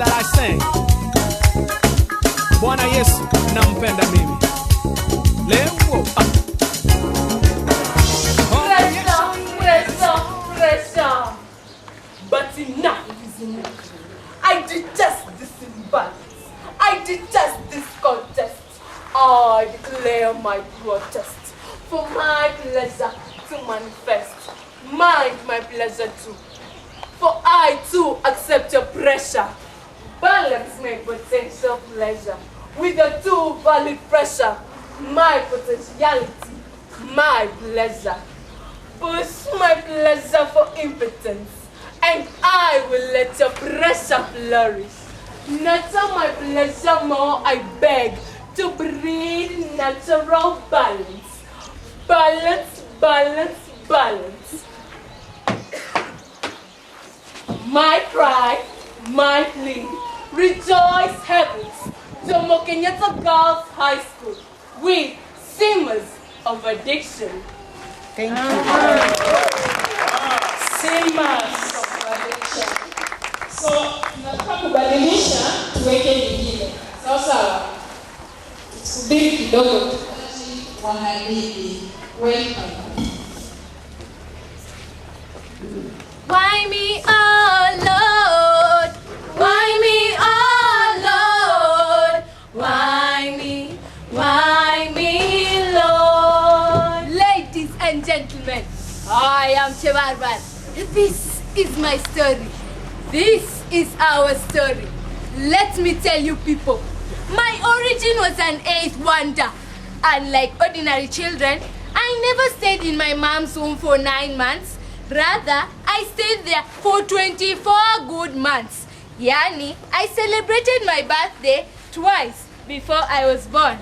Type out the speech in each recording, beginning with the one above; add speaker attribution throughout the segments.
Speaker 1: that I sing. Bwana Yesu nampenda mimi. Leo
Speaker 2: pressure. But enough is enough. I detest this imbalance. I detest this contest. I declare my protest. For my pleasure to manifest. Mind my pleasure too. For I too accept your pressure. Balance my potential pleasure with a too valid pressure. My potentiality, my pleasure. Push my pleasure for impotence, and I will let your pressure flourish. Nurture my pleasure more, I beg, to breed natural balance. Balance, balance, balance. My cry, my plea, rejoice heavens, Jomo Kenyatta Girls High School, with Simmers of Addiction.
Speaker 3: Thank you.
Speaker 4: Simmers of Addiction. So, tunataka kubadilisha tuweke nyingine. Sawa sawa. Subiri kidogo tu. Wa hadithi. Welcome.
Speaker 2: Why me, oh Lord? Why me, oh Lord? Why me, Lord? Ladies and gentlemen, I am Chebarbar. This is my story. This is our story. Let me tell you people, my origin was an eighth wonder. Unlike ordinary children, I never stayed in my mom's womb for 9 months. Rather, I stayed there for 24 good months. Yani, I celebrated my birthday twice before I was born.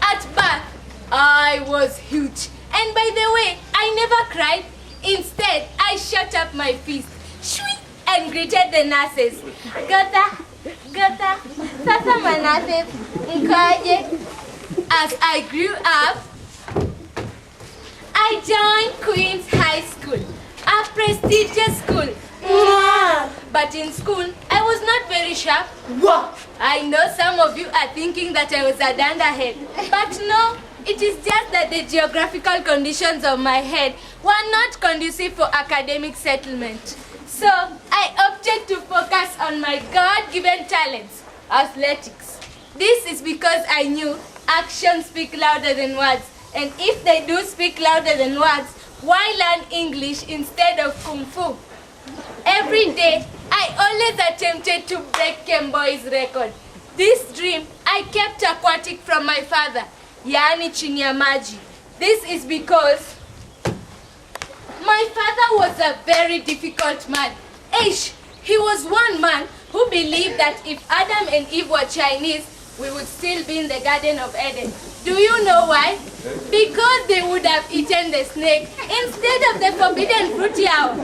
Speaker 2: At birth, I was huge. And by the way, I never cried. Instead, I shut up my fist, shwee, and greeted the nurses. Gata, sasa manase, mkaje. As I grew up, I joined Queen's High School, a prestigious school. But in school, I was not very sharp. I know some of you are thinking that I was a dunderhead, but no, it is just that the geographical conditions of my head were not conducive for academic settlement. So, I opted to focus on my God-given talents, athletics. This is because I knew actions speak louder than words. And if they do speak louder than words, why learn English instead of Kung Fu? Every day, I always attempted to break Kemboy's record. This dream, I kept aquatic from my father, yani chini ya maji. This is because my father was a very difficult man. He was one man who believed that if Adam and Eve were Chinese, we would still be in the Garden of Eden. Do you know why? Because they would have eaten the snake instead of the forbidden fruit yao.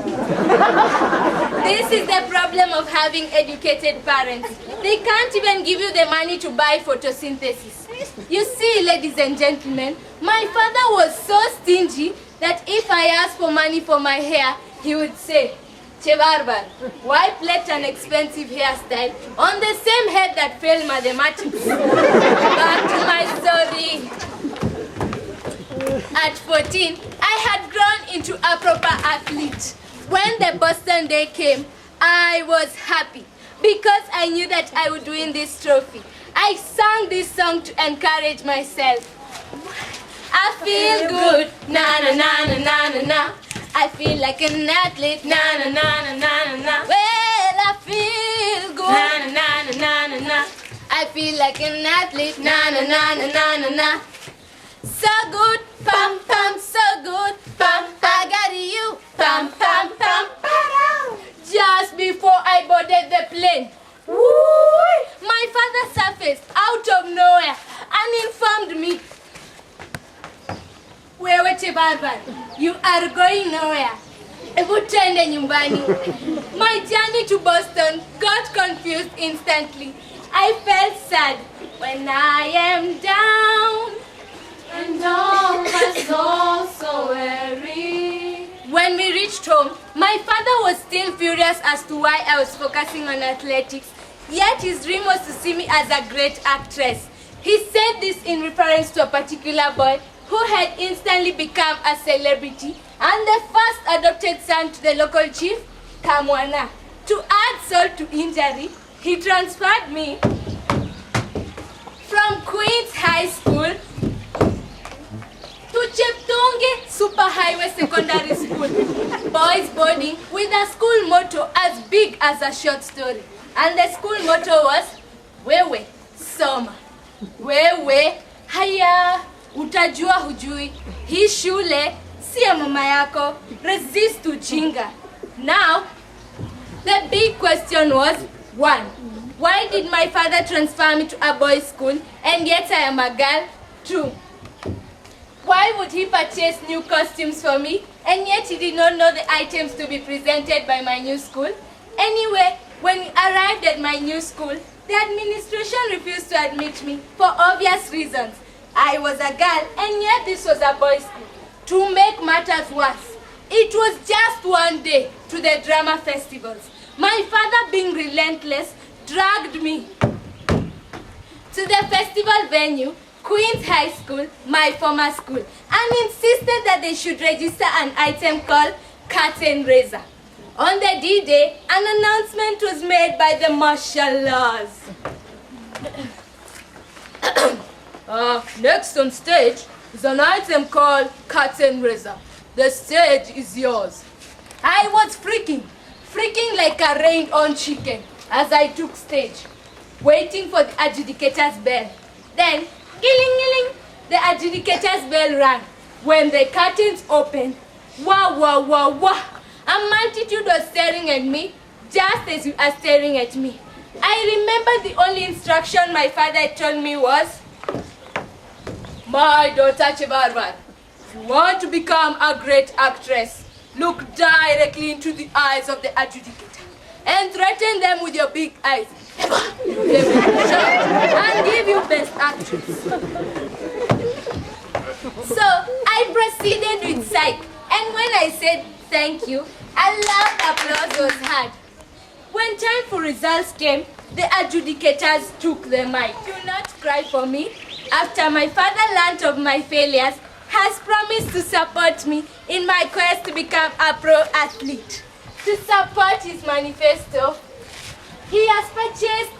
Speaker 2: This is the problem of having educated parents. They can't even give you the money to buy photosynthesis. You see, ladies and gentlemen, my father was so stingy that if I asked for money for my hair, he would say, Chebarbar, why plait an expensive hairstyle on the same head that failed mathematics? Back to my story. At 14, I had grown into a proper athlete. When the Boston Day came, I was happy because I knew that I would win this trophy. I sang this song to encourage myself. I feel good, na na na na na na na. I feel like an athlete, na na na na na na na. Well, I feel good, na na na na na na. I feel like an athlete, na na na na na na na. So good, pam pam, so good, pam. I got you, pam pam pam. Just before I boarded the plane, woo, my father surfaced out of nowhere and informed me, wewe Chebarbar, you are going nowhere. Ebu twende nyumbani. My journey to Boston got confused instantly. I felt sad when I am down, and all my soul so weary. When we reached home, my father was still furious as to why I was focusing on athletics, yet his dream was to see me as a great actress. He said this in reference to a particular boy who had instantly become a celebrity and the first adopted son to the local chief, Kamwana. To add salt to injury, he transferred me from Queen's High School to Cheptunge Superhighway Secondary School, boys boarding, with a school motto as big as a short story. And the school motto was, Wewe, soma. Wewe, haya, utajua hujui. Hii shule, si ya mama yako. Resist ujinga. Now, the big question was, 1. Why did my father transfer me to a boys' school and yet I am a girl? 2. Why would he purchase new costumes for me and yet he did not know the items to be presented by my new school? Anyway, when we arrived at my new school, the administration refused to admit me for obvious reasons. I was a girl and yet this was a boys' school. To make matters worse, it was just one day to the drama festivals. My father, being relentless, dragged me to the festival venue, Queen's High School, my former school, and insisted that they should register an item called curtain raiser. On the D-Day, an announcement was made by the martial laws. Next on stage is an item called curtain raiser. The stage is yours. I was freaking like a rained-on chicken as I took stage, waiting for the adjudicator's bell. Then, gilling, the adjudicator's bell rang. When the curtains opened, wah, a multitude was staring at me, just as you are staring at me. I remember the only instruction my father had told me was, my daughter Chebarbar, if you want to become a great actress, look directly into the eyes of the adjudicator and threaten them with your big eyes. They will and give you best actress. So I proceeded with psych, and when I said thank you, a loud applause was heard. When time for results came, the adjudicators took the mic. Do not cry for me. After my father learnt of my failures, has promised to support me in my quest to become a pro athlete. To support his manifesto, he has purchased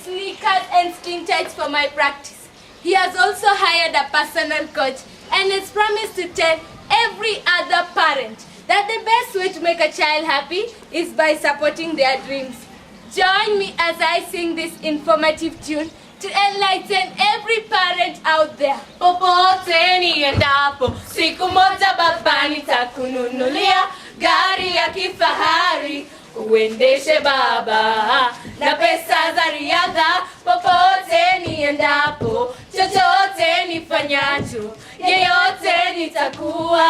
Speaker 2: sneakers and skin tights for my practice. He has also hired a personal coach and has promised to tell every other parent that the best way to make a child happy is by supporting their dreams. Join me as I sing this informative tune to enlighten every parent out there. Popote niendapo, siku moja baba nitakununulia gari ya kifahari, uendeshe baba na pesa za riadha. Popote niendapo, chochote nifanyacho, yeyote nitakuwa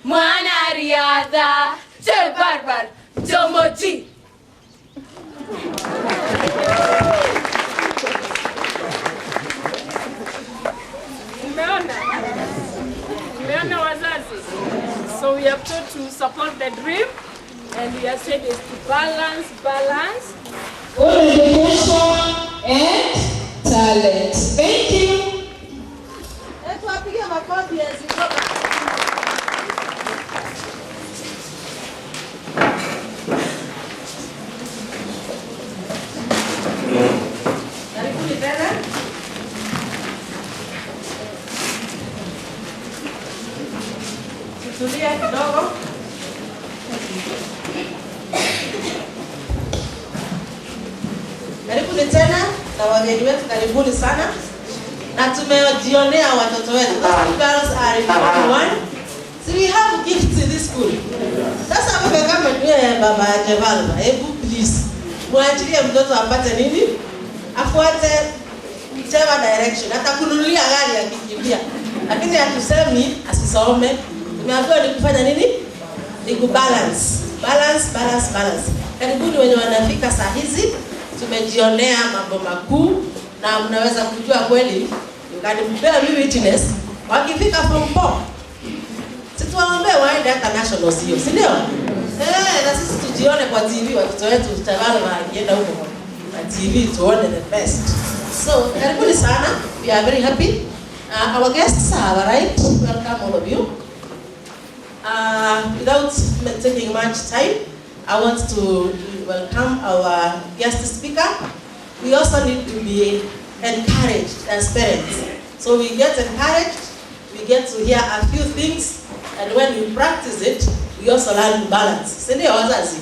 Speaker 2: mwana riadha. Chebarbar, Jomo G.
Speaker 4: Umeona wazazi? So we have taught to support the dream, and we have said is to balance.
Speaker 3: Good education and talent. Thank you.
Speaker 5: Let's wapige makofi as you go back. Karibuni tena. Tulia kidogo. Karibuni tena na wageni wetu, karibuni sana. Na tumejionea watoto wetu. Those girls are important one. So we have gifts in this school. Sasa hapo kama niwe baba Jevalma, hebu please muachilie mtoto apate nini? Afuate whichever direction. Atakununulia gari ya kikimbia. Lakini hatusemi asisome. Tumeambiwa ni kufanya nini? Ni kubalance. Balance. Karibuni wenye wanafika saa hizi. Tumejionea mambo makuu na mnaweza kujua kweli. Ukanipea mimi witness wakifika form 4. tuwaombee waende hata national sio, si ndio? Na sisi tujione kwa TV watoto wetu tutawala wakienda huko na TV tuone the best. So, karibuni sana. We are very happy. Our guests have arrived. Welcome all of you. Without taking much time, I want to welcome our guest speaker. We also need to be encouraged as parents. So we get encouraged, we get to hear a few things, and when we practice it, we also learn to balance. Sindio wazazi?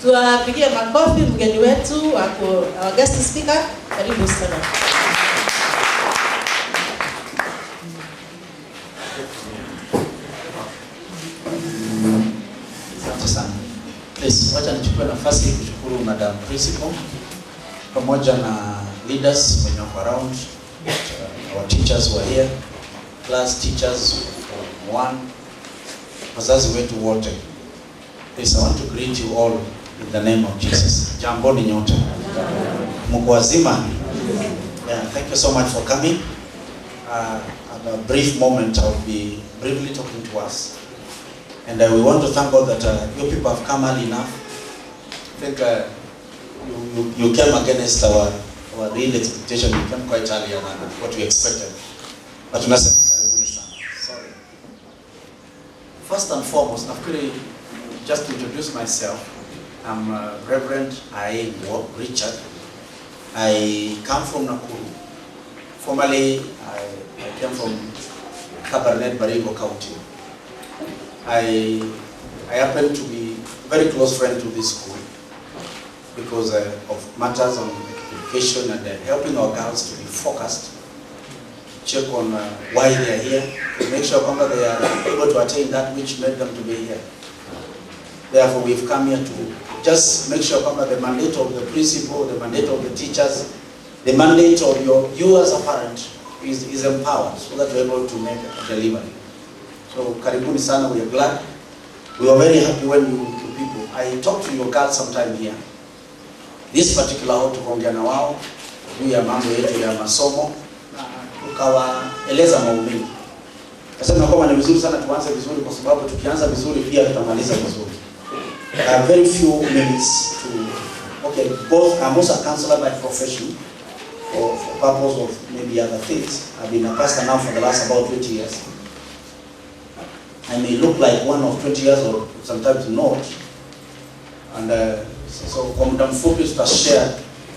Speaker 5: Tuwapigie makofi mgeni wetu our guest speaker. Karibu sana.
Speaker 6: Please, wacha nichukue nafasi kushukuru Madam Principal pamoja na leaders wenye wako around, our teachers who are here, class teachers from 1, wazazi wetu wote. Please, I want to greet you all in the name of Jesus. Jamboni nyote. Mko wazima? Yeah, thank you so much for coming. At a brief moment, I will be briefly talking to us. And we want to thank God that you people have come early enough. I think you came against our real expectation. You came quite earlier than what we expected. But sorry. First and foremost, just to introduce myself, I'm Reverend I. Richard. I come from Nakuru. Formerly, I came from Kabarnet, Baringo County. I happen to be very close friend to this school because of matters on education and helping our girls to be focused, check on why they are here, to make sure that they are able to attain that which made them to be here. Therefore, we've come here to just make sure that the mandate of the principal, the mandate of the teachers, the mandate of you as a parent is empowered so that we're able to make a delivery. So, karibuni sana, we are glad. We were very happy when you people. I talked to your girls sometime here. This particular how tukaongea na wao juu ya mambo yetu ya masomo na tukawaeleza mambo mengi. Nasema kwamba ni vizuri sana tuanze vizuri kwa sababu tukianza vizuri pia tutamaliza vizuri. Very few minutes to both I'm also a counselor by profession for purpose of maybe other things. I've been a pastor now for the last about 20 years. I may look like one of 20 years or sometimes not. And so kwa muda mfupi tutashare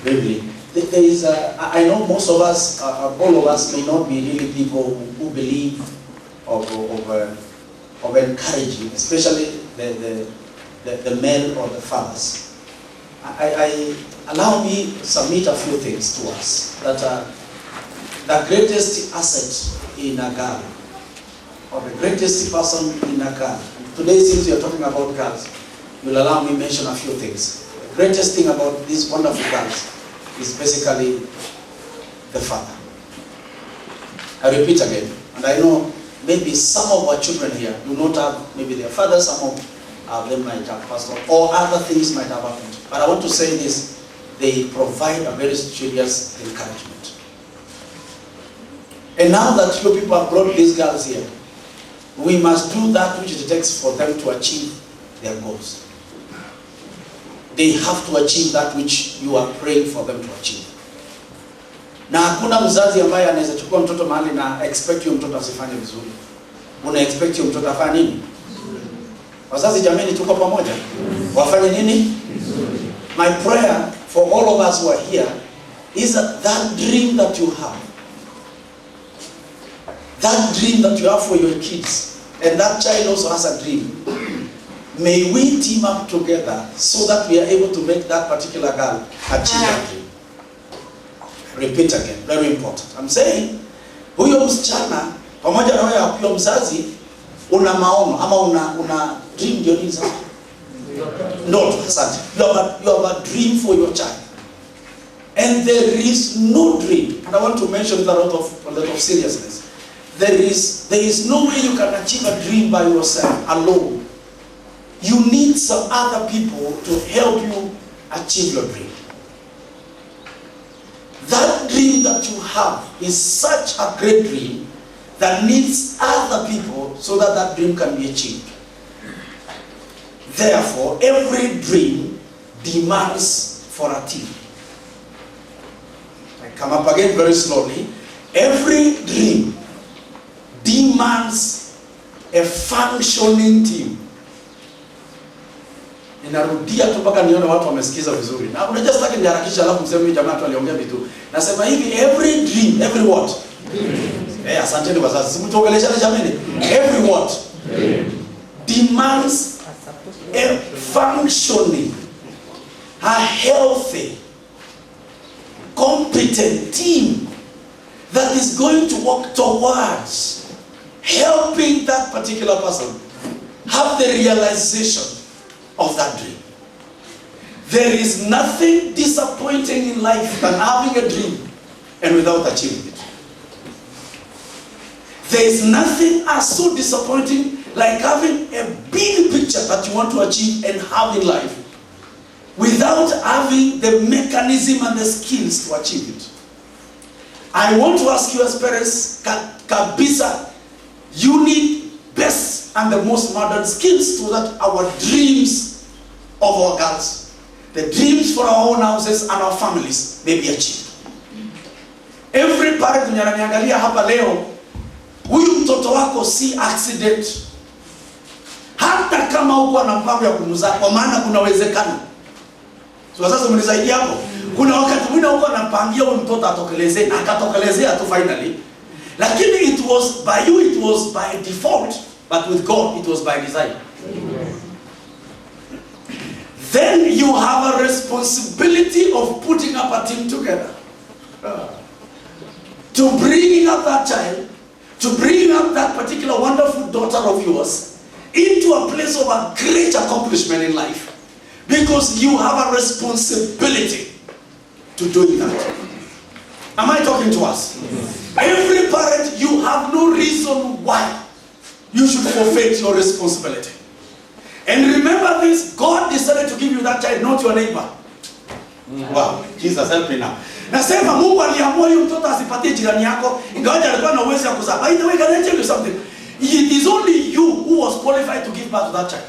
Speaker 6: briefly. There is I know most of us, all of us may not be really people who believe of encouraging, especially the men or the fathers. I allow me to submit a few things to us that the greatest asset in a girl, or the greatest person in a girl. Today, since we are talking about girls, you'll allow me to mention a few things. The greatest thing about these wonderful girls is basically the father. I repeat again, and I know maybe some of our children here do not have maybe their fathers, some of them might have passed on, or other things might have happened. But I want to say this, they provide a very serious encouragement. And now that you people have brought these girls here, we must do that which it takes for them to achieve their goals. They have to achieve that which you are praying for them to achieve. Na hakuna mzazi ambaye anaweza chukua mtoto mahali na expect huyo mtoto asifanye vizuri. Una expect huyo mtoto afanye nini? Wazazi jamani, tuko pamoja. Wafanye nini? My prayer for all of us who are here is that dream that you have. That dream that you have for your kids, and that child also has a dream. May we team up together so that we are able to make that particular girl achieve that dream. Repeat again, very important. I'm saying, huyo msichana, pamoja na wewe hapo mzazi, una maono ama una dream ndio nini sasa? Not asante. You have a dream for your child. And there is no dream, and I want to mention with a lot of seriousness. There is no way you can achieve a dream by yourself alone. You need some other people to help you achieve your dream. That dream that you have is such a great dream that needs other people so that that dream can be achieved. Therefore, every dream demands for a team. I come up again very slowly. Every dream demands a functioning team. Ninarudia tu mpaka nione watu wamesikiza vizuri. Na unajua sitaki niharakisha alafu mseme jamaa tu aliongea vitu. Nasema hivi, every dream, every what? Asanteni wazazi. Simtuongeleshane jamani. Every what? Demands a functioning, a healthy, competent team that is going to work towards helping that particular person have the realization of that dream. There is nothing disappointing in life than having a dream and without achieving it. There is nothing as so disappointing like having a big picture that you want to achieve and have in life without having the mechanism and the skills to achieve it. I want to ask you as parents, kabisa, you need best and the most modern skills so that our dreams of our girls, the dreams for our own houses and our families may be achieved. Every parent unaniangalia hapa leo, huyu mtoto wako si accident. Hata kama uko na mpango ya kumzaa, kwa maana kuna uwezekano. So sasa mnisaidia hapo. Kuna wakati mwingine uko anapangia huyu mtoto atokelezee na akatokelezea tu finally. Lakini it was by you, it was by default, but with God it was by design. Then you have a responsibility of putting up a team together. To bring up that child, to bring up that particular wonderful daughter of yours into a place of a great accomplishment in life. Because you have a responsibility to doing that. Am I talking to us? Yes. Every parent, you have no reason why you should forfeit your responsibility. And remember this, God decided to give you that child, not your neighbor. Wow, Jesus help me now. Nasema Mungu aliamua huyu mtoto asipatie jirani yako, ingawaje alikuwa na uwezo wa kuzaa. By the way, can I tell you something? It is only you who was qualified to give birth to that child.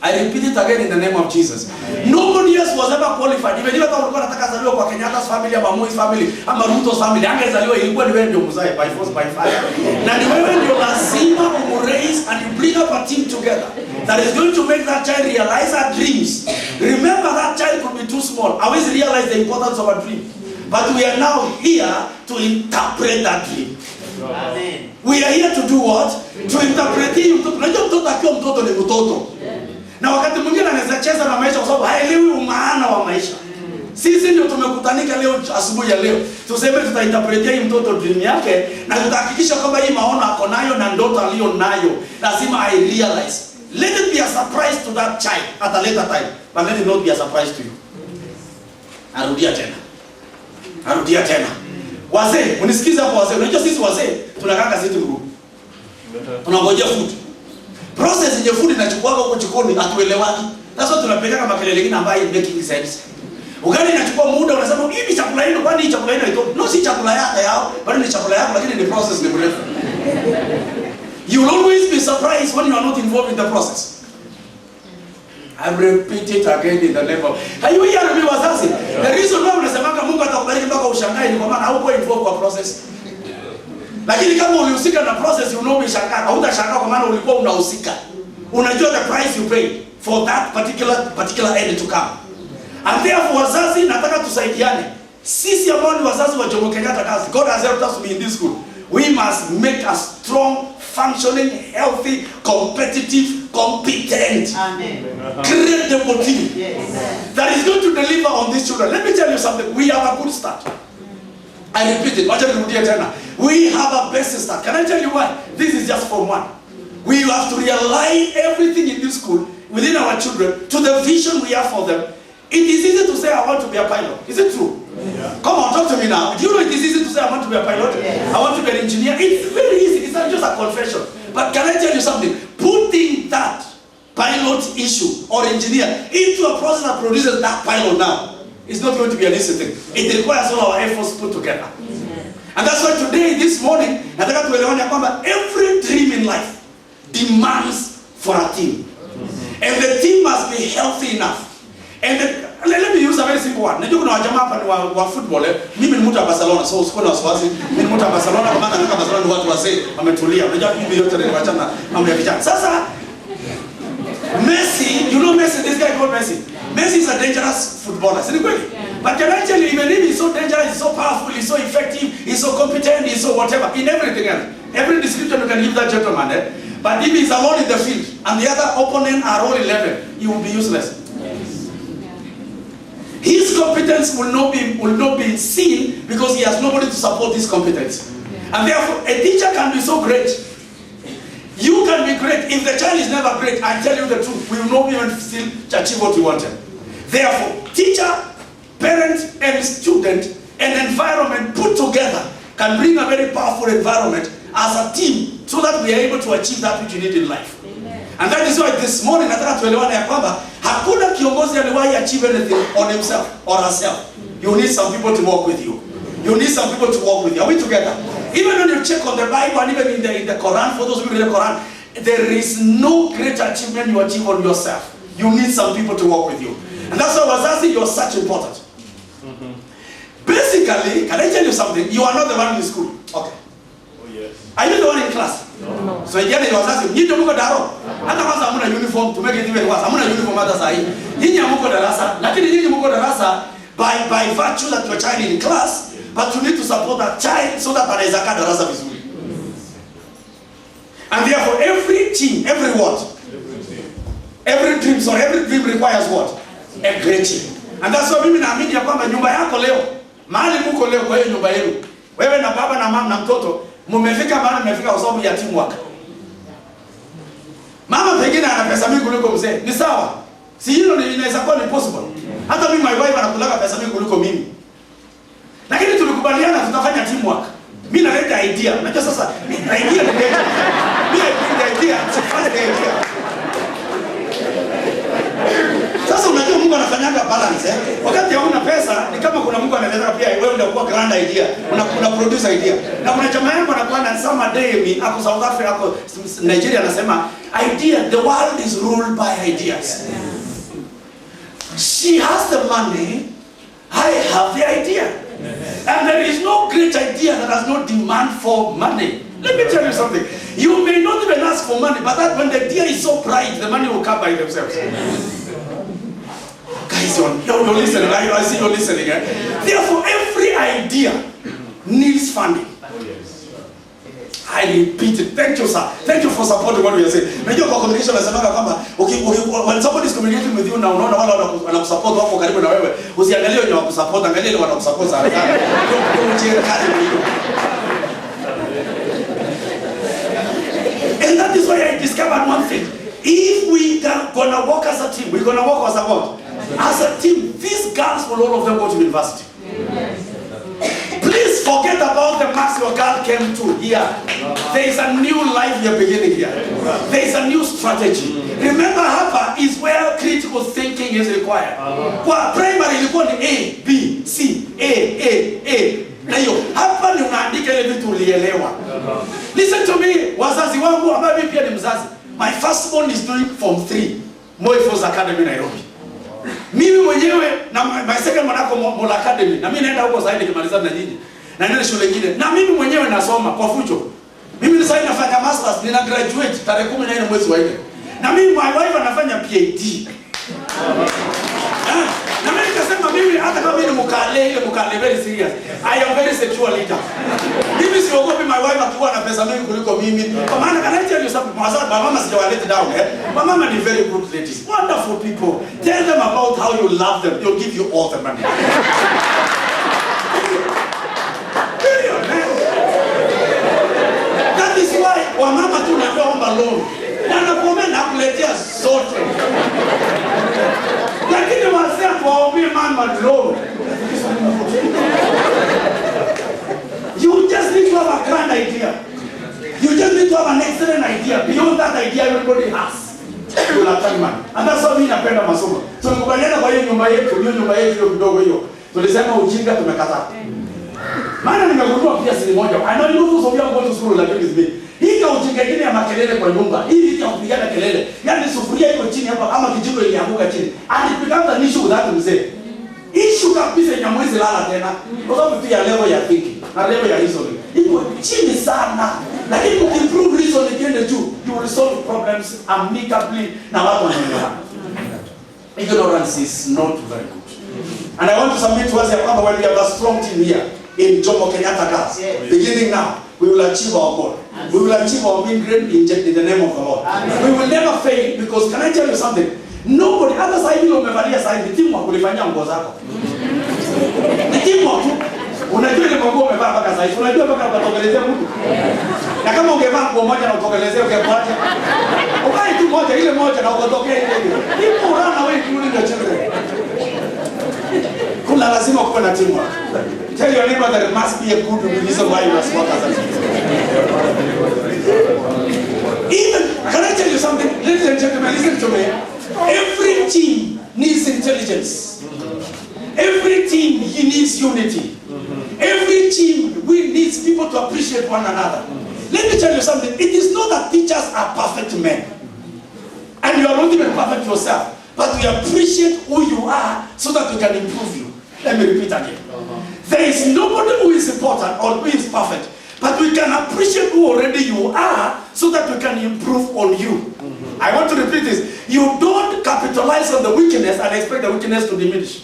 Speaker 6: I repeat it again in the name of Jesus. Nobody else was ever qualified. Even if ulikuwa unataka zaliwa kwa Kenyatta's family, ama Moi's family, ama Ruto's family, angezaliwa ilikuwa ni wewe ndio mzae by force by fire. Na ni wewe ndio lazima umraise and you bring up a team together that is going to make that child realize her dreams. Remember, that child could be too small. I always realize the importance of a dream. But we are now here to interpret that dream. Amen. We are here to do what? To interpret him. Unajua mtoto akiwa mtoto ni mtoto. Na wakati mwingine anaweza cheza na maisha kwa sababu haelewi umaana wa maisha. Sisi ndio tumekutanika leo asubuhi ya leo. Tuseme tutainterpretia hii mtoto dream yake na tutahakikisha kwamba hii maono ako nayo na ndoto aliyo nayo. Lazima I realize. Let it be a surprise to that child at a later time. But let it not be a surprise to you. Arudia tena. Wazee, unisikiza hapo wazee. Unajua sisi wazee tunakanga sisi group. Tunangojea food. Process yenye food inachukua huko jikoni hatuelewani. Sasa tunapeleka makelele mengine ambayo making sense. Ugali inachukua muda, unasema hivi chakula hilo kwani hii chakula hilo iko? No, si chakula yao, bali ni chakula yako, lakini ni process ni mrefu. You will always be surprised when you are not involved in the process. I repeat it again in the name of. Are you hearing me wazazi? The reason why unasemanga Mungu atakubariki mpaka ushangae ni kwa maana hauko involved kwa process. Lakini kama ulihusika na process, you know umeshangaa, hautashangaa kwa maana ulikuwa unahusika. Unajua the price you pay for that particular end to come. And therefore wazazi, nataka tusaidiane. Sisi ambao ni wazazi wa Jomo Kenyatta kazi, God has helped us to be in this school. We must make a strong, functioning, healthy, competitive, competent, credible team that is going to deliver on these children. Let me tell you something. We have a good start. I repeat it. We have a best start. Can I tell you why? This is just Form 1. We have to realign everything in this school within our children to the vision we have for them. It is easy to say I want to be a pilot. Is it true? Yeah. Come on, talk to me now. Do you know it is easy to say I want to be a pilot? Yes. I want to be an engineer. It's very easy. It's not just a confession. But can I tell you something? Putting that pilot issue or engineer into a process that produces that pilot now is not going to be an easy thing. It requires all our efforts put together.
Speaker 7: And that's why today, this morning, nataka tuelewane kwamba every dream in life demands for a team. And the team must be healthy enough. And let me use a very simple one. Najua kuna wajamaa hapa ni wa football. Mimi ni mtu wa Barcelona, so usikue na wasiwasi. Mimi ni mtu wa Barcelona, kwa maana nataka Barcelona ni watu wazee, wametulia. Unajua mimi yote niliwachana mambo ya vijana. Sasa Messi, you know Messi, this guy called Messi. Messi is a dangerous footballer. Isn't it really? But can I tell you, even if he's so dangerous, he's so powerful, he's so effective, he's so competent, he's so whatever, in everything else. Every description you can give that gentleman, But if he's alone in the field, and the other opponent are all 11, he will be useless. His competence will not be seen because he has nobody to support his competence. And therefore, a teacher can be so great. You can be great. If the child is never great, I tell you the truth, we will not even still achieve what we wanted. Therefore, teacher, parent, and student, and environment put together can bring a very powerful environment as a team so that we are able to achieve that which you need in life. And that is why this morning nataka tuelewane ya kwamba hakuna kiongozi aliwahi achieve anything on himself or herself. You need some people to walk with you. You need some people to walk with you. Are we together? Even when you check on the Bible and even in the Quran, for those who read the Quran, there is no great achievement you achieve on yourself. You need some people to walk with you. And that's why wazazi, you're such important. Basically, can I tell you something? You are not the one in school. Okay. Are you the one in class? No. So again, you wazazi, nyinyi mko daro. Hata kwanza hamna uniform to make it even worse. Hamna uniform hata saa hii. Nyinyi mko darasa, lakini nyinyi mko darasa by virtue that your child in class, but you need to support that child so that anaweza kaa darasa vizuri. And therefore every team, every what? Every dream requires what? A great team. And that's why mimi naamini ya kwamba nyumba yako leo, mahali mko leo kwa hiyo nyumba yenu, wewe na baba na mama na mtoto, mmefika mahali mmefika kwa sababu ya teamwork. Mama pengine ana pesa mingi kuliko mzee. Ni sawa. Si hilo inaweza kuwa impossible. Hata mimi my wife anakulaga pesa mingi kuliko mimi. Lakini tulikubaliana tutafanya teamwork. Mimi naleta idea. Unajua sasa idea ni data. Mimi naleta idea, tufanye idea. Sasa unajua Mungu anafanyaga balance. Wakati hauna pesa ni kama kuna Mungu analeta pia wewe ndio kwa grand idea. Una produce idea. Na kuna jamaa yangu anakuwa na summer day mi ako South Africa ako Nigeria anasema idea, the world is ruled by ideas. She has the money, I have the idea. And there is no great idea that has no demand for money. Let me tell you something. You may not even ask for money, but that when the idea is so bright, the money will come by themselves. Guys, you're listening. I see you're listening. Therefore, every idea needs funding. I repeat it. Thank you, sir. Thank you for supporting what we are saying. Unajua kwa communication nasemaga kwamba when somebody is communicating with you na unaona wale wanakusupport wako karibu na wewe, usiangalie wenye wakusupport, angalia wale wanakusupport sana. And that is why I discovered one thing. If we are gonna work as a team, we're gonna work as a what? As a team, these girls will all of them go to university. Please forget about the marks your girl came to here. There is a new life you're beginning here. There is a new strategy. Remember, hapa is where critical thinking is required. Kwa primary ilikuwa ni A, B, C, A. Na hiyo, hapa ni unaandika ile vitu ulielewa. Listen to me, wazazi wangu ambaye mimi pia ni mzazi. My firstborn is doing Form 3, Moi Force Academy Nairobi. Mimi mwenyewe na my second mwanako Mola Academy, na mimi naenda huko zaidi nikimaliza na nyinyi. Na nenda shule nyingine. Na mimi mwenyewe nasoma kwa fujo. Mimi sasa nafanya masters, nina graduate tarehe 14 mwezi wa 4. Na mimi my wife anafanya PhD. Na mimi nikasema mimi hata kama mimi mukale very serious. I am very secure leader. Mimi siogopi my wife akiwa na pesa mingi kuliko mimi. Kwa maana can I tell you something? Mama sijawalete down. Mama ni very good ladies. Wonderful people. Tell them about how you love them. They'll give you all the money. That is why wamama tunaomba loan. Na nakuomba nakuletea zote. Lakini wasema waombe mama loan. You just need to have a grand idea. You just need to have an excellent idea. Beyond that idea everybody has. And that's why mimi napenda masomo. Tulikubaliana kwa hiyo nyumba yetu kidogo hiyo. Tulisema ujinga tumekataa. Maana nimegundua pia siri moja. I know you those of you going to school like this me. Hii kaujinga ingine ya makelele kwa nyumba. Hii vitu ya kupigana kelele. Yaani sufuria iko chini hapa ama kijiko ilianguka chini. And it becomes an issue with that mzee. Issue kabisa ya mwezi lala tena. Kwa sababu pia level ya thinking na level ya reasoning. Iko chini sana. Lakini ukimprove reasoning kiende juu, you will solve problems amicably na watu wanaelewana. Ignorance is not very good. And I want to submit to us when we have a strong team here in Jomo Kenyatta girls. Beginning now, we will achieve our goal. We will achieve our being great in the name of the Lord. We will never fail because can I tell you something? Nobody, hata sasa hivi umevalia sasa hivi timu kulifanyia nguo zako. Ni timu tu. Unajua ile nguo umevaa mpaka sasa hivi. Unajua mpaka utatokelezea mtu. Na kama ungevaa nguo moja na utokelezea ungepata. Ukai tu moja ile moja na ukatokea ile ile. Timu rana wewe kiuni ndio children. Kuna lazima kuwa na timu. Tell your neighbor that it must be a good reason why you must work as a team. Even, can I tell you something? Ladies and gentlemen, listen to me. Every team needs intelligence. Every team needs unity. Every team needs people to appreciate one another. Let me tell you something. It is not that teachers are perfect men. And you are not even perfect yourself. But we appreciate who you are so that we can improve you. Let me repeat again. There is nobody who is important or who is perfect. But we can appreciate who already you are so that we can improve on you. I want to repeat this. You don't capitalize on the weakness and expect the weakness to diminish.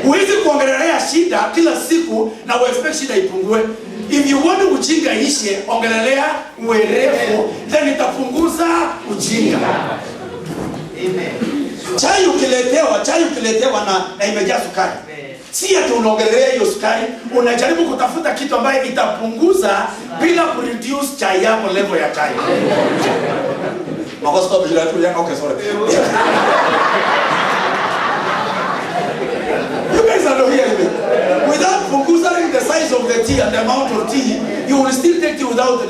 Speaker 7: Huwezi kuongelelea shida kila siku na uexpect shida ipungue. If you want ujinga ishe, ongelelea uerefu, then itapunguza ujinga. Chai ukiletewa na imejaa sukari. Si ati unaongelea hiyo sukari, unajaribu kutafuta kitu ambaye itapunguza bila kureduce chai yako level ya chai. Makosa bila tu yako okay sorry. You guys are not hearing me. Without punguzaing the size of the tea and the amount of tea, you will still take it without a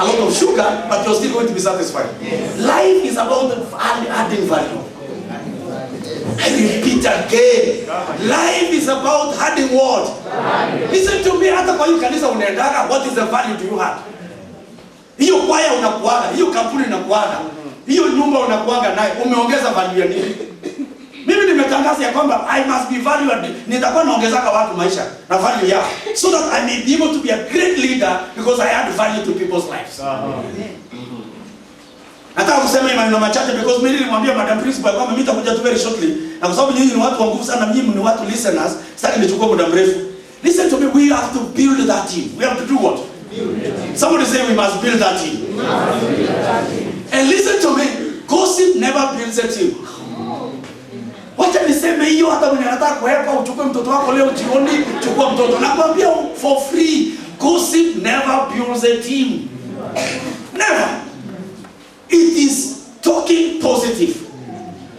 Speaker 7: lot of sugar, but you're still going to be satisfied. Life is about adding value. I repeat again. Life is about adding what? Listen to me. Hata kwa hiyo kanisa unaendaga, what is the value do you have? Hiyo kwaya unakuaga, hiyo kampuni unakuaga, hiyo nyumba unakuaga naye, umeongeza value ya nini? Mimi nimetangaza ya kwamba I must be valued. Nitakuwa naongezaka watu maisha na value yao so that I may be able to be a great leader because I add value to people's lives. Nataka kusema hii maneno machache because mimi nilimwambia Madam Principal kwamba mimi nitakuja tu very shortly. Na kwa sababu nyinyi ni watu wa nguvu sana, mimi ni watu listeners, sitaki nichukue muda mrefu. Listen to me, we have to build that team. We have to do what? Somebody say we must build that team. And listen to me, gossip never builds a team. Wacha niseme hiyo hata mwenye anataka kuhepa uchukue mtoto wako leo jioni, chukua mtoto. Nakwambia for free, gossip never builds a team. Never. It is talking positive.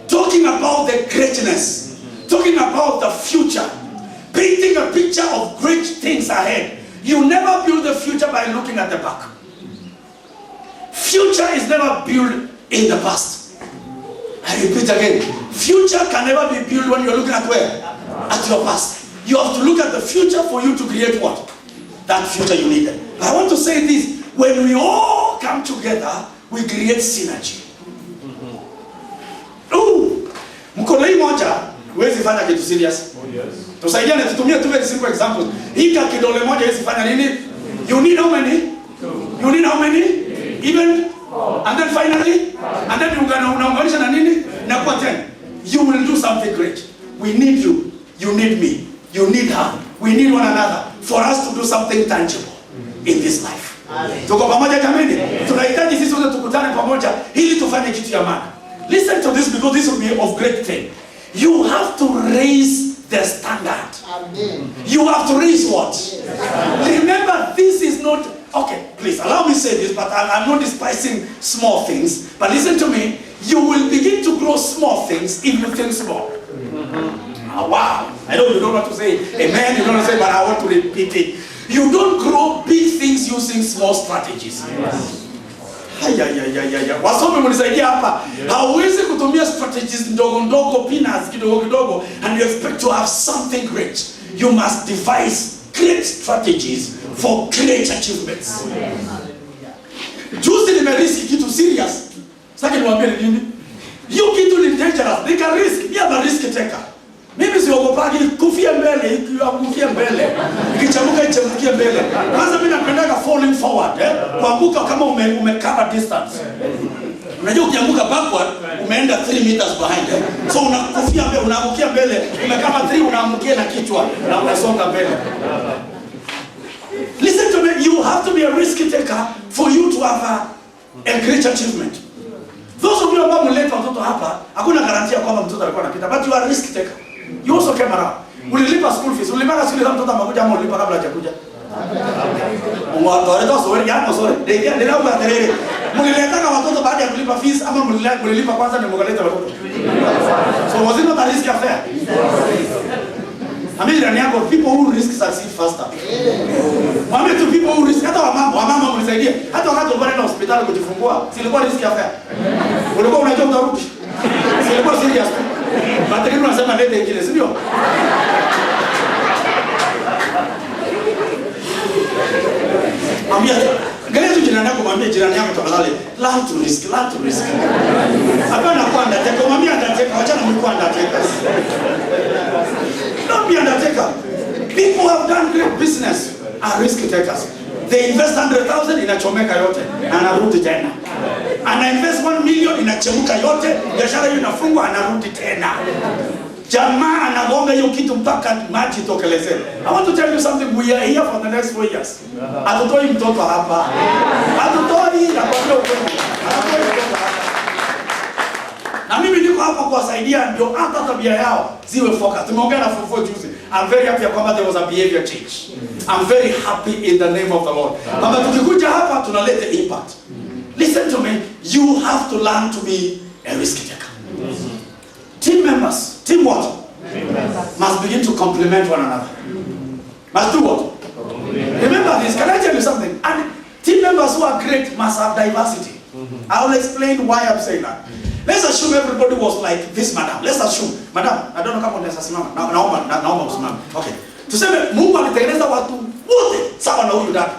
Speaker 7: Talking about the greatness. Talking about the future. Painting a picture of great things ahead. You never build the future by looking at the back. Future is never built in the past. I repeat again. Future can never be built when you're looking at where? At your past. You have to look at the future for you to create what? That future you needed. I want to say this. When we all come together, we create synergy. Mkono hii moja, huwezi fanya kitu serious. Tusaidiane tutumie tu very simple examples. Hii kidole moja huwezi fanya nini? You need how many? You need how many? Even? And then finally? And then unaunganisha na nini? Na kwa 10. You will do something great. We need you. You need me. You need her. We need one another for us to do something tangible in this life. Tuko pamoja jamani? Tunahitaji sisi wote tukutane pamoja ili tufanye kitu ya maana. Listen to this because this will be of great thing. You have to raise the standard. You have to raise what? Remember, this is not... Okay, please, allow me to say this, but I'm not despising small things. But listen to me. You will begin to grow small things if you think small. Wow. I know you don't want to say amen, you don't want to say, but I want to repeat it. You don't grow big things using small strategies. Haya. Wasome mnisaidia hapa. Hauwezi kutumia strategies ndogo peanuts kidogo and you expect to have something great. You must devise great strategies for great achievements. Juzi nimeriski kitu serious. Sasa niwaambie nini? Hiyo kitu ni dangerous. Nika risk, ni ama risk taker. Mimi siogopagi kufia mbele, kufia mbele. Ikichamuka ichamukie mbele. Kwanza mimi napendaga falling forward, kuanguka kama umecover distance. Unajua ukianguka backward, umeenda 3 meters behind. So unakufia mbele, unaangukia mbele, umecover 3 unaangukia na kichwa na unasonga mbele. Listen to me, you have to be a risk taker for you to have a great achievement. Those of you ambao mleta watoto hapa, hakuna garantia kwamba mtoto alikuwa anapita, but you are a risk taker. You also came around. Ulilipa school fees. Ulilipa shule za mtoto amakuja ama ulilipa kabla hajakuja? Watoto sore yangu sore. Ndio kwa terere. Mlileta watoto baada ya kulipa fees ama mlilipa kwanza ndio mkaleta watoto? So was it not a risk affair? I mean, people who risk succeed faster. Mwambie tu people who risk, hata wamama mnisaidie. Hata wakati unaenda hospitali kujifungua, si ilikuwa risk affair. Ulikuwa unajua utarudi. Si ilikuwa serious. Matokeo unasema lete ingine, si ndio? Ambia, gani tu jirani yako, mwambie jirani yako tafadhali, learn to risk. Hapana kwa undertaker, mwambie undertaker, acha na mko undertaker. Don't be undertaker. People who have done great business are risk takers. They invest 100,000 inachomeka yote na anarudi tena. Ana invest 1 million inachemuka yote, biashara hiyo inafungwa, anarudi tena. Jamaa anagonga hiyo kitu mpaka maji tokeleze. I want to tell you something, we are here for the next 4 years. Hatutoi mtoto hapa. Hatutoi na kwa ukweli. Na mimi niko hapa kuwasaidia ndio hata tabia yao ziwe focus. Tumeongea na Fufo juzi. I'm very happy kwamba there was a behavior change. I'm very happy in the name of the Lord. Kama tukikuja hapa tunaleta impact. Listen to me, you have to learn to be a risk taker. Team members, team what? Must begin to complement one another. Must do what? Remember this, can I tell you something? And team members who are great must have diversity. I will explain why I'm saying that. Let's assume everybody was like this, madam. Let's assume, madam, I don't know kama unaweza simama. Naomba usimame. Okay. Tuseme Mungu alitengeneza watu wote sawa na huyu dada.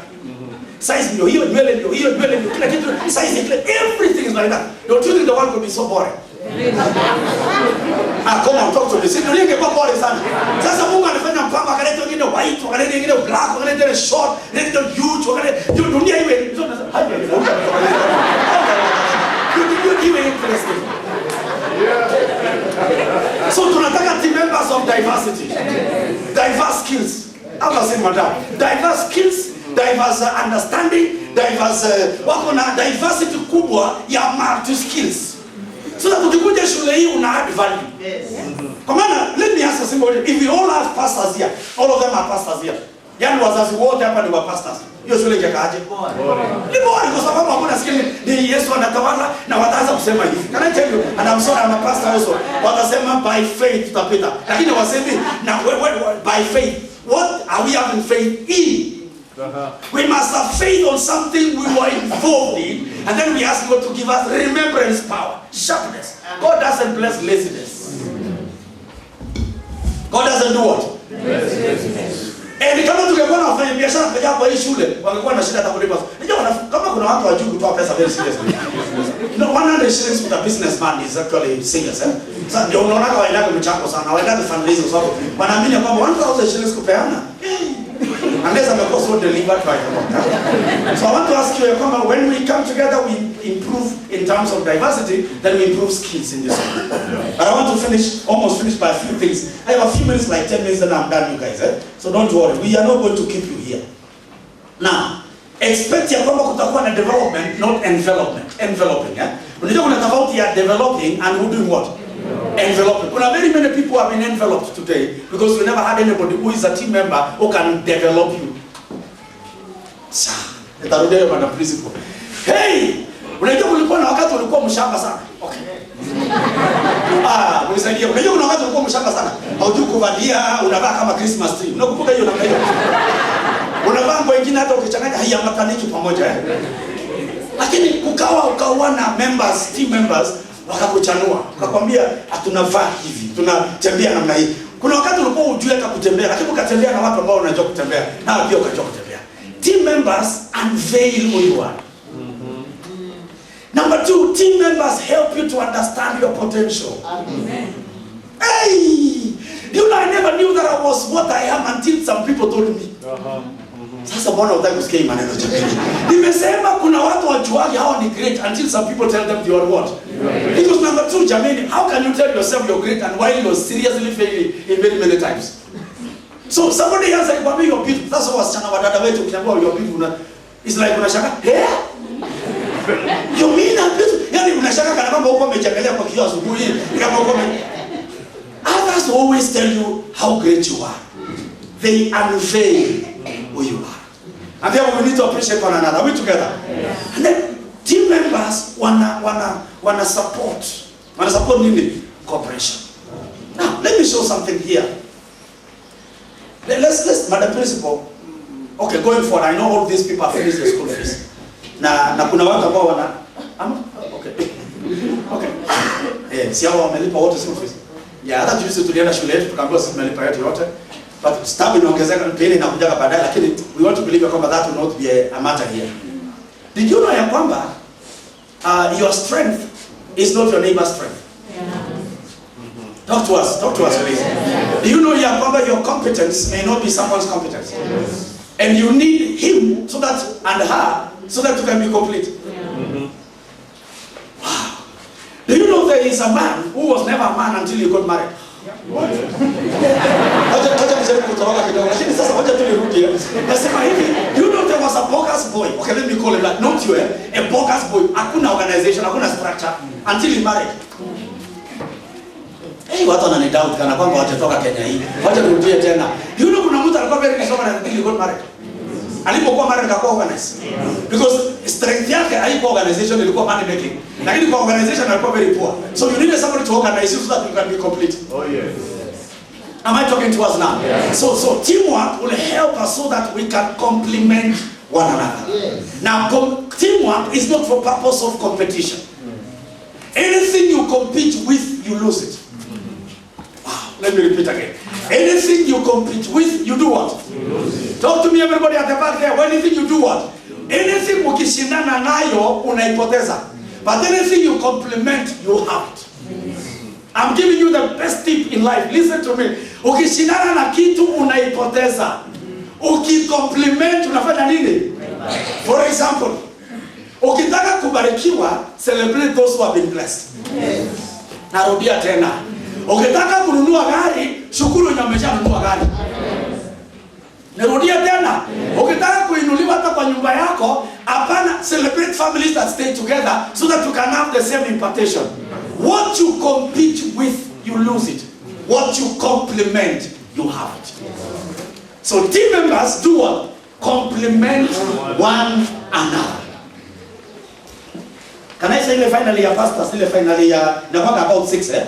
Speaker 7: Size ndio hiyo, nywele ndio hiyo, nywele ndio kila kitu, size ndio, everything is like that. Don't you think the world could be so boring? Come on, talk to me. Sisi ndio ingekuwa boring sana. Sasa Mungu alifanya mpango, akaleta wengine white, akaleta wengine black, akaleta short, akaleta huge, akaleta dunia iwe you give it interesting. So tunataka team members of diversity. Diverse skills. How do I say, madam? Diverse skills, diverse understanding, diverse wako na diversity kubwa ya multi skills. So that ukikuja shule hii una add value. Yes. Kwa maana let me ask a simple question. If we all have pastors here, all of them are pastors here. Yaani wazazi wote hapa ni wa pastors. Hiyo shule ingekaaje? Ni bora kwa sababu hakuna skill. Ni Yesu anatawala na wataanza kusema hivi. Can I tell you? And I'm sorry, I'm a pastor also. Watasema by faith tutapita. Lakini wasemi na by faith. What are we having faith in? We must have faith on something we were involved in, and then we ask God to give us remembrance power, sharpness. God doesn't bless laziness. God doesn't do what? Kama tungekuwa na wafanya biashara pekee kwa hii shule, wangekuwa na shida hata kulipa. Unajua kama kuna watu wajui kutoa pesa very seriously. You know, 100 shillings with a businessman is actually serious, eh? Sasa ndio unaona kwa wanaenda mchango sana, wanaenda fundraising kwa sababu wanaamini kwamba 1000 shillings kupeana. Unless I'm also delivered by the Lord. So I want to ask you, when we come together, we improve in terms of diversity, then we improve skills in this one. But I want to almost finish by a few things. I have a few minutes, like 10 minutes, then I'm done, you guys. So don't worry, we are not going to keep you here. Now, expect ya kwamba kutakuwa na development, not enveloping. Unajua kuna tofauti ya developing and who doing what? Enveloping. Well, very many people have been enveloped today because we never had anybody who is a team member who can develop you. Nitarudia kwa principle. Hey, unajua kulikuwa na wakati ulikuwa mshamba sana. Okay. Mnisaidia. Unajua kuna wakati ulikuwa mshamba sana. Haujui kuvalia, unavaa kama Christmas tree. Unakumbuka hiyo namna hiyo? Unavaa nguo nyingine hata ukichanganya haiambataniki pamoja. Lakini ukawa na members, team members wakakuchanua. Wakakwambia tunavaa hivi, tunatembea namna hii. Kuna wakati ulikuwa hujui hata kutembea, lakini ukatembea na watu ambao wanajua kutembea, na pia ukajua kutembea. Team members unveil who you are. Number 2, team members help you to understand your potential. Amen. Hey! You know, I never knew that I was what I am until some people told me. Sasa mbona unataka kusikia maneno jamani? Nimesema kuna watu wajuaje hao ni great until some people tell them you are what? Because number 2, jamani, how can you tell yourself you're great and while you're seriously failing in many times? So somebody else alikwambia you're beautiful. That's why wasichana wadada wetu ukiambiwa you're beautiful, it's like unashaka, "Eh? You mean I'm beautiful?" Yani unashaka kana kwamba uko umejiangalia kwa kioo asubuhi, kama uko Others always tell you how great you are. They unveil who you are. And then we need to appreciate one another. Are we together? Yes. And then team members wanna support. Wanna support nini? Cooperation. Now, let me show something here. Let's Madam Principal. Okay, going forward, I know all these people have finished the school fees. Na kuna watu ambao okay. Okay. Si hao wamelipa wote school fees. Yeah, hata juzi tulienda shule yetu tukaambiwa sisi tumelipa yote. But staff inaongezeka pili na kujaga baadaye, lakini we want to believe kwamba that will not be a matter here. Did you know ya kwamba your strength is not your neighbor's strength? Talk to us please. Do you know ya kwamba your competence may not be someone's competence? Yes. And you need him so that and her so that you can be complete. Wow. Do you know there is a man who was never a man until he got married? You know there was a bogus boy. Okay, let me call him that. Not you, a bogus boy. Hakuna organization, hakuna structure until he married. Hey, watu wananidoubt kana kwamba watatoka Kenya hii. Wacha nirudie tena. You know kuna mtu alikuwa very kisoma na until he got married. Alipokuwa married akakuwa organized. Because strength yake haikuwa organization, ilikuwa money making. Lakini kwa organization alikuwa very poor. So you need somebody to organize you so that you can be complete. Oh yes. Am I talking to us now? Yes. So teamwork will help us so that we can complement one another. Yes. Now teamwork is not for purpose of competition. Anything you compete with, you lose it. Wow. Let me repeat again. Anything you compete with, you do what? You lose it. Talk to me everybody at the back there. Anything you do what? Anything ukishindana nayo unaipoteza. But anything you complement, you have it. I'm giving you the best tip in life. Listen to me. Ukishindana na kitu unaipoteza. Ukikomplement unafanya nini? For example, ukitaka kubarikiwa, celebrate those who have been blessed. Yes. Narudia tena. Ukitaka kununua gari, shukuru wenye wameshanunua gari. Narudia tena. Ukitaka kuinuliwa hata kwa nyumba yako, hapana, celebrate families that stay together so that you can have the same impartation. What you compete with, you lose it. What you complement, you have it. So team members do what? Complement one another. Can I say finally your pastor, still finally about 6, eh?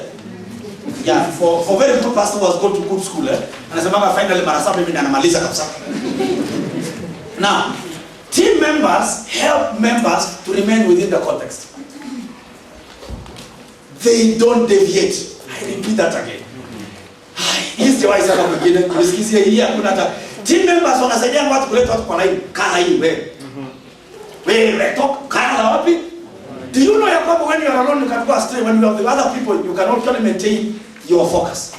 Speaker 7: Yeah, for very good pastor was go to good school, eh? Anasema finally marasa mimi anamaliza kabisa. Now, team members help members to remain within the context. They don't deviate. I repeat that again. Hizi jawahi sana mwingine kusikizia hii hakuna hata. Team members wanasaidia watu kuleta watu kwa line. Kaa hii wewe. Wewe talk kaa wapi? Do you know kwamba when you are alone you can go astray, when you have the other people you can actually maintain your focus.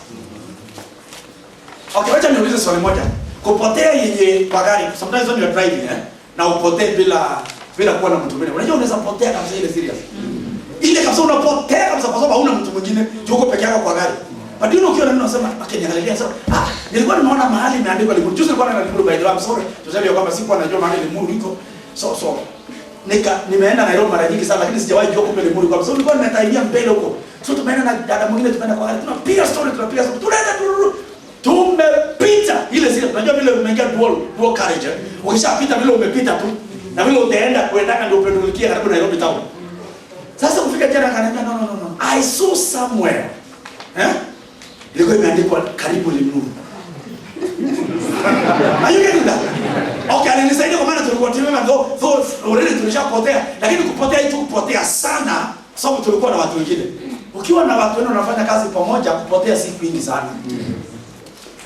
Speaker 7: Okay, wacha niulize swali moja. Kupotea yenye kwa gari, sometimes when you are driving na upotee bila kuwa na mtu mwingine. Unajua unaweza potea kabisa ile serious. Ile kabisa unapotea kabisa kwa sababu hauna mtu mwingine, uko peke yako kwa gari. But you know ukiona nini unasema, okay niangalia sasa. Nilikuwa nimeona mahali imeandikwa Limuru. Juzi nilikuwa na Limuru by the way, I'm sorry. Tuseme kwamba sikuwa najua mahali Limuru iko. So nimeenda Nairobi mara nyingi sana lakini sijawahi jua kumbe Limuru kwa sababu nilikuwa ninataimia mbele huko. So tumeenda na dada mwingine tumeenda kwa gari. Tunapiga story. Tunaenda tumepita ile zile. Unajua vile umeingia dual carriage. Ukishapita vile umepita tu. Na vile kuendaka ndio upendulukia karibu Nairobi town. Sasa kufika jana kanambia no. I saw somewhere. Ilikuwa imeandikwa karibu Limuru. Are you getting that? Okay, alinisaidia kwa maana tulikuwa timu member though already tulishapotea, lakini kupotea hitu kupotea sana sababu tulikuwa na watu wengine. Ukiwa na watu wengine unafanya kazi pamoja, kupotea si kwingi sana.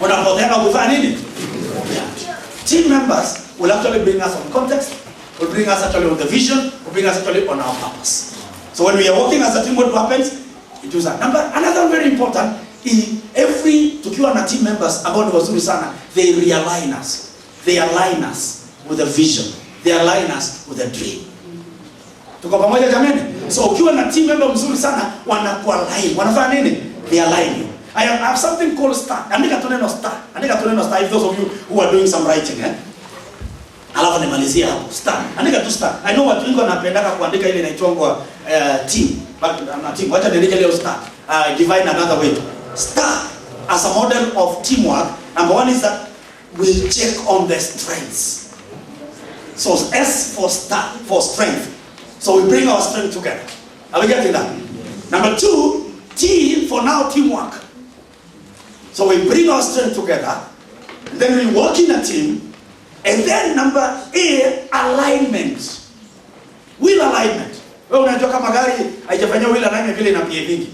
Speaker 7: Unapotea na kufanya nini? Team members will actually bring us on context, will bring us actually on the vision, will bring us actually on our purpose. So when we are working as a team, what happens? It is a number. Another very important, tukiwa na team members ambao ni wazuri sana, they realign us. They align us with a vision. They align us with a dream. Tuko pamoja jamani? So ukiwa na team member mzuri sana, wanakualign. Wanafanya nini? They align you. I have something called STAR. Andika tu neno STAR. Andika tu neno STAR. If those of you who are doing some writing, alafu nimalizia hapo. STAR. Andika tu STAR. I know watu wengi wanapendaka kuandika ile inaitwa team. But I'm not team. Wacha niandike leo STAR. Divine another way. STAR as a model of teamwork. Number one is that we check on the strengths. So S for STAR, for strength. So we bring our strength together. Are we getting that? Number two, T for now teamwork. So we bring our strength together, and then we work in a team, and then number A, alignment. Wheel alignment. Wewe unajua kama gari haijafanywa wheel alignment vile inapia vingi.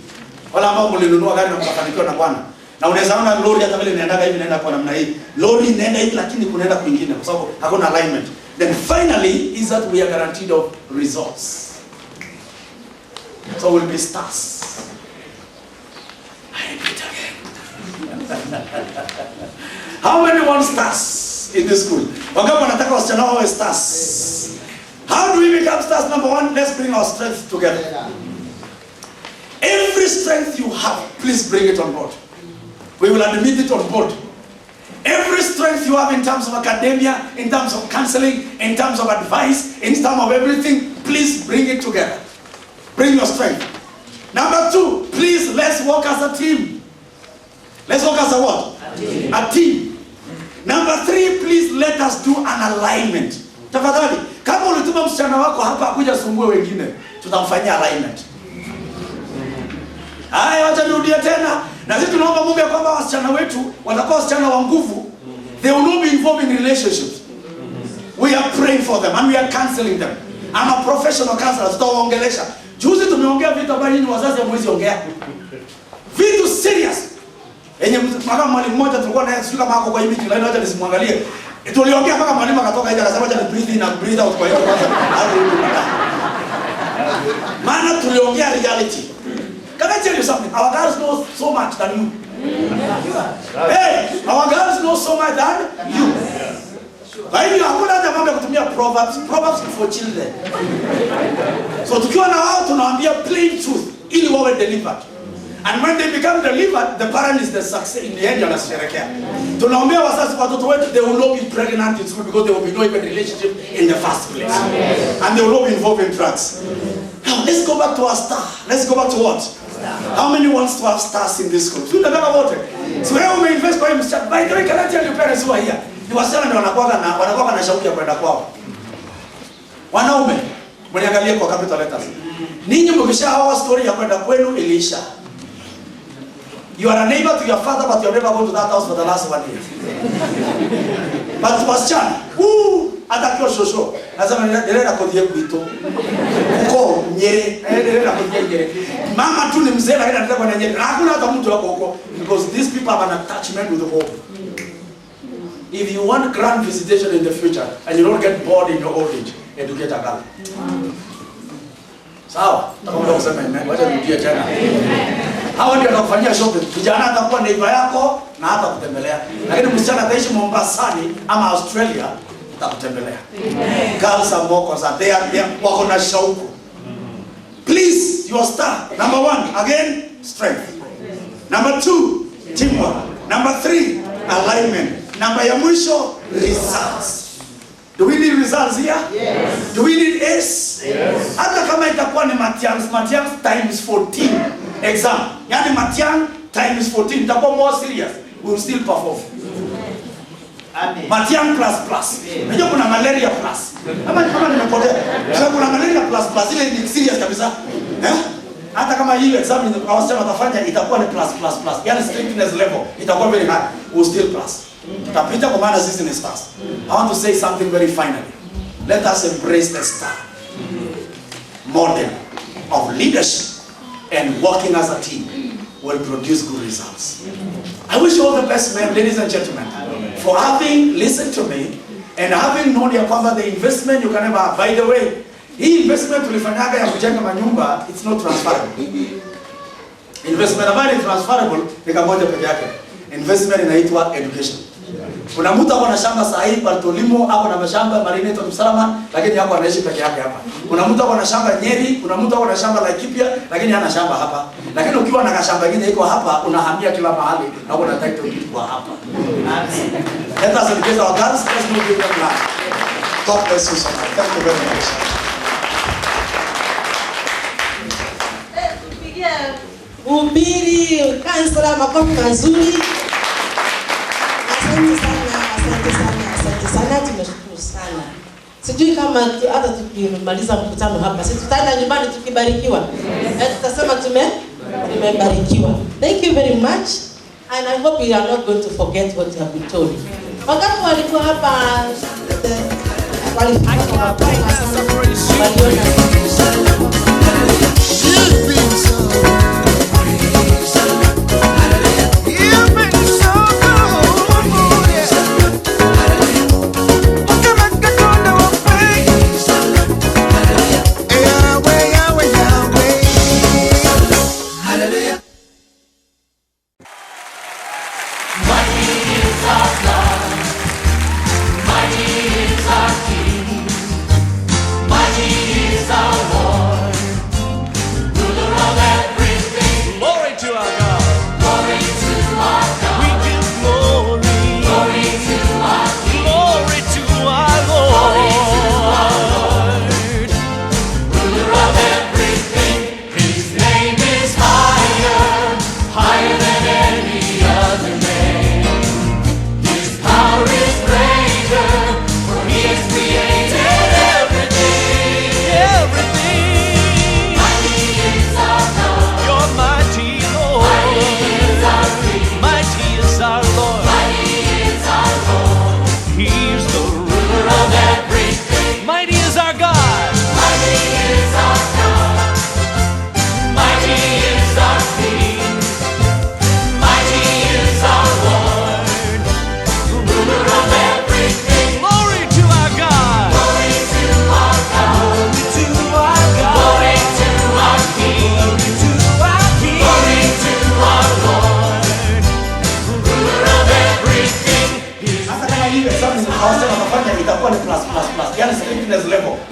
Speaker 7: Wala ambao mlinunua gari na mkafanikiwa na bwana. Na unaweza ona lori hata vile inaenda hivi inaenda kwa namna hii. Lori inaenda hivi lakini kunaenda kwingine kwa sababu hakuna alignment. Then finally is that we are guaranteed of results. So we'll be stars. I repeat again. How many want stars in this school? Wangapi wanataka wasichana wawe stars? How do we become stars? Number one, let's bring our strength together. Every strength you have, please bring it on board. We will admit it on board. Every strength you have in terms of academia, in terms of counseling, in terms of advice, in terms of everything, please bring it together. Bring your strength. Number two, please let's work as a team. Let's work as a what? A team. Number three, please let us do an alignment. Tafadhali, kama ulituma msichana wako hapa kuja sumbue wengine, tutamfanyia alignment. Haya, wacha nirudie tena. Na sisi tunaomba Mungu kwamba wasichana wetu watakuwa wasichana wa nguvu. They will not be involved in relationships. We are praying for them and we are counseling them. I'm a professional counselor. Tutawaongelesha. Juzi tumeongea vitu ambavyo nyinyi wazazi hamwezi ongea. Vitu serious. Yenye mwalimu mmoja tulikuwa naye sio kama hapo kwa hii meeting, lakini acha nisimwangalie. Tuliongea mpaka mwalimu akatoka nje akasema acha ni breathe in and breathe out kwa hiyo kwanza. Maana tuliongea reality. Can I tell you something? Our girls know so much than you. Hey, our girls know so much than you. Kwa hivyo hakuna hata mambo ya kutumia proverbs for children. So tukiwa na wao tunawaambia plain truth ili wawe delivered. And when they become delivered, the parent is the success in the end yanasherekea. Tunaombea wazazi watoto wetu, they will not be pregnant in school because there will be no even relationship in the first place. And they will not be involved in drugs. Now let's go back to our star. Let's go back to what? How many wants to have stars in this school? So wewe umeinvest kwa msichana. By the way, can I tell you parents who are here? Ni wasichana ndio wanakuwa na shauku ya kwenda kwao. Wanaume, mniangalie kwa capital letters. Ninyi mkishaoa story ya kwenda kwenu ilisha. You are a neighbor to your father, but you have never gone to that house for the last 1 year. But wasichana, atakio shosho. Nasema ndio kodie kuito. Uko Nyeri, ndio kodie Nyeri. Mama tu ni mzee lakini anataka kwenda Nyeri. Hakuna hata mtu wako huko because these people have an attachment with the home. If you want grand visitation in the future and you don't get bored in your old age, educate a girl. Sawa? Tutakwenda kusema amen. Wacha nirudie tena. Hawa ndio watakufanyia shopping. Kijana atakuwa neighbor yako na hata kutembelea. Lakini msichana ataishi Mombasani ama Australia atakutembelea. Girls are more concerned. They are wako na shauku. Please, your star. Number one, again, strength. Number two, teamwork. Number three, alignment. Number ya mwisho, results. Do we need results here? Yes. Do we need S? Yes. Hata kama itakuwa ni Matiang's times 14 exam. Yani Matiang times 14 itakuwa more serious. We will still perform. Amen. Matiang plus. Unajua kuna malaria plus. Kama nimepotea. Kuna malaria plus ile ni serious kabisa. Hata kama hiyo exam wasichana watafanya itakuwa ni plus. Yani strictness level itakuwa very high. We will still plus. Tapita kwa maana sisi ni stars. I want to say something very finally. Let us embrace the star model of leadership, and working as a team will produce good results. I wish you all the best, men, ladies and gentlemen, for having listened to me and having known ya kwamba the investment you can never have. By the way, hii investment tulifanyaga ya kujenga manyumba, it's not transferable. Investment ambayo ni transferable ni kamoja peke yake. Investment inaitwa education. Kuna mtu hapo na shamba sahi Bartolimo hapo na mashamba Marineto Msalama, lakini hapo anaishi peke yake hapa. Kuna mtu hapo na shamba Nyeri, kuna mtu hapo na shamba Laikipia, lakini hana shamba hapa. Lakini ukiwa na shamba lingine iko hapa, unahamia kila mahali na uko na title deed kwa hapa. Let us engage our girls, let's move with them now. God bless you so much. Thank you very much.
Speaker 5: Tupigie Umbiri kansela makofi mazuri. Asante sana, tumeshukuru sana. Sijui kama hata tukimaliza mkutano hapa, sisi tutaenda nyumbani tukibarikiwa. Tutasema tumebarikiwa. Thank you very much, and I hope you are not going to forget what you have been told. Wakati walikuwa hapa walifika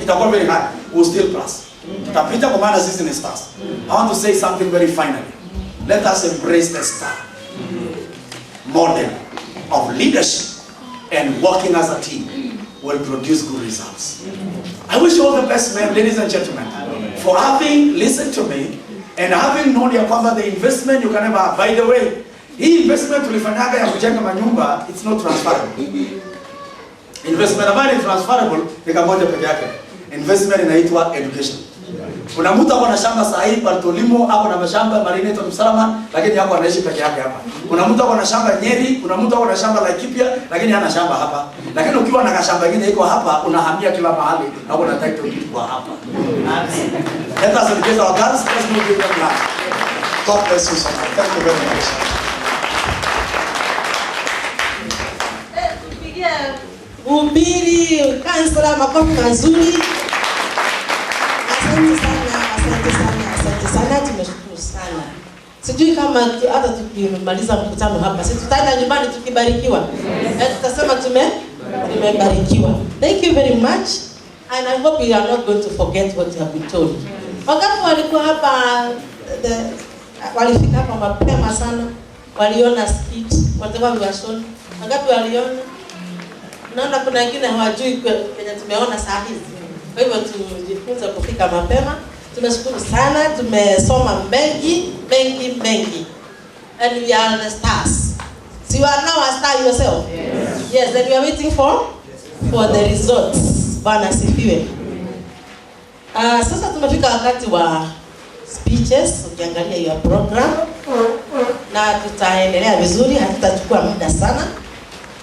Speaker 7: itakuwa very high, we'll still plus. Tutapita kwa maana sisi ni stars. I want to say something very finally. Let us embrace the star model of leadership, and working as a team will produce good results. I wish you all the best, men, ladies and gentlemen, for having listened to me and having known ya kwamba the investment you can never have. By the way, hii investment tulifanyaga ya kujenga manyumba, it's not transferable. Investment ambayo ni transferable ni kamoja peke yake. Investment inaitwa education. Kuna mtu hapo na shamba sahi Bartolimo hapo na mashamba Marineto Msalama, lakini hapo anaishi peke yake hapa. Kuna mtu hapo na shamba Nyeri, kuna mtu hapo na shamba Laikipia, lakini hana shamba hapa. Lakini ukiwa na shamba lingine iko hapa, unahamia kila mahali na uko na title deed kwa hapa. Let us engage our girls, let's move with them now. God bless you so much. Thank you very much.
Speaker 5: Tupigie Umbiri kansela makofi mazuri. Asante sana, tumeshukuru sana. Sijui kama hata tukimaliza mkutano hapa, sisi tutaenda nyumbani tukibarikiwa. Tutasema tumebarikiwa. Thank you very much, and I hope you are not going to forget what you have been told. Wakati walikuwa hapa walifika hapa mapema sana, waliona skit, whatever we were shown. Wangapi waliona? Naona kuna wengine hawajui kwenye tumeona saa hizi. Kwa hivyo tujifunze kufika mapema. Tumeshukuru sana, tumesoma mengi. And we are the stars. So you are now a star yourself? Yes, and we are waiting for the results. Bwana sifiwe. Sasa tumefika wakati wa speeches, ukiangalia your program. Na tutaendelea vizuri, hatutachukua muda sana.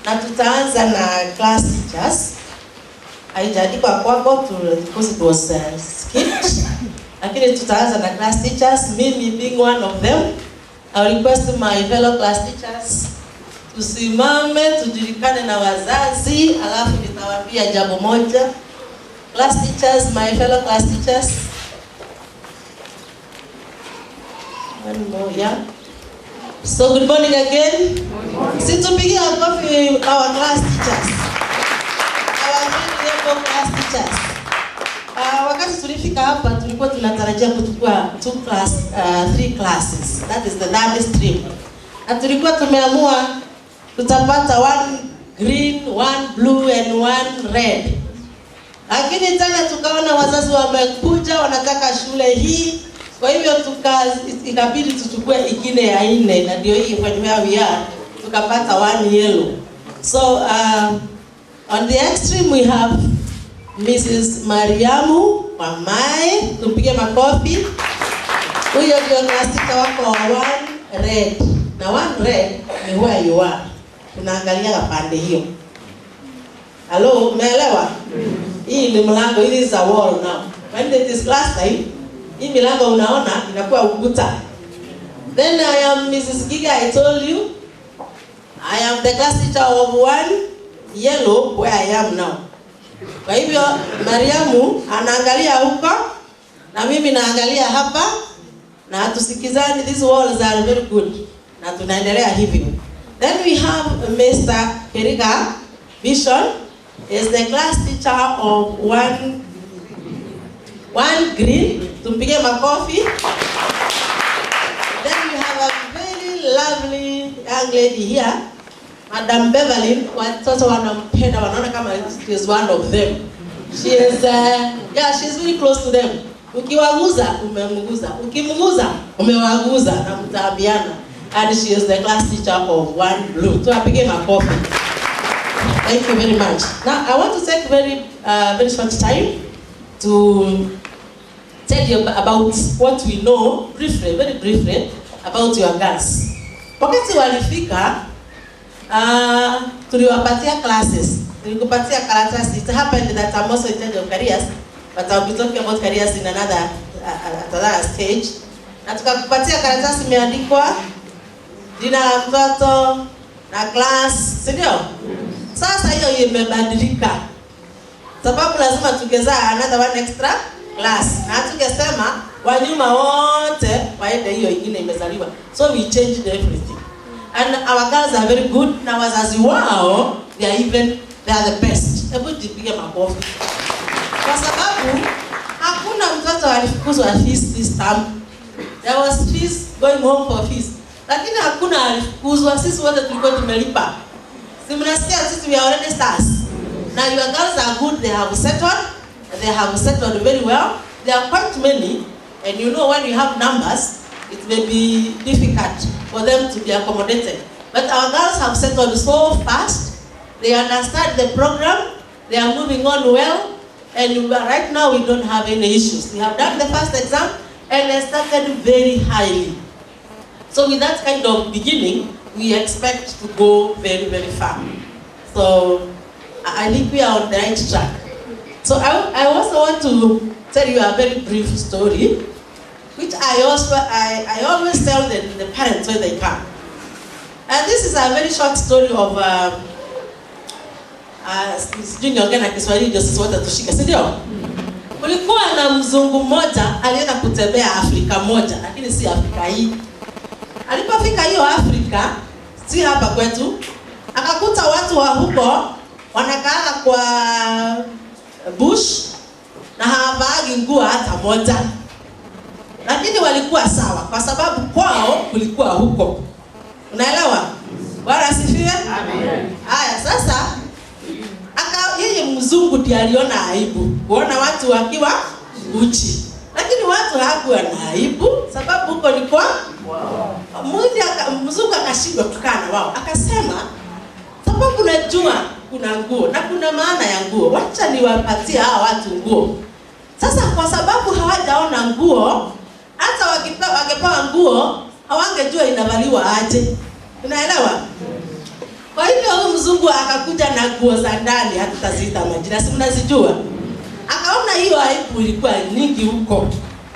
Speaker 5: na tutaanza na class teachers. Haijaandikwa kwako because it was skipped. Lakini tutaanza na class teachers, mimi being one of them. I request my fellow class teachers tusimame tujulikane na wazazi, alafu nitawaambia jambo moja. Class teachers, my fellow class teachers. One more, yeah. So good morning again. Situpigie makofi our class teachers. Our grade class teachers. Wakati tulifika hapa tulikuwa tunatarajia kuchukua 3 classes. That is the third stream. Na tulikuwa tumeamua tutapata 1 green, 1 blue and 1 red. Lakini tena tukaona wazazi wamekuja wanataka shule hii. Kwa hivyo ikabidi tuchukue ingine ya 4 na ndio hii where we are tukapata 1 yellow. So on the extreme we have Mrs. Mariamu Wamae, tumpige makofi. Huyo ndio class teacher wako wa 1 red. Na 1 red ni where you are. Tunaangalia pande hiyo. Hello, umeelewa? Hii ni mlango, hii is a wall now. When it is class time, hii milango unaona inakuwa ukuta. Then I am Mrs. Giga, I told you. I am the class teacher of 1 yellow where I am now. Kwa hivyo Mariamu anaangalia huko na mimi naangalia hapa na tusikizani, these walls are very good. Na tunaendelea hivyo. Then we have Mr. Kerika Vision is the class teacher of 1 green. Tumpige makofi. Then we have a very lovely young lady here, Madam Beverly. Watoto wanampenda, wanaona kama she is one of them. She is she is very close to them. Ukiwaguza umemguza, ukimguza umewaguza na mtaambiana. And she is the class teacher of 1 blue. Tuwapige makofi. Thank you very much. Now I want to take very short time to tell you about what we know briefly, very briefly about your girls. Wakati walifika, tuliwapatia classes. Tulikupatia karatasi. It happened that I'm also in charge of careers, but I'll be talking about careers in another stage. Na tukakupatia karatasi imeandikwa jina la mtoto na class, si ndio? Sasa hiyo imebadilika. Sababu lazima tungezaa another 1 extra class. Na tungesema wanyuma wote waende hiyo ingine imezaliwa. So we changed everything. And our girls are very good. Na wazazi wao they are the best. Hebu tupige makofi. Kwa sababu hakuna mtoto alifukuzwa fees this term. There was fees going home for fees. Lakini hakuna alifukuzwa, sisi wote tulikuwa tumelipa. Si mnasikia sisi we are already stars. Now your girls are good, they have settled very well. There are quite many, and you know when you have numbers, it may be difficult for them to be accommodated. But our girls have settled so fast. They understand the program. They are moving on well, and right now we don't have any issues. We have done the first exam and they started very highly. So with that kind of beginning, we expect to go very, very far. So I think we are on the right track. So I also want to tell you a very brief story, which I always tell the parents when they come. And this is a very short story of niongea na Kiswahili ndio sisi wote tushike, si ndio? Kulikuwa na mzungu mmoja alienda kutembea Afrika moja, lakini si Afrika hii. Alipofika hiyo Afrika, si hapa kwetu, akakuta watu wa huko wanakaa kwa bush na hawavagi nguo hata moja. Lakini walikuwa sawa kwa sababu kwao kulikuwa huko. Unaelewa? Bwana asifiwe? Amen. Haya sasa yeye mzungu ndiye aliona aibu kuona watu wakiwa uchi. Lakini watu hawakuwa na aibu sababu huko ni kwa mzungu akashindwa kukana wao. Akasema sababu najua kuna nguo na kuna maana ya nguo. Wacha niwapatie hawa watu nguo. Sasa kwa sababu hawajaona nguo, hata wakipewa nguo hawangejua inavaliwa aje. Unaelewa? Kwa hivyo huyu mzungu akakuja na nguo za ndani, hatutaziita majina, si mnazijua. Akaona hiyo aibu ilikuwa nyingi huko.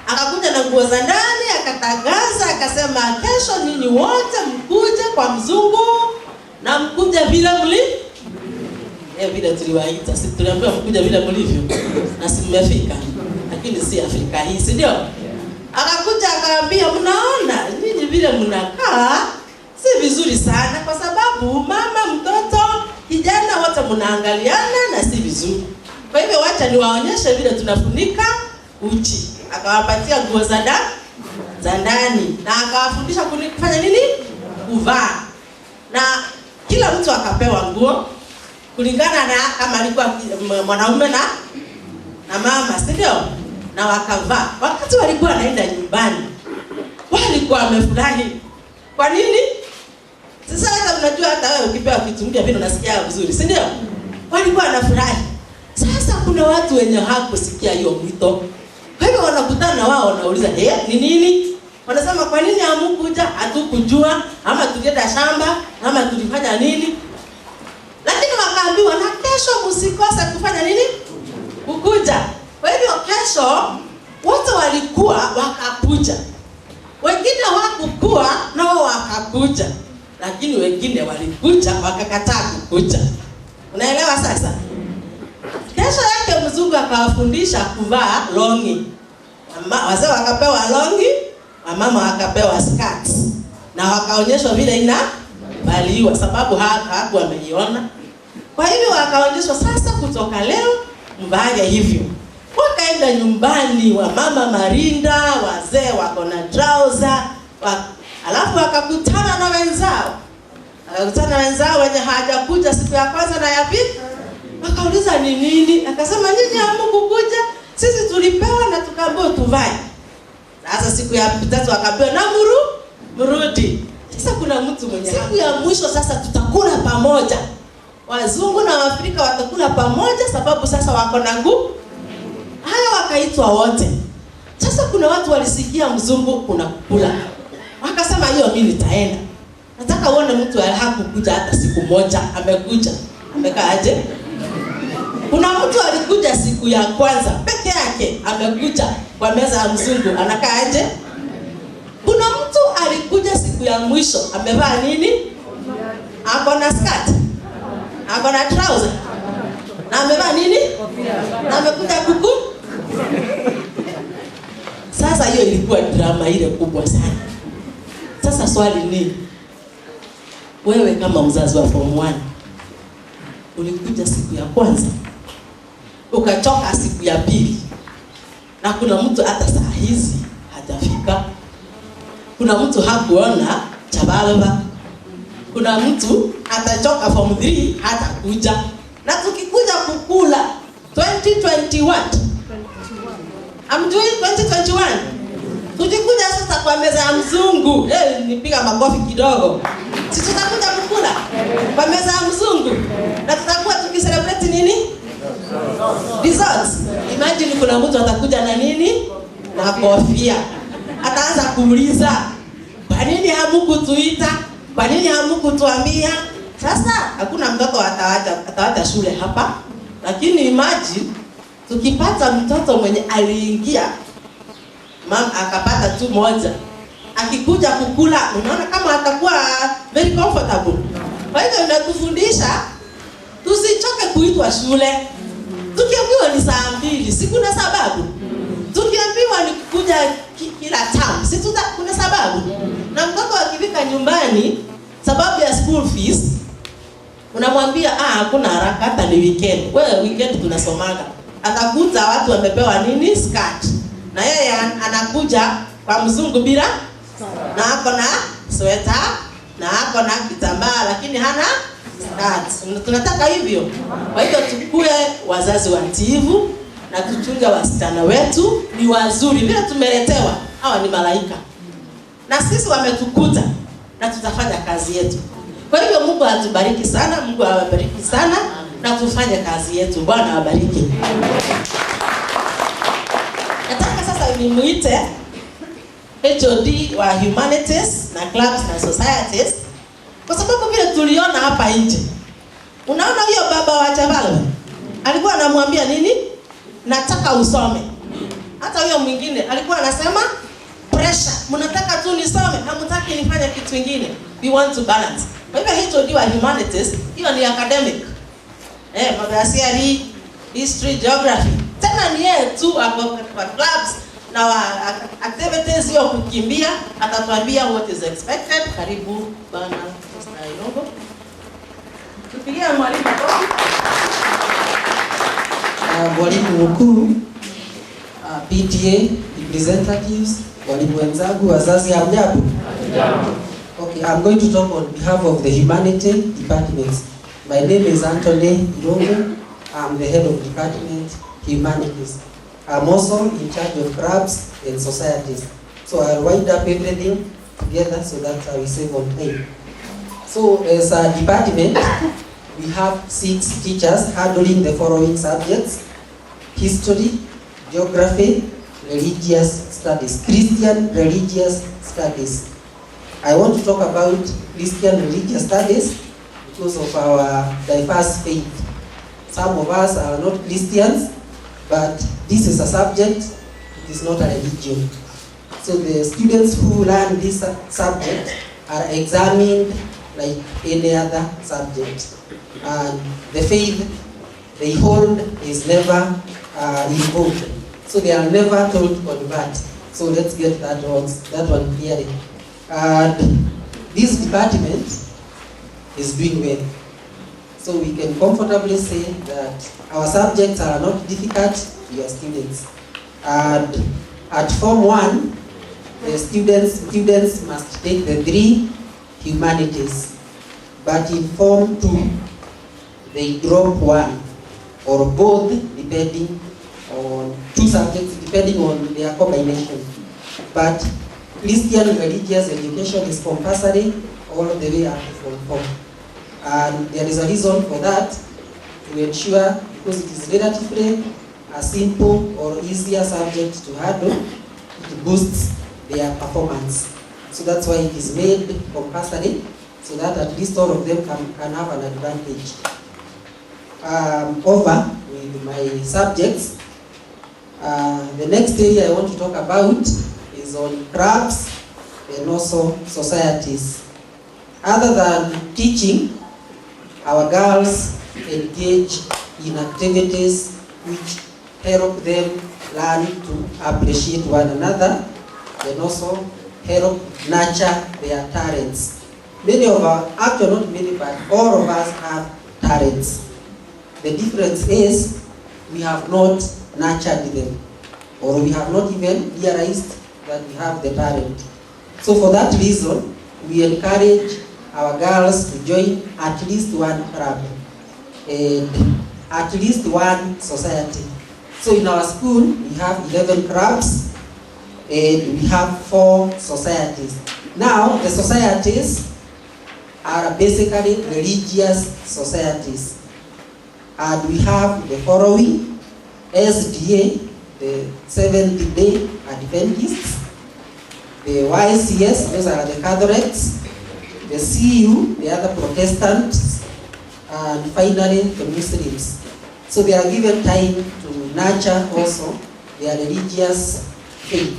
Speaker 5: Akakuja na nguo za ndani, akatangaza, akasema kesho ninyi wote mkuje kwa mzungu na mkuje vile vile tuliwaita. Si tuliambiwa mkuje vile mlivyo. Na si mmefika. Lakini si Afrika hii, si ndio? Akakuja akaambia, mnaona ninyi vile mnakaa si vizuri sana kwa sababu mama, mtoto, kijana wote mnaangaliana na si vizuri. Kwa hivyo wacha niwaonyeshe vile tunafunika uchi. Akawapatia nguo za ndani na akawafundisha kufanya nini? Kuvaa. Na kila mtu akapewa nguo kulingana na kama alikuwa mwanaume na mama, si ndio? Na wakavaa. Wakati walikuwa wanaenda nyumbani, walikuwa wamefurahi. Kwa nini? Sasa hata unajua hata wewe ukipewa kitu mpya vile unasikia vizuri, si ndio? Walikuwa wanafurahi. Sasa kuna watu wenye hakusikia hiyo mwito. Kwa hivyo wanakutana na wao wanauliza, ni nini? Wanasema kwa nini hamkuja? Hatukujua, ama tulienda shamba, ama tulifanya nini? Lakini wakaambiwa na kesho msikose kufanya nini? Kukuja. Kwa hivyo kesho wote walikuwa wakakuja. Wengine hawakukuwa nao wakakuja. Lakini wengine walikuja wakakataa kukuja. Unaelewa sasa? Kesho yake mzungu akawafundisha kuvaa longi. Wazee wakapewa longi, wamama wakapewa skirts. Na wakaonyeshwa vile inavaliwa sababu hapo wameiona. Kwa hivyo wakaonyeshwa sasa kutoka leo mvae hivyo. Wakaenda nyumbani, wamama marinda, wazee wako na trouser, alafu wakakutana na wenzao. Wakakutana na wenzao wenye hawajakuja siku ya kwanza na ya pili. Wakauliza ni nini? Akasema nyinyi hamkukuja, sisi tulipewa na tukaambiwa tuvae. Sasa siku ya tatu akaambiwa na mrudi. Sasa kuna mtu mwenye siku ya mwisho sasa tutakula pamoja. Wazungu na Waafrika watakula pamoja sababu sasa wako na nguvu. Haya wakaitwa wote. Sasa kuna watu walisikia mzungu kuna kula. Wakasema hiyo mimi nitaenda. Nataka uone mtu hakukuja hata siku moja, amekuja. Amekaa aje? Kuna mtu alikuja siku ya kwanza peke yake, amekuja kwa meza ya mzungu, anakaa aje? Kuna mtu alikuja siku ya mwisho, amevaa nini? Ako na skirt, ako na trouser, na amevaa nini? Na amekuja kuku. Sasa hiyo ilikuwa drama ile kubwa sana. Sasa swali ni, wewe kama mzazi wa form 1 ulikuja siku ya kwanza, ukachoka siku ya pili, na kuna mtu hata saa hizi hajafika. Kuna mtu hakuona chabalaba. Kuna mtu atachoka form 3 hata kuja. Na tukikuja kukula 2021. Amjui 2021? Tukikuja sasa kwa meza ya mzungu, nipiga makofi kidogo. Si tutakuja kukula kwa meza ya mzungu na tutakuwa tukicelebrate nini? Desserts. Imagine kuna mtu atakuja na nini? Na kofia. Ataanza kuuliza, kwa nini hamkutuita? Kwa nini hamkutuambia? Sasa hakuna mtoto atawacha shule hapa. Lakini imagine tukipata mtoto mwenye aliingia mama akapata tu moja, akikuja kukula, unaona kama atakuwa very comfortable. Kwa hivyo inatufundisha tusichoke kuitwa shule. Tukiambiwa ni saa 2, si kuna sababu. Tukiambiwa ni kuja kila term, si kuna sababu. Na mtoto akifika nyumbani sababu ya school fees, unamwambia hakuna haraka, hata ni weekend. Wewe weekend tunasomaga. Atakuta watu wamepewa nini? Skirt. Na yeye anakuja kwa mzungu bila na ako na sweater na ako na kitambaa lakini hana skirt. Tunataka hivyo. Kwa hivyo tukue wazazi watiivu na tuchunge wasichana wetu ni wazuri vile tumeletewa. Hawa ni malaika. Na sisi wametukuta na tutafanya kazi yetu. Kwa hivyo Mungu atubariki sana, Mungu awabariki sana na tufanye kazi yetu. Bwana awabariki. Nataka sasa nimuite HOD wa humanities na clubs na societies kwa sababu vile tuliona hapa nje. Unaona hiyo baba wa Chavala alikuwa anamwambia nini? Nataka usome. Hata huyo mwingine alikuwa anasema pressure. Mnataka tu nisome, hamtaki nifanye kitu kingine. We want to balance. Kwa hivyo hii tudiwa humanities, hiyo ni academic. Mambo ya CRE, history, geography. Tena ni yeye tu ako kwa clubs na activities hiyo kukimbia, atatuambia what is expected. Karibu bana Mr. Ilongo. Tupigie mwalimu hapo.
Speaker 8: Mwalimu mkuu, PTA, representatives, walimu wenzangu, wazazi, hamjambo? Okay, I'm going to talk on behalf of the Humanity Departments. My name is Anthony Jomo. I'm the head of Department Humanities. I'm also in charge of clubs and societies. So I'll wind up everything together so that I will save on time. So as a department, we have 6 teachers handling the following subjects: history, geography, religious studies, Christian religious studies. I want to talk about Christian religious studies because of our diverse faith. Some of us are not Christians, but this is a subject, it is not a religion. So the students who learn this subject are examined like any other subject. And the faith they hold is never invoked. So they are never told to convert. So let's get that one clearly. And this department is doing well. So we can comfortably say that our subjects are not difficult to your students. And at Form 1, the students must take the 3 humanities. But in Form 2, they drop 1 or both, depending on 2 subjects, depending on their combination. But Christian religious education is compulsory all the way up to Form 4. And there is a reason for that, to ensure, because it is relatively a simple or easier subject to handle, it boosts their performance. So that's why it is made compulsory, so that at least all of them can have an advantage. Over with my subjects. The next area I want to talk about is on clubs and also societies. Other than teaching, our girls engage in activities which help them learn to appreciate one another and also help nurture their talents. Many of our, actually not many, but all of us have talents. The difference is we have not nurtured them, or we have not even realized that we have the talent. So for that reason, we encourage our girls to join at least one club and at least one society. So in our school, we have 11 clubs and we have 4 societies. Now, the societies are basically religious societies. And we have the following: SDA, the Seventh-day Adventists; the YCS, those are the Catholics; the CU, the other Protestants; and finally the Muslims. So they are given time to nurture also their religious faith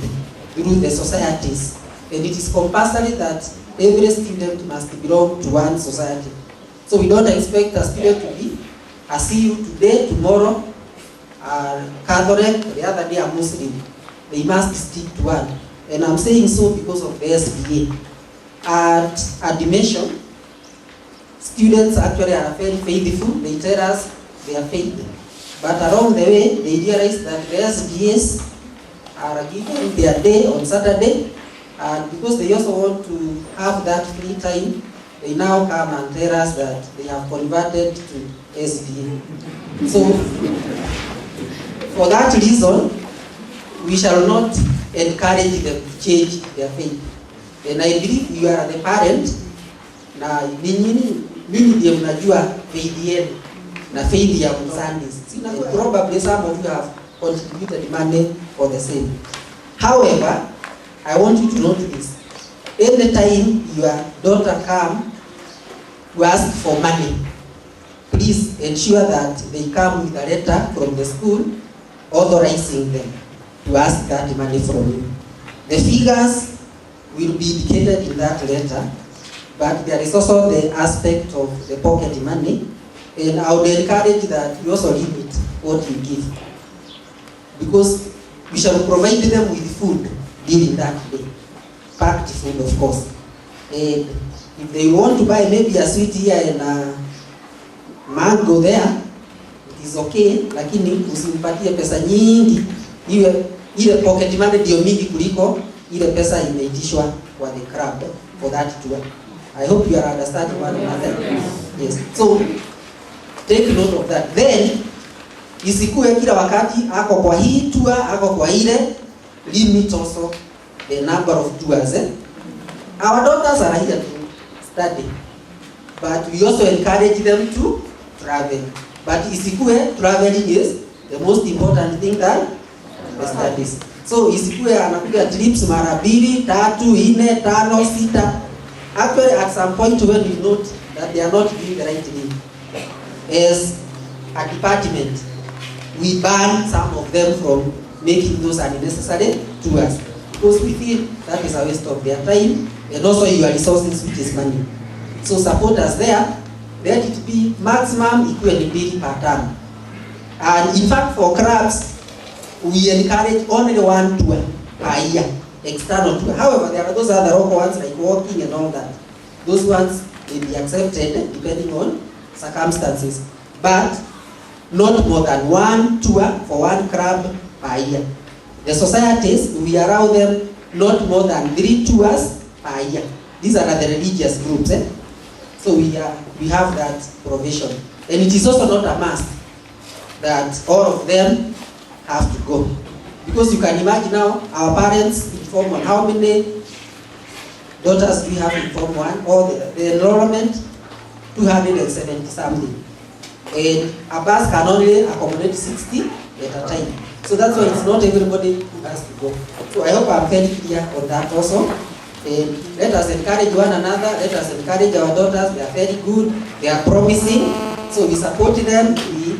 Speaker 8: through the societies. And it is compulsory that every student must belong to one society. So we don't expect a student to be a CU today, tomorrow Catholic, the other day a Muslim. They must stick to one. And I'm saying so because of the SDA. At admission, students actually are very faithful. They tell us their faith. But along the way, they realize that the SDAs are given their day on Saturday. And because they also want to have that free time, they now come and tell us that they have converted to SDA. So, for that reason, we shall not encourage them to change their faith. And I believe you are the parent, na nini ndiye mnajua faith yenu na faith ya Sundays. Probably some of you have contributed money for the same. However, I want you to note this. Every time your daughter come to ask for money, please ensure that they come with a letter from the school authorizing them to ask that money from you. The figures will be indicated in that letter, but there is also the aspect of the pocket money, and I would encourage that you also limit what you give, because we shall provide them with food during that day, packed food of course. And if they want to buy maybe a sweet here and a mango there, it is okay, lakini usimpatie pesa nyingi, ile pocket money ndio mingi kuliko ile pesa imeitishwa kwa the club for that tour. I hope you are understanding one another. Yes. So take note of that. Then isikue kila wakati ako kwa hii tour, ako kwa ile, limit also the number of tours. Our daughters are here to study, but we also encourage them to travel. But isikue traveling is the most important thing than the studies. So isikue anapiga trips mara 2, 3, 4, 5, 6. Actually, at some point when we note that they are not doing the right thing, as a department, we ban some of them from making those unnecessary tours, because we feel that is a waste of their time and also your resources, which is money. So support us there. Let it be maximum equal per term. And in fact, for clubs, we encourage only 1 tour per year, external tour. However, there are those other local ones like walking and all that. Those ones may be accepted depending on circumstances, but not more than 1 tour for 1 club per year. The societies, we allow them not more than 3 tours per year. These are the religious groups. So we have that provision. And it is also not a must that all of them have to go. Because you can imagine now, our parents in Form 1, how many daughters we have in Form 1, or the enrollment, 270 something. And a bus can only accommodate 60 at a time. So that's why it's not everybody who has to go. So I hope I'm very clear on that also. And let us encourage one another, let us encourage our daughters. They are very good, they are promising. So we support them, we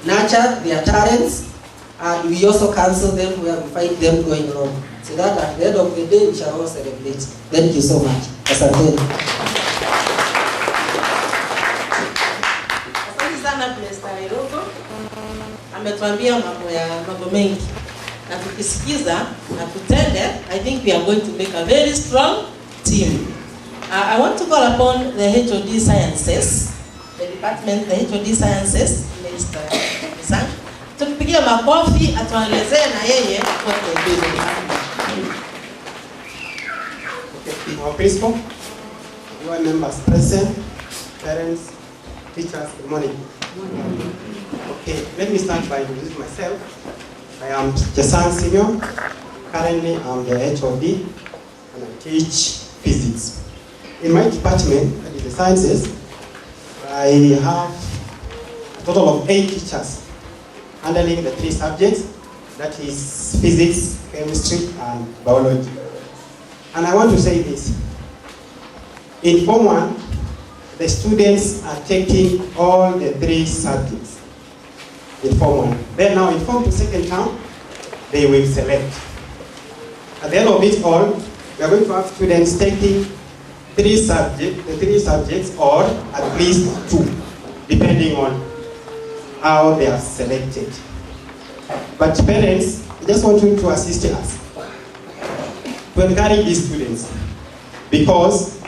Speaker 8: nurture their talents, and we also counsel them where we find them going wrong. So that at the end of the day, we shall all celebrate. Thank you so much. Asante.
Speaker 5: Asante sana Mr. Iroko. Ametuambia mambo mengi. Na tukisikiza na kutende, I think we are going to make a very strong team. I want to call upon the HOD Sciences, the department, the HOD Sciences, Mr. Sang. Tukipigia makofi atuelezee na yeye what they do.
Speaker 9: Okay, our principal, your members present, parents, teachers, good morning. Okay, let me start by introducing myself. I am Jasan Senior. Currently, I'm the HOD and I teach physics. In my department, that is the sciences, I have a total of 8 teachers handling the 3 subjects, that is physics, chemistry, and biology. And I want to say this. In Form 1, the students are taking all the 3 subjects. In Form 1. Then now in Form 2 second term, they will select. At the end of it all, we are going to have students taking 3 subjects or at least 2, depending on how they are selected. But parents, I just want you to assist us to encourage these students, because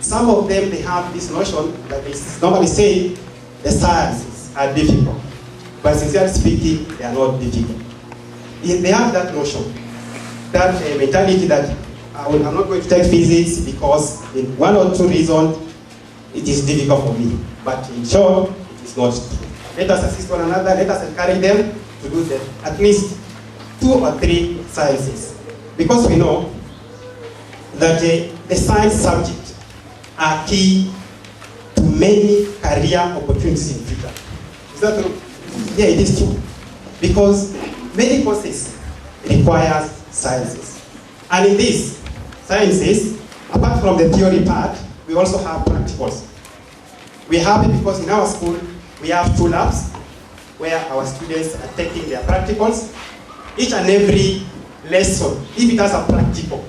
Speaker 9: some of them, they have this notion that they normally say the sciences are difficult. But sincerely speaking, they are not difficult. They have that notion, that mentality that I'm not going to take physics because in 1 or 2 reasons it is difficult for me. But in short, it is not true. Let us assist one another, let us encourage them to do that, at least 2 or 3 sciences. Because we know that the science subjects are key to many career opportunities in future. Is that true? Yeah, it is true. Because many courses require sciences. And in these sciences, apart from the theory part, we also have practicals. We're happy because in our school, we have 2 labs where our students are taking their practicals. Each and every lesson, if it has a practical,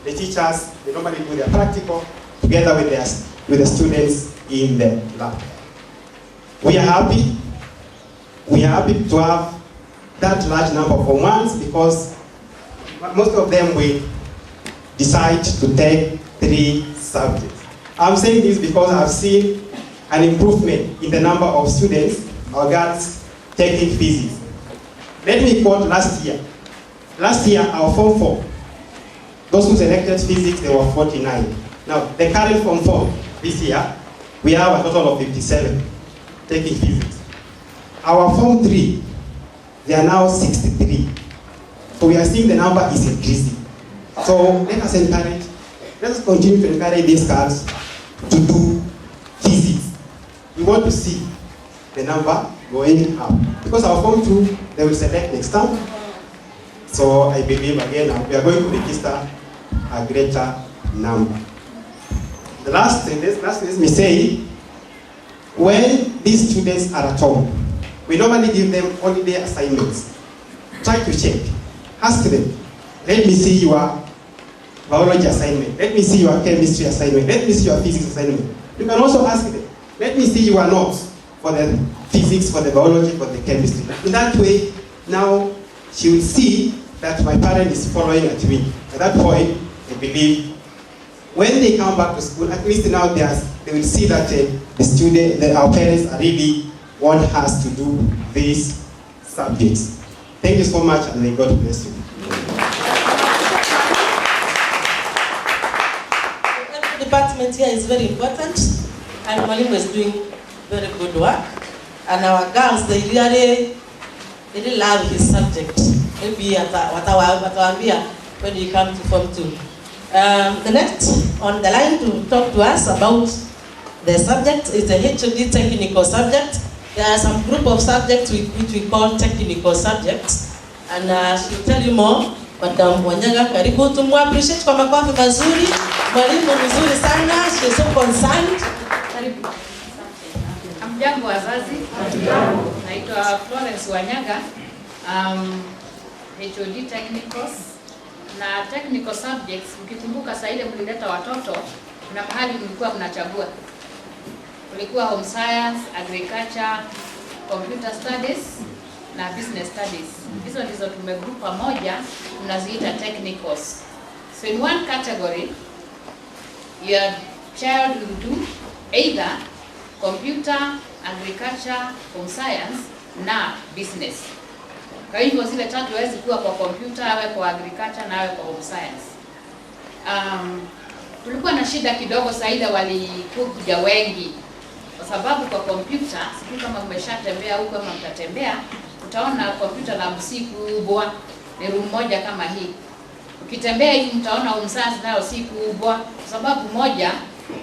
Speaker 9: the teachers, they normally do their practical together with the students in the lab. We are happy to have that large number of Form 1s because most of them will decide to take 3 subjects. I'm saying this because I've seen an improvement in the number of students or girls taking physics. Let me quote last year. Last year, our Form 4, those who selected physics, they were 49. Now, the current Form 4 this year, we have a total of 57 taking physics. Our Form 3, they are now 63. So we are seeing the number is increasing. So let us continue to encourage these girls to do physics. We want to see the number going up. Because our Form 2, they will select next time. So I believe again, we are going to register a greater number. The last thing, let me say, when these students are at home, we normally give them holiday assignments. Try to check. Ask them, let me see your biology assignment. Let me see your chemistry assignment. Let me see your physics assignment. You can also ask them, let me see your notes for the physics, for the biology, for the chemistry. In that way, now she will see that my parent is following at me. At that point, I believe when they come back to school, at least now they will see that our parents are really want us to do these subjects. Thank you so much, and may God bless you.
Speaker 5: The department here is very important, and Mwalimu is doing very good work. And our girls, they really love his subject. Maybe watawaambia when you come to Form 2. The next on the line to talk to us about the subject is the HOD technical subject. There are some group of subjects which we call technical subjects, and she'll tell you more. Madam Wanyaga, karibu, tumwappreciate kwa makofi mazuri. Mwalimu mzuri sana, she's so concerned.
Speaker 10: Karibu. Hamjambo wazazi. Naitwa Florence Wanyaga. HOD technicals na technical subjects. Mkikumbuka saa ile mlileta watoto na mahali mlikuwa mnachagua. Kulikuwa home science, agriculture, computer studies na business studies. Hizo ndizo tumegroup pamoja, tunaziita technicals. So in one category, your child will do either computer, agriculture, home science na business. Kwa hivyo zile tatu hawezi kuwa kwa computer, awe kwa agriculture na awe kwa home science. Tulikuwa na shida kidogo saa ile walikuja wengi. Kwa sababu kwa computer, sijui kama mmeshatembea huko ama mtatembea, utaona computer lab si kubwa, ni room moja kama hii. Ukitembea hivi mtaona home science nayo si kubwa, kwa sababu moja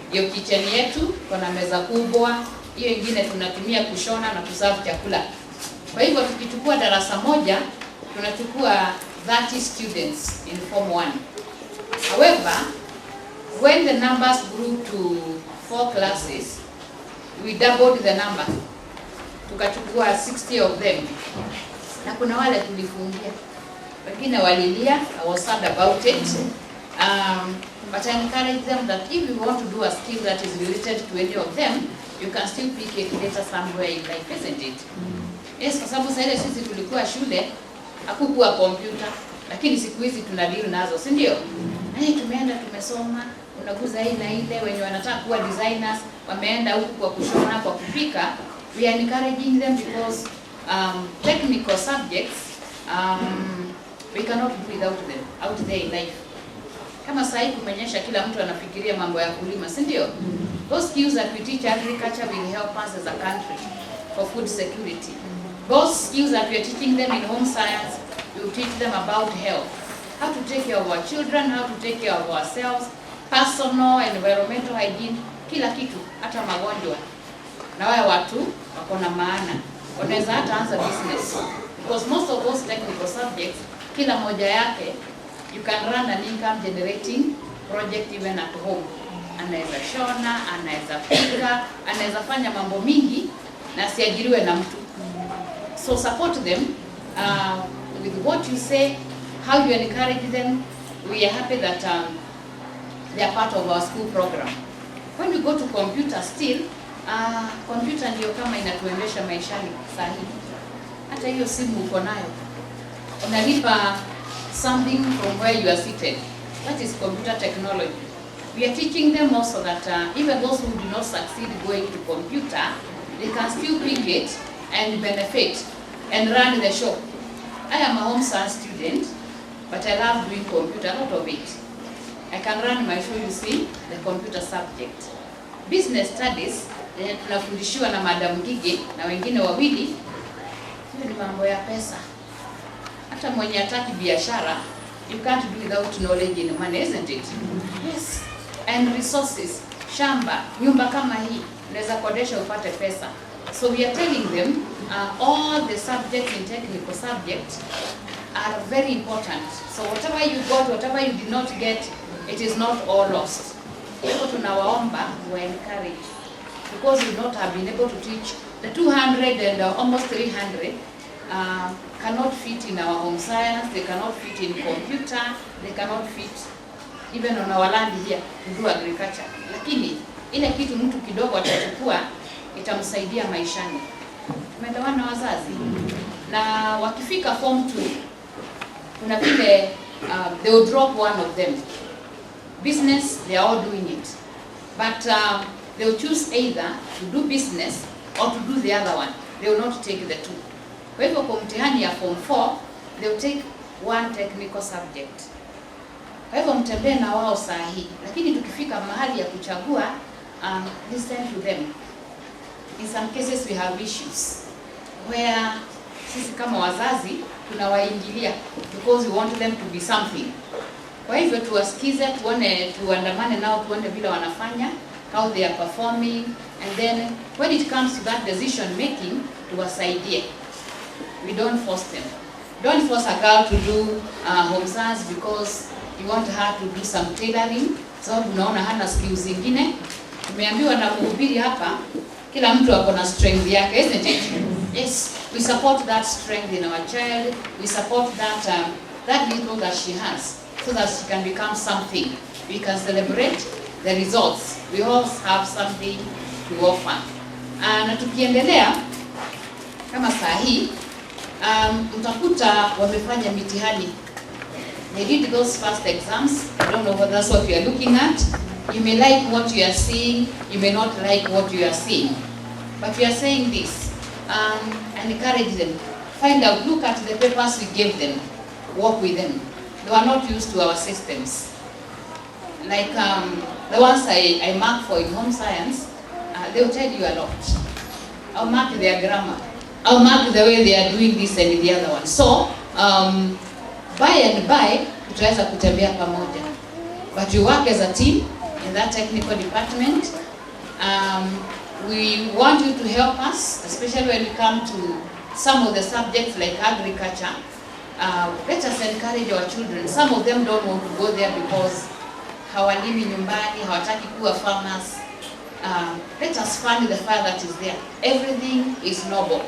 Speaker 10: ndio kitchen yetu, kuna meza kubwa, hiyo ingine tunatumia kushona na kuserve chakula. Kwa hivyo tukichukua darasa moja, tunachukua 30 students in Form 1. However, when the numbers grew to 4 classes, we doubled the number. Tukachukua 60 of them. Na kuna wale tulifungia. Wengine walilia, I was sad about it. But I encourage them that if you want to do a skill that is related to any of them, you can still pick it later somewhere in life, isn't it? Yes, kwa sababu sasa sisi tulikuwa shule, hakukuwa computer, lakini siku hizi tuna deal nazo, si ndio? Tumeenda tumesoma, unaguza hii na ile, wenye wanataka kuwa designers, wameenda huku kwa kushona, kwa kupika. We are encouraging them because technical subjects, we cannot do without them out there in life. Kama sasa kumenyesha kila mtu anafikiria mambo ya kulima, si ndio? Those skills that we teach agriculture will help us as a country for food security. Those skills that we are teaching them in home science, we will teach them about health. How to take care of our children, how to take care of ourselves, personal, environmental hygiene, kila kitu, hata magonjwa. Na wale watu wako na maana. Wanaweza hata anza business. Because most of those technical subjects, kila moja yake, you can run an income generating project even at home. anaweza shona, anaweza pika, anaweza fanya mambo mingi na siajiriwe na mtu. So support them with what you say, how you encourage them. We are happy that they are part of our school program. When we go to computer still, computer ndio kama inatuendesha maishani sahihi. Hata hiyo simu uko nayo, unalipa something from where you are seated. That is computer technology. We are teaching them also that even those who do not succeed going to computer, they can still pick it and benefit and run the show. I am a home science student, but I love doing computer, a lot of it. I can run my show, you see, the computer subject. Business studies, tunafundishiwa na Madam Gige na wengine wawili, hiyo ni mambo ya pesa. Hata mwenye ataki biashara, you can't do without knowledge in money, isn't it? Yes. And resources, shamba, nyumba kama hii, unaweza kodesha upate pesa. So we are telling them all the subjects in technical subjects are very important. So whatever you got, whatever you did not get, it is not all lost. Hivyo tunawaomba we encourage, because we not have been able to teach the 200 and almost 300 cannot fit in our home science, they cannot fit in computer, they cannot fit even on our land here to do agriculture. Lakini ile kitu mtu kidogo atachukua itamsaidia maishani. Tumeelewana wazazi? Na wakifika form 2 kuna vile they will drop one of them. Business, they are all doing it. But they will choose either to do business or to do the other one. They will not take the two. Kwa hivyo kwa mtihani ya form 4, they will take one technical subject. Kwa hivyo mtembee na wao sahihi. Lakini tukifika mahali ya kuchagua, listen to them. In some cases we have issues where sisi kama wazazi tunawaingilia because we want them to be something. Kwa hivyo tuwasikize, tuandamane nao, tuone vile wanafanya, how they are performing, and then when it comes to that decision making, tuwasaidie. We don't force them. Don't force a girl to do home science because you want her to do some tailoring. So unaona hana skills zingine. Tumeambiwa na mhubiri hapa, kila mtu ako na strength yake, isn't it? Yes, we support that strength in our child. We support that little that she has, so that she can become something. We can celebrate the results. We all have something to offer. Na tukiendelea kama saa hii, mtakuta wamefanya mitihani. They did those first exams. I don't know whether that's what you are looking at. You may like what you are seeing, you may not like what you are seeing. But we are saying this, and encourage them. Find out, look at the papers we gave them, work with them. They are not used to our systems. Like the ones I mark for in home science, they will tell you a lot. I'll mark their grammar. I'll mark the way they are doing this and the other one. So, by and by, tutaweza kutembea pamoja. But you work as a team in that technical department. We want you to help us, especially when we come to some of the subjects like agriculture. Let us encourage our children. Some of them don't want to go there because hawalimi nyumbani, hawataki kuwa farmers. Let us fund the fire that is there. Everything is noble.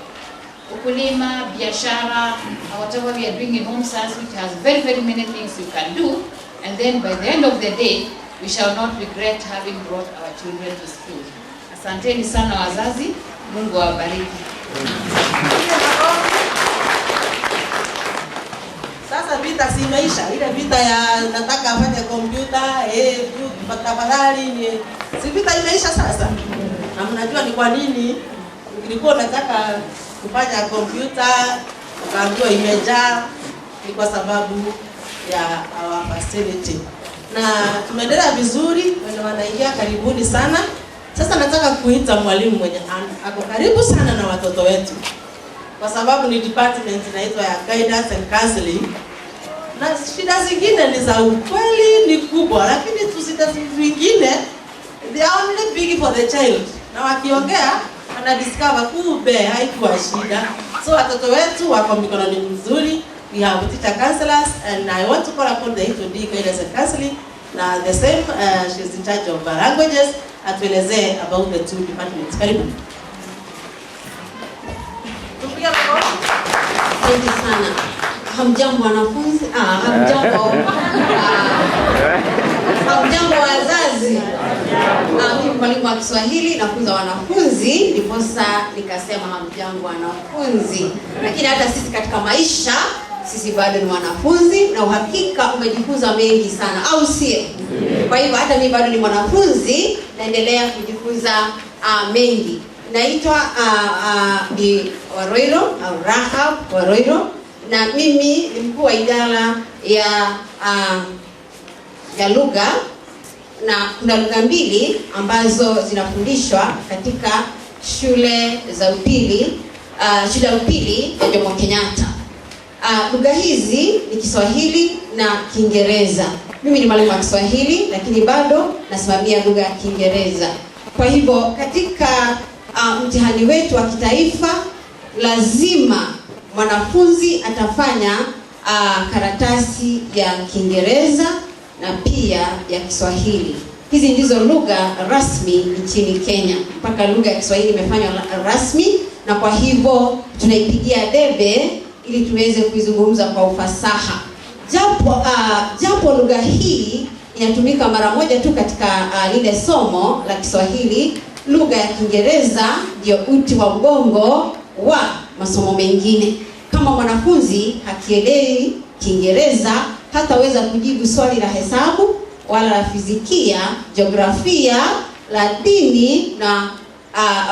Speaker 10: Ukulima, biashara, whatever we are doing in home science, which has very, very many things you can do. And then by the end of the day, we shall not regret having brought our children to school. Asanteni sana wazazi, Mungu awabariki.
Speaker 5: Sasa vita si maisha, ile vita ya nataka afanye kompyuta, tafadhali ni si vita imeisha sasa. Na mnajua ni kwa nini nilikuwa nataka kufanya kompyuta, ukaambiwa imejaa, ni kwa sababu ya our facility. Na tumeendelea vizuri, wenye wanaingia karibuni sana. Sasa nataka kuita mwalimu mwenye ako karibu sana na watoto wetu. Kwa sababu ni department inaitwa ya guidance and counseling. Na shida zingine ni za ukweli ni kubwa, lakini tusida zingine they are only big for the child. Na wakiongea wana discover kumbe haikuwa shida. So watoto wetu wako mikononi mzuri. We have teacher counselors and I want to call upon the HOD guidance and counseling na the same she's in charge of languages, atuelezee about the two departments. Karibu.
Speaker 11: Asante sana. Hamjambo wanafunzi? Hamjambo wazazi? Mimi mwalimu wa Kiswahili nafunza wanafunzi, ndiposa nikasema hamjambo wanafunzi. Lakini hata sisi katika maisha, sisi bado ni wanafunzi na uhakika umejifunza mengi sana, au sio? Kwa hivyo hata mimi bado ni mwanafunzi, naendelea kujifunza mengi. Naitwa Bi Waroiro au Rahab Waroiro, na mimi ni mkuu wa idara ya lugha, na kuna lugha mbili ambazo zinafundishwa katika shule za upili, shule ya upili ya Jomo Kenyatta. Lugha hizi ni Kiswahili na Kiingereza. Mimi ni mwalimu wa Kiswahili lakini bado nasimamia lugha ya Kiingereza. Kwa hivyo katika mtihani wetu wa kitaifa lazima mwanafunzi atafanya karatasi ya Kiingereza na pia ya Kiswahili. Hizi ndizo lugha rasmi nchini Kenya. Mpaka lugha ya Kiswahili imefanywa rasmi, na kwa hivyo tunaipigia debe ili tuweze kuizungumza kwa ufasaha. Japo lugha hii inatumika mara moja tu katika lile somo la Kiswahili, lugha ya Kiingereza ndio uti wa mgongo wa masomo mengine. Kama mwanafunzi hakielewi Kiingereza, hataweza kujibu swali la hesabu wala la fizikia, jiografia, la dini na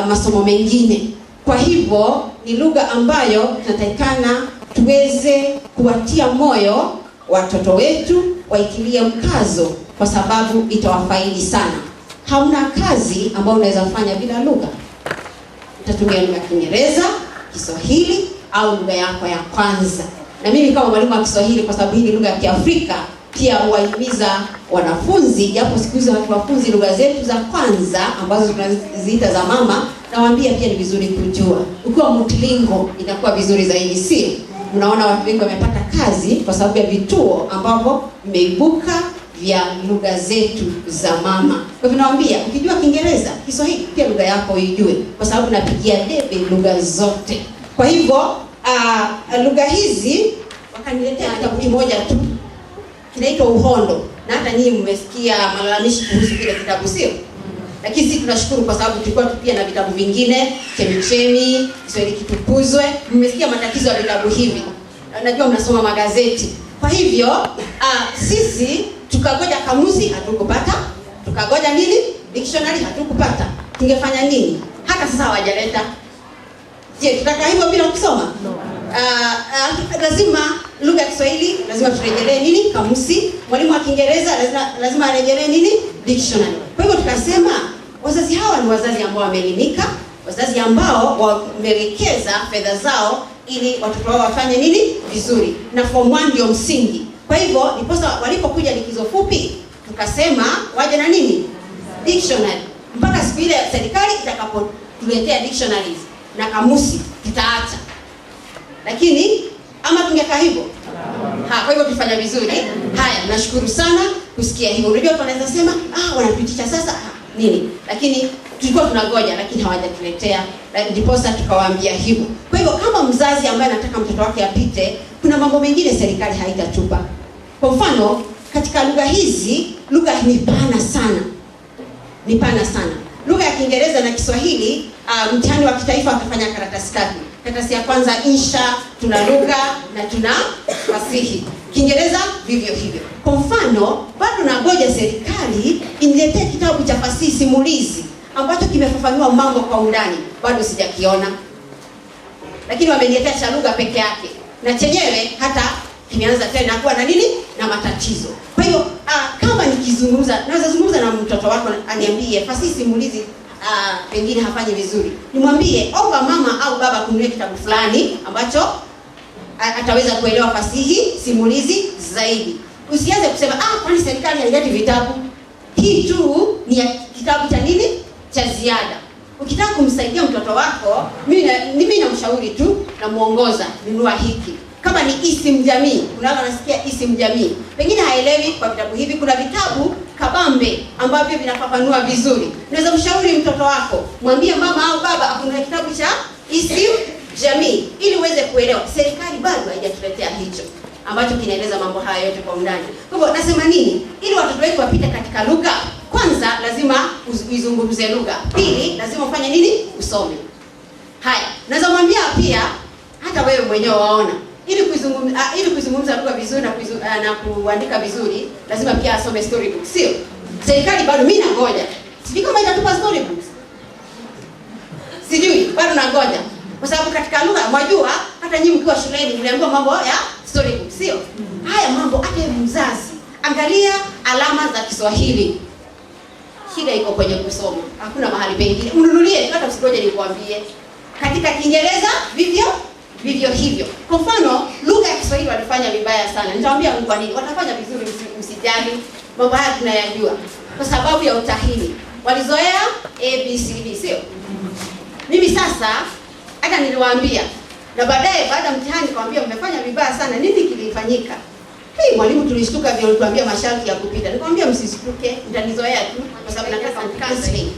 Speaker 11: masomo mengine. Kwa hivyo ni lugha ambayo tunatakikana tuweze kuwatia moyo watoto wetu, waitilie mkazo, kwa sababu itawafaidi sana. Hamna kazi ambayo unaweza kufanya bila lugha. Utatumia lugha ya Kiingereza, Kiswahili au lugha yako ya kwanza. Na mimi kama mwalimu wa Kiswahili, kwa sababu hii ni lugha ya Kiafrika, pia huwahimiza wanafunzi, japo siku hizi wanafunzi lugha zetu za kwanza ambazo tunaziita za mama, nawaambia pia ni vizuri kujua. Ukiwa multilingual inakuwa vizuri zaidi, sio? Unaona watu wengi wamepata kazi kwa sababu ya vituo ambavyo vimeibuka vya lugha zetu za mama. Kwa hivyo nawaambia, ukijua Kiingereza, Kiswahili, pia lugha yako uijue, kwa sababu napigia debe lugha zote. Kwa hivyo lugha hizi wakaniletea kitabu kimoja tu kinaitwa Uhondo, na hata nyinyi mmesikia malalamishi kuhusu kile kitabu, sio? Lakini sisi tunashukuru kwa sababu tulikuwa pia na vitabu vingine, Chemichemi, Kiswahili Kitukuzwe. Mmesikia matatizo ya vitabu hivi. Najua mnasoma magazeti. Kwa hivyo sisi tukagoja kamusi hatukupata, tukagoja nini? Dictionary hatukupata. Tungefanya nini? Hata sasa hawajaleta. Je, tutakaa hivyo bila kusoma? Lazima lugha ya Kiswahili lazima turejelee nini? Kamusi. Mwalimu wa Kiingereza lazima arejelee nini? Dictionary. Kwa hivyo tukasema wazazi hawa ni wazazi ambao wameelimika, wazazi ambao wamewekeza fedha zao ili watoto wao wafanye nini? Vizuri. Na form 1 ndio msingi. Kwa hivyo ndiposa walipokuja likizo fupi tukasema waje na nini? Dictionary. Mpaka siku ile serikali itakapotuletea dictionaries na kamusi tutaacha. Lakini ama tungekaa hivyo? Kwa hivyo tufanya vizuri. Haya, nashukuru sana kusikia hivyo. Unajua tunaweza sema wanatutisha sasa nini? Lakini tulikuwa tunagoja, lakini hawajatuletea, ndiposa tukawaambia hivyo. Kwa hivyo kama mzazi ambaye anataka mtoto wake apite, kuna mambo mengine serikali haitatupa. Kwa mfano, katika lugha hizi, lugha ni pana sana. Ni pana sana. Lugha ya Kiingereza na Kiswahili, mtihani wa kitaifa watafanya karatasi tatu. Karatasi ya kwanza insha, tuna lugha na tuna fasihi. Kiingereza vivyo hivyo. Kwa mfano, bado nangoja serikali iniletee kitabu cha fasihi simulizi ambacho kimefafanua mambo kwa undani. Bado sijakiona. Lakini wameniletea cha lugha peke yake. Na chenyewe hata kimeanza tena kuwa na nini? Na matatizo. Kwa hiyo kama nikizungumza, naweza zungumza na mtoto wako aniambie fasihi simulizi pengine hafanyi vizuri. Nimwambie omba mama au baba kununulia kitabu fulani ambacho ataweza kuelewa fasihi simulizi zaidi. Usianze kusema kwani serikali haileti vitabu. Hii tu ni kitabu cha nini? Cha ziada. Ukitaka kumsaidia mtoto wako, mimi namshauri tu na muongoza, nunua hiki. kama ni isim jamii, unaona anasikia isim jamii. Pengine haelewi kwa vitabu hivi. Kuna vitabu kabambe ambavyo vinafafanua vizuri. Unaweza mshauri mtoto wako, mwambie mama au baba akuna kitabu cha isim jamii ili uweze kuelewa. Serikali bado haijatuletea hicho ambacho kinaeleza mambo haya yote kwa undani. Kwa hivyo nasema nini? Ili watoto wetu wapite katika lugha, kwanza lazima uizungumze lugha. Pili, lazima ufanye nini? Usome. Haya, naweza mwambia pia hata wewe mwenyewe waona, ili kuizungumza lugha vizuri na kuandika vizuri, lazima pia asome storybook, sio? Serikali bado mimi nangoja. Sijui kama itatupa storybooks. Sijui, bado nangoja. Kwa sababu katika lugha, mwajua hata nyinyi mkiwa shuleni mliambiwa mambo ya storybook, sio? Haya mambo hata mzazi, angalia alama za Kiswahili. Shida iko kwenye kusoma. Hakuna mahali pengine. Ununulie, hata usigoje nikwambie. Katika Kiingereza vivyo hivyo. Kwa mfano, lugha ya Kiswahili walifanya vibaya sana. Nitawaambia kwa nini. Watafanya vizuri, msijali. Mambo haya tunayajua. Kwa sababu ya utahini. Walizoea ABCD, sio? Mimi sasa hata niliwaambia, na baadaye baada ya mtihani nikamwambia mmefanya vibaya sana. Nini kilifanyika? Mwalimu tulishtuka vile alituambia masharti ya kupita. Nikamwambia msishtuke, nitalizoea tu kwa sababu nataka counseling.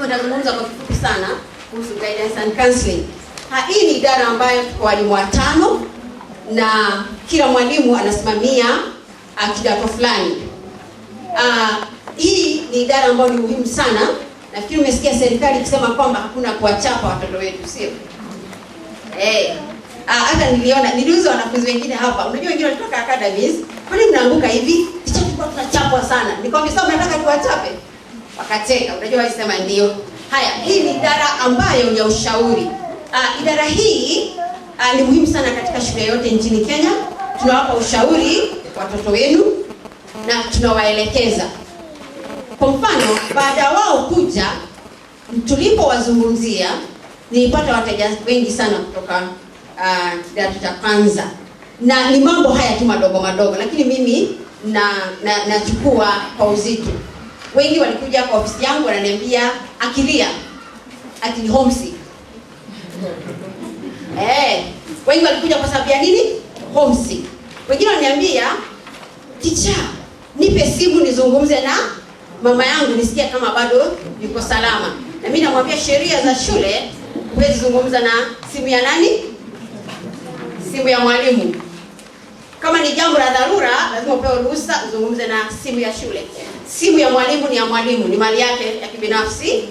Speaker 11: Nitazungumza kwa kifupi sana kuhusu guidance and counseling. Hii ni idara ambayo tuko walimu 5 na kila mwalimu anasimamia kidato fulani. Hii ni idara ambayo ni muhimu sana. Nafikiri umesikia serikali ikisema kwamba hakuna kuwachapa watoto wetu, sio? Hata niliuliza wanafunzi wengine hapa. Unajua wengine walitoka academies, kwa nini mnaanguka hivi? Ticha tulikuwa tunachapwa sana. Nikamwambia sasa mnataka tuwachape? Wakacheka. Unajua walisema ndio. Haya, hii ni idara ambayo ni ya ushauri. Idara hii ni muhimu sana katika shule yote nchini Kenya. Tunawapa ushauri watoto wenu na tunawaelekeza. Kwa mfano, baada wao kuja tulipowazungumzia, nilipata wateja wengi sana kutoka kidato cha kwanza. Na ni mambo haya tu madogo madogo, lakini mimi nachukua kwa uzito. Wengi walikuja kwa ofisi yangu wananiambia akilia ati homesick. Wengi walikuja kwa sababu ya nini? Homesick. Wengine wananiambia ticha, nipe simu nizungumze na mama yangu nisikia kama bado yuko salama. Na mimi namwambia sheria za shule huwezi zungumza na simu ya nani? Simu ya mwalimu. Kama ni jambo la dharura lazima upewe ruhusa uzungumze na simu ya shule. Simu ya mwalimu ni ya mwalimu, ni mali yake ya kibinafsi.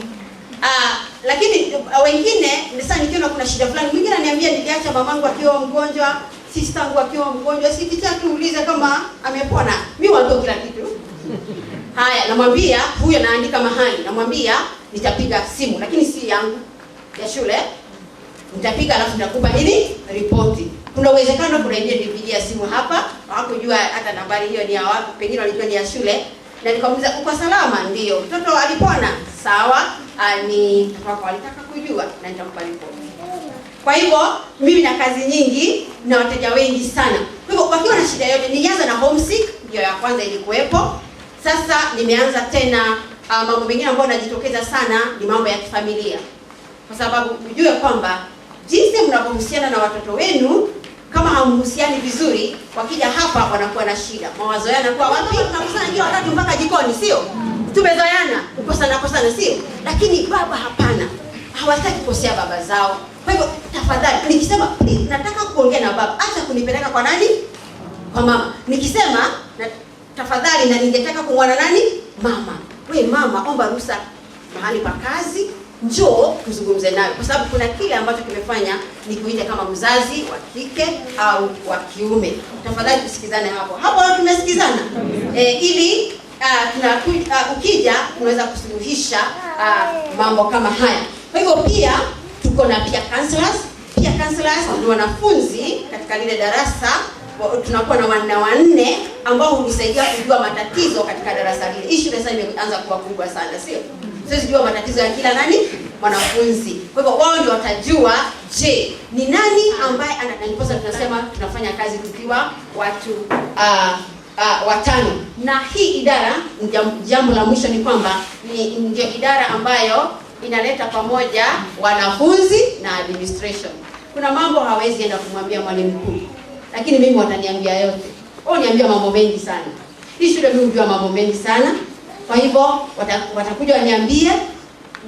Speaker 11: Lakini wengine sasa nikiona kuna shida fulani, mwingine ananiambia niliacha mamangu akiwa mgonjwa, sistangu akiwa mgonjwa, sikitaka tuulize kama amepona. Mimi wanatoa kila kitu. Haya, namwambia huyo naandika mahali, namwambia nitapiga simu lakini si yangu ya shule. Nitapiga alafu nitakupa nini? Ripoti. Kuna uwezekano kuna yeye nipigia simu hapa, hawakujua hata nambari hiyo ni ya wapi, pengine walijua ni ya shule. Na nikamuuliza uko salama? Ndio. Mtoto alipona? Sawa. Ni mtoto alitaka kujua na nitampa ripoti. Kwa hivyo mimi na kazi nyingi na wateja wengi sana. Kwa hivyo wakiwa na shida yote, nilianza na homesick, ndio ya kwanza ilikuwepo. Sasa nimeanza tena mambo mengine ambayo yanajitokeza sana ni mambo ya kifamilia. Kwa sababu ujue kwamba jinsi mnapohusiana na watoto wenu, kama hamhusiani vizuri, wakija hapa wanakuwa na shida. Mawazo yanakuwa wapi? Tunakosana kila wakati mpaka jikoni, sio? Tumezoeana, kukosana, sio? Lakini baba hapana. Hawataki kukosea baba zao. Kwa hivyo tafadhali nikisema nataka kuongea na baba, acha kunipeleka kwa nani? Kwa mama. Nikisema tafadhali na ningetaka kumwona nani? Mama. Wewe mama, omba ruhusa mahali pa kazi, njoo tuzungumze nawe. Kwa sababu kuna kile ambacho kimefanya nikuite kama mzazi wa kike au wa kiume. Tafadhali tusikizane hapo. Hapo tumesikizana. Ili ukija tunaweza kusuluhisha mambo kama haya. Kwa hivyo pia tuko na pia counselors. Pia counselors ni wanafunzi katika lile darasa. Tunakuwa na wanne ambao hunisaidia kujua matatizo katika darasa lile. Hii shule sasa imeanza kuwa kubwa sana, sio? Sisi jua matatizo ya kila nani? Mwanafunzi. Kwa hivyo wao ndio watajua, je, ni nani ambaye anataniposa. Tunasema tunafanya kazi tukiwa watu 5. Na hii idara, jambo la mwisho ni kwamba ndio idara ambayo inaleta pamoja wanafunzi na administration. Kuna mambo hawezi enda kumwambia mwalimu mkuu. lakini mimi wataniambia yote. Wao niambia mambo mengi sana. Hii shule mimi hujua mambo mengi sana. Kwa hivyo watakuja waniambie,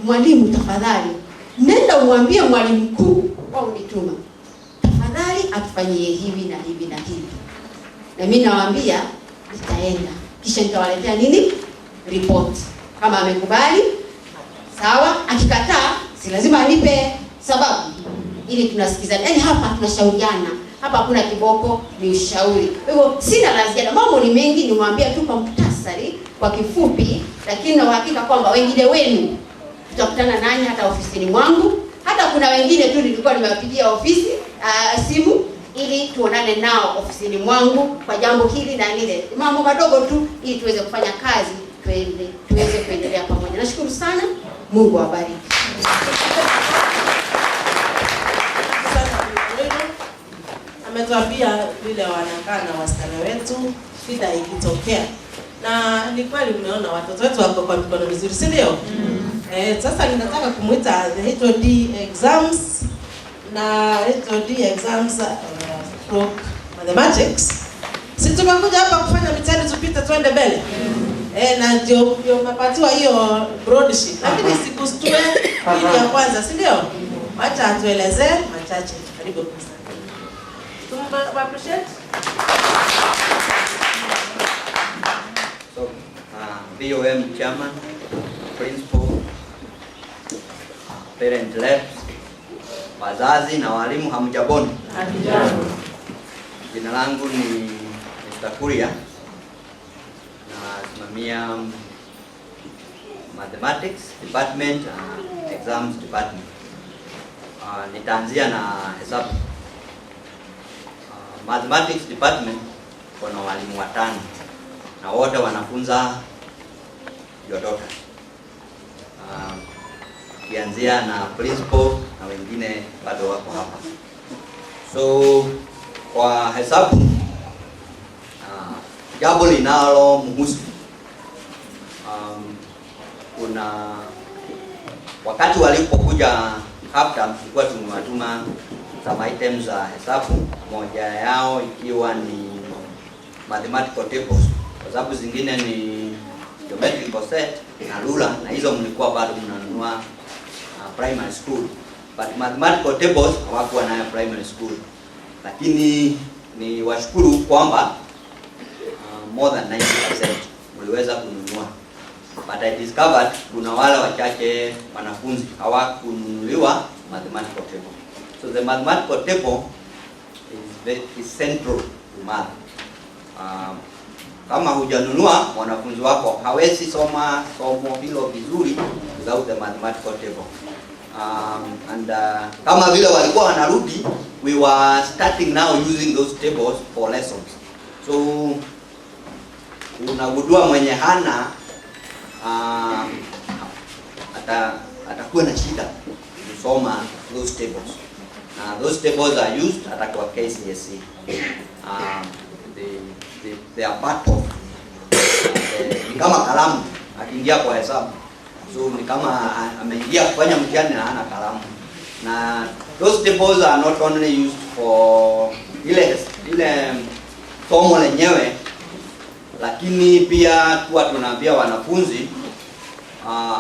Speaker 11: mwalimu tafadhali, nenda umwambie mwalimu mkuu wao nituma. Tafadhali atufanyie hivi na hivi na hivi. Na mimi nawaambia nitaenda. Kisha nitawaletea nini? Report. Kama amekubali, sawa, akikataa si lazima anipe sababu. Ili tunasikizana. Yaani hapa tunashauriana. Hapa hakuna kiboko, ni ushauri. Kwa hivyo sina la ziada. Mambo ni mengi, nimwambia tu kwa muhtasari, kwa kifupi, lakini na uhakika kwamba wengine wenu tutakutana nanyi hata ofisini mwangu. Hata kuna wengine tu nilikuwa nimewapigia ofisi simu ili tuonane nao ofisini mwangu kwa jambo hili na lile. Mambo madogo tu ili tuweze kufanya kazi, tuweze kuendelea pamoja. Nashukuru sana. Mungu awabariki.
Speaker 5: Ametuambia vile wanakaa na wasichana wetu shida ikitokea. Na ni kweli umeona watoto wetu wako kwa mikono mizuri, si ndio? Sasa ninataka kumuita the HOD exams na HOD exams mathematics. Si tumekuja hapa kufanya mitihani tupite twende mbele. Na ndio mapatiwa hiyo broadsheet. Lakini sikustue hili ya kwanza, si ndio? Acha atuelezee machache. Karibu sana. Appreciate.
Speaker 12: So, BOM chairman, principal, parent reps, wazazi na walimu, hamjaboni?
Speaker 5: Hatujambo.
Speaker 12: Jina langu ni Mr. Kuria. Nasimamia mathematics department, exams department. Nitaanzia na hesabu. Mathematics department kuna walimu 5 na wote wanafunza your daughter. Kianzia na principal na wengine bado wako hapa. So kwa hesabu jambo linalo mhusu kuna wakati walipokuja hapa tulikuwa tumewatuma some items za hesabu, moja yao ikiwa ni mathematical tables, kwa sababu zingine ni geometrical set na ruler, na hizo mlikuwa bado mnanunua primary school, but mathematical tables hawakuwa nayo primary school. Lakini ni washukuru kwamba more than 90% mliweza kununua, but I discovered kuna wale wachache wanafunzi hawakununuliwa mathematical table. So the mathematical table is central to math. Kama hujanunua, wanafunzi wako hawezi soma somo hilo vizuri without the mathematical table. Kama vile walikuwa wanarudi, we were starting now using those tables for lessons. So unagundua mwenye hana atakuwa na shida kusoma those tables. Those tables are used hata kwa KCSE. They are part of ni kama kalamu akiingia kwa hesabu. So ni kama ameingia kufanya mtihani na hana kalamu. Na those tables are not only used for ile somo lenyewe, lakini pia kwa tunaambia wanafunzi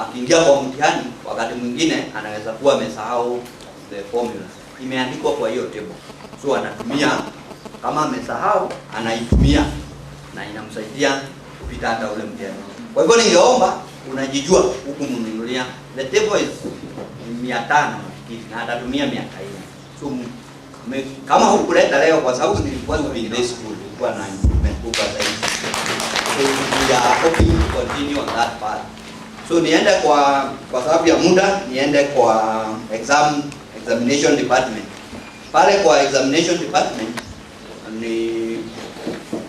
Speaker 12: akiingia kwa mtihani wakati mwingine anaweza kuwa amesahau the formula. Imeandikwa kwa hiyo table. So anatumia, kama amesahau anaitumia na inamsaidia kupita hata ule mtihani. Kwa hivyo ningeomba unajijua huku mnunulia. The table is 500 na atatumia 400. So kama hukuleta leo kwa sababu nilikuwa in this school, nilikuwa na improvement kubwa zaidi. So we are hoping to continue on that path. So niende kwa sababu ya muda, niende kwa examination department. Pale kwa examination department ni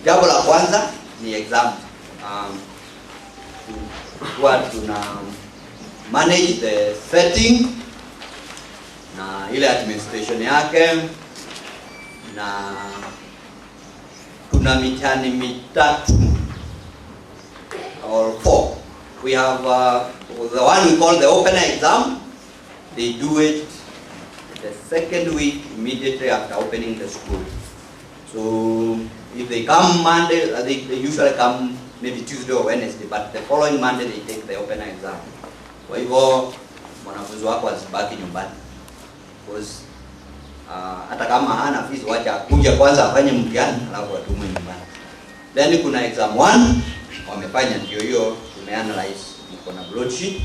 Speaker 12: jambo la kwanza ni exam. Tuna manage the setting na ile administration yake, na tuna mitihani mitatu or 4. We have the one we call the opener exam. They do it the second week immediately after opening the school. So if they come Monday, they usually come maybe Tuesday or Wednesday, but the following Monday they take the opener exam. Kwa hivyo mwanafunzi wako asibaki nyumbani, because hata kama hana fees, wacha kuja kwanza afanye mtihani alafu atume nyumbani. Then kuna exam 1 wamefanya, ndio hiyo tumeanalyze, mko na broadsheet,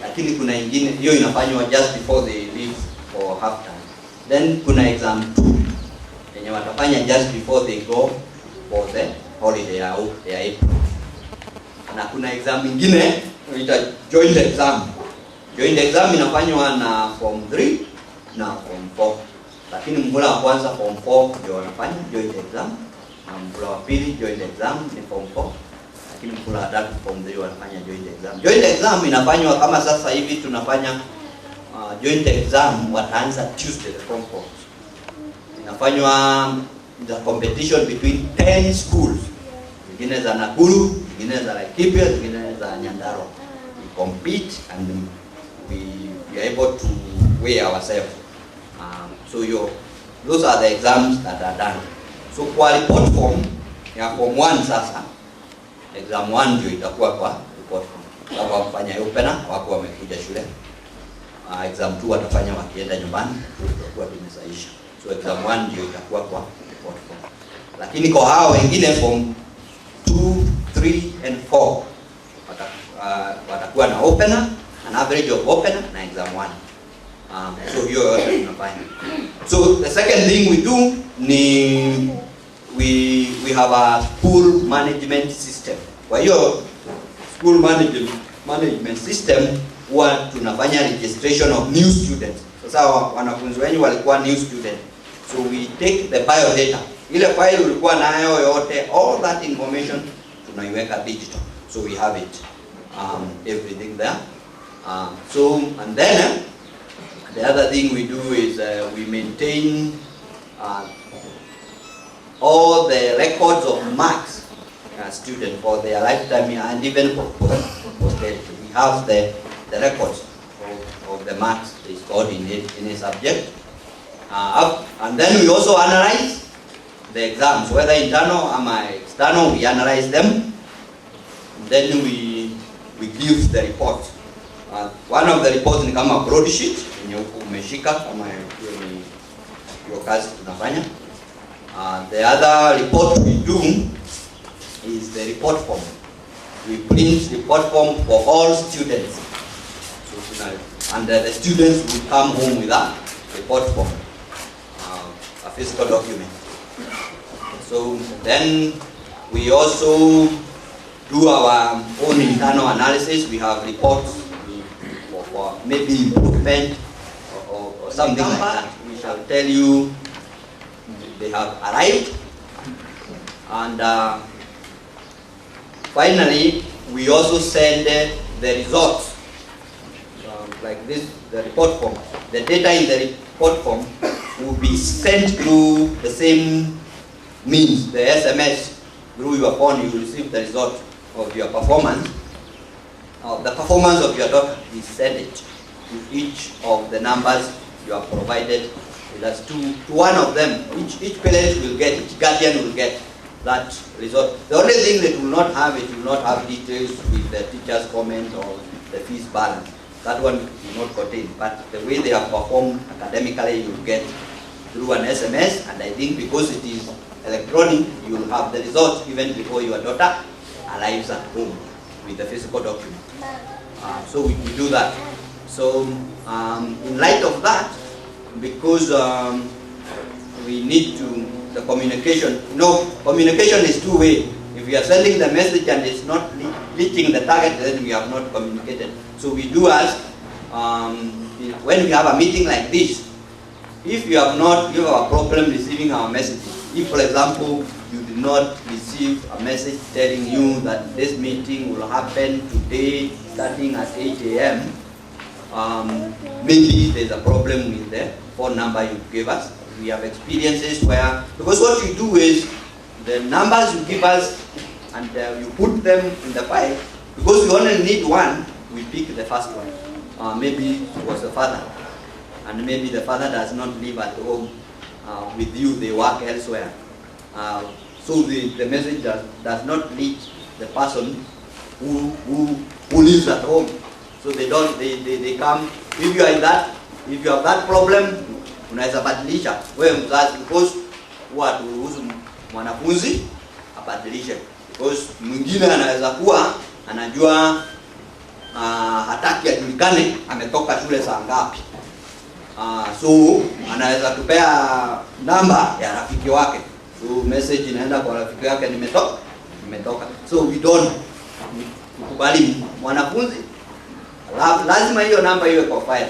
Speaker 12: lakini kuna ingine hiyo inafanywa just before they leave for half time. Then kuna exam 2 yenye watafanya just before they go for the holiday ya April. Na kuna exam nyingine inaitwa joint exam. Joint exam inafanywa na form 3 na form 4. Lakini mhula wa kwanza form 4 ndio wanafanya joint exam, na mhula wa pili joint exam ni form 4. Lakini mhula wa tatu form 3 wanafanya joint exam. Joint exam inafanywa kama sasa hivi tunafanya joint exam, wataanza Tuesday the form 4. Inafanywa the competition between 10 schools. Zingine za Nakuru, zingine za Laikipia, zingine za Nyandarua. We compete and we are able to weigh ourselves. So those are the exams that are done. So kwa report form ya form 1 sasa, exam 1 ndio itakuwa kwa report form. Sababu wafanya opener wako wamekuja shule. Exam 2 watafanya wakienda nyumbani, tutakuwa tumesaisha. So exam 1 ndio itakuwa kwa report form. Lakini kwa hao wengine form 2, 3 and 4 watakuwa na opener, an average of opener na exam 1. So hiyo yote tunafanya. So the second thing we do ni we have a school management system. Kwa hiyo school management system huwa tunafanya registration of new students. Sasa wanafunzi wengi walikuwa new student. So we take the biodata. Ile file ulikuwa nayo yote, all that information tunaiweka digital. So we have it everything there. So and then the other thing we do is we maintain all the records of marks students for their lifetime and even for posterity. We have the records of the marks they scored in a subject. And then we also analyze the exams, whether internal or external, we analyze them. And then we give the report. One of the reports ni kama broadsheet yenye umeshika kama hiyo kazi tunafanya. The other report we do is the report form. We print report form for all students. So, and the students will come home with a report form, a physical document. So then we also do our own internal analysis. We have reports for maybe improvement or something like that. We shall tell you they have arrived. And finally, we also send the results, like this, the report form. The data in the report form will be sent through the same means, the SMS, through your phone. You will receive the result of your performance. The performance of your daughter is sent to each of the numbers you have provided. That's to one of them. Each parent will get, each guardian will get that result. The only thing that will not have, it will not have details with the teacher's comment or the fees balance. That one will not contain. But the way they have performed academically, you will get through an SMS. And I think because it is electronic, you will have the result even before your daughter arrives at home with the physical document. So we do that. So in light of that, because we need to, the communication, communication is two-way. If we are sending the message and it's not reaching the target, then we have not communicated. So we do ask, when we have a meeting like this, if you have a problem receiving our message, if for example, you did not receive a message telling you that this meeting will happen today starting at 8 a.m., maybe there's a problem with the phone number you gave us. We have experiences where, because what you do is, the numbers you give us and you put them in the file, because we only need one, we pick the first one. Maybe it was the father, and maybe the father does not live at home with you, they work elsewhere. so the message does not reach the person who lives at home. So they come, if you have that problem, unaweza badilisha wewe mzazi, because huwa turuhusu mwanafunzi abadilishe, because mwingine anaweza kuwa anajua hataki ajulikane ametoka shule saa ngapi. So anaweza tupea namba ya rafiki wake, so message inaenda kwa rafiki wake, nimetoka. So we don't kubali mwanafunzi, lazima hiyo namba iwe kwa file.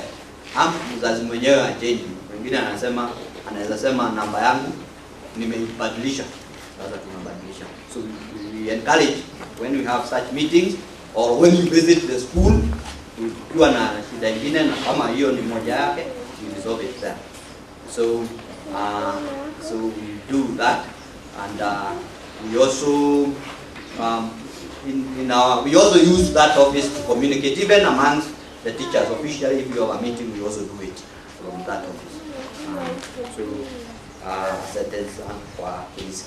Speaker 12: Mzazi mwenyewe achange. Wengine anaweza sema namba yangu nimeibadilisha, sasa tunabadilisha. So we encourage when we have such meetings or when you visit the school, ukiwa na shida nyingine na kama hiyo ni moja yake, you resolve it there. So we do that, and we also we also use that office to communicate even amongst the teachers. Officially, if you have a meeting, we also do it from that office. That is for his.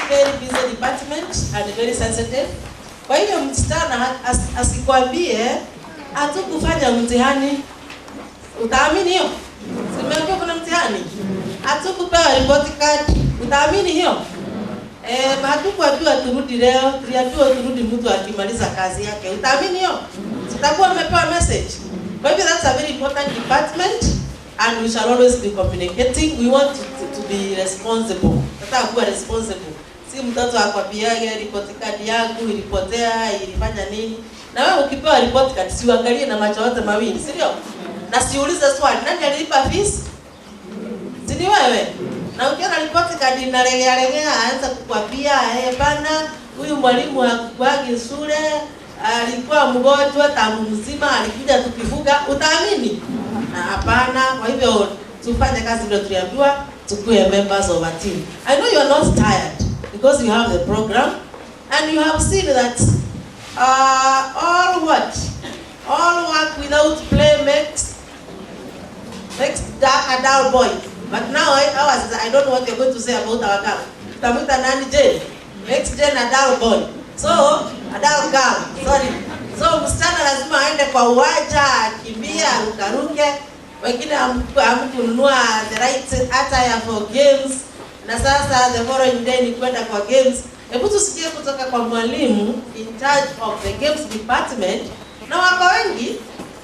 Speaker 5: Very busy department and very sensitive. Kwa hivyo msichana asikwambie hatukufanya mtihani, utaamini hiyo? Simeambiwa kuna mtihani, hatukupewa report card, utaamini hiyo? Hatukuambiwa turudi leo, tuliambiwa turudi mtu akimaliza kazi yake, utaamini hiyo? Sitakuwa umepewa message. Kwa hivyo that's a very important department, and we shall always be communicating. We want to be responsible. Nataka kuwa responsible. Si mtoto akwambiage report card yangu ilipotea, ilifanya nini? Na wewe ukipewa report card siuangalie na macho yote mawili, si ndio? Na siulize swali, nani alilipa fees? Si ni wewe? Na ukiona report card inalegea aanza kukwambia bana, huyu mwalimu hakukuagi shule, alikuwa mgonjwa tamu mzima, alikuja tukifuga, utaamini? Na hapana. Kwa hivyo tufanye kazi vile tuliambiwa, tukue members of a team. I know you are not tired because you have the program and you have seen that all work without play makes a dull boy. But now I don't know what you're going to say about our girl. Tamuta nani Jane? Makes Jane a dull boy. So a dull girl. Sorry. So msichana lazima aende kwa uwanja, akimbia, rukaruke. Wengine hamkununua the right attire for games. Na sasa the following day ni kwenda kwa games. Hebu tusikie kutoka kwa mwalimu in charge of the games department. Na wako wengi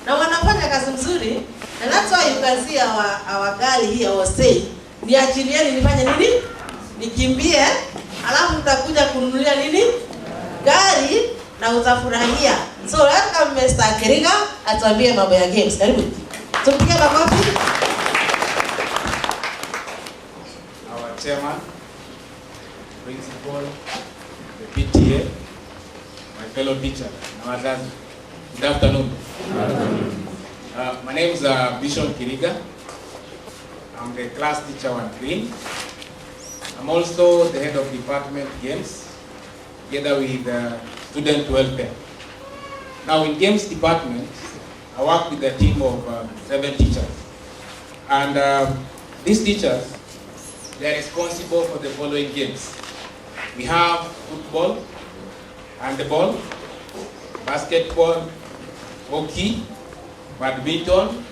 Speaker 5: na wanafanya kazi mzuri. And that's why you can see our girl here was saying, niachilieni nifanye nini? Nikimbie, alafu mtakuja kununulia nini? Gari na utafurahia. So welcome Mr. Keriga, atuambie mambo ya games. Karibu. Tupige makofi.
Speaker 1: Our chairman, principal, the PTA, my fellow teacher, na wazazi. Good afternoon. My name is Bishop Kiriga. I'm the class teacher 1-3. I'm also the head of department games, together with student welfare. Now in games department, I work with a team of 7 teachers. And these teachers, they are responsible for the following games. We have football, handball, basketball, hockey, badminton,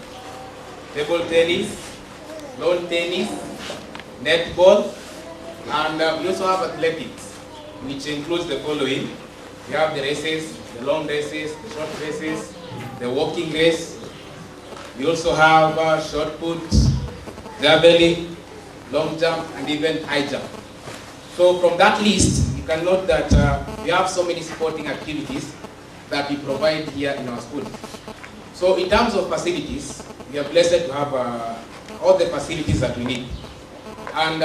Speaker 1: table tennis, lawn tennis, netball, and we also have athletics, which includes the following. We have the races, the long races, the short races, the walking race. We also have shot put, javelin, long jump, and even high jump. So from that list, you can note that we have so many sporting activities that we provide here in our school. So in terms of facilities, we are blessed to have all the facilities that we need. And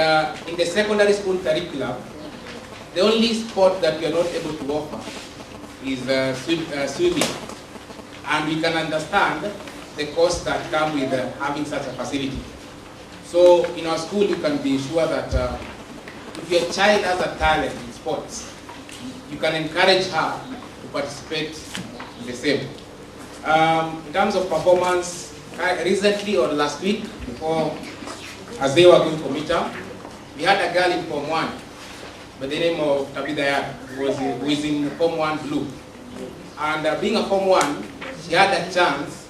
Speaker 1: in the secondary school curriculum, the only sport that we are not able to offer is swimming. And we can understand the costs that come with having such a facility. So in our school, you can be sure that if your child has a talent in sports, you can encourage her to participate in the same. In terms of performance, recently or last week, before, as they were going for midterm, we had a girl in Form 1 by the name of Tabitha, who is in Form 1 Blue. And being a Form 1, she had a chance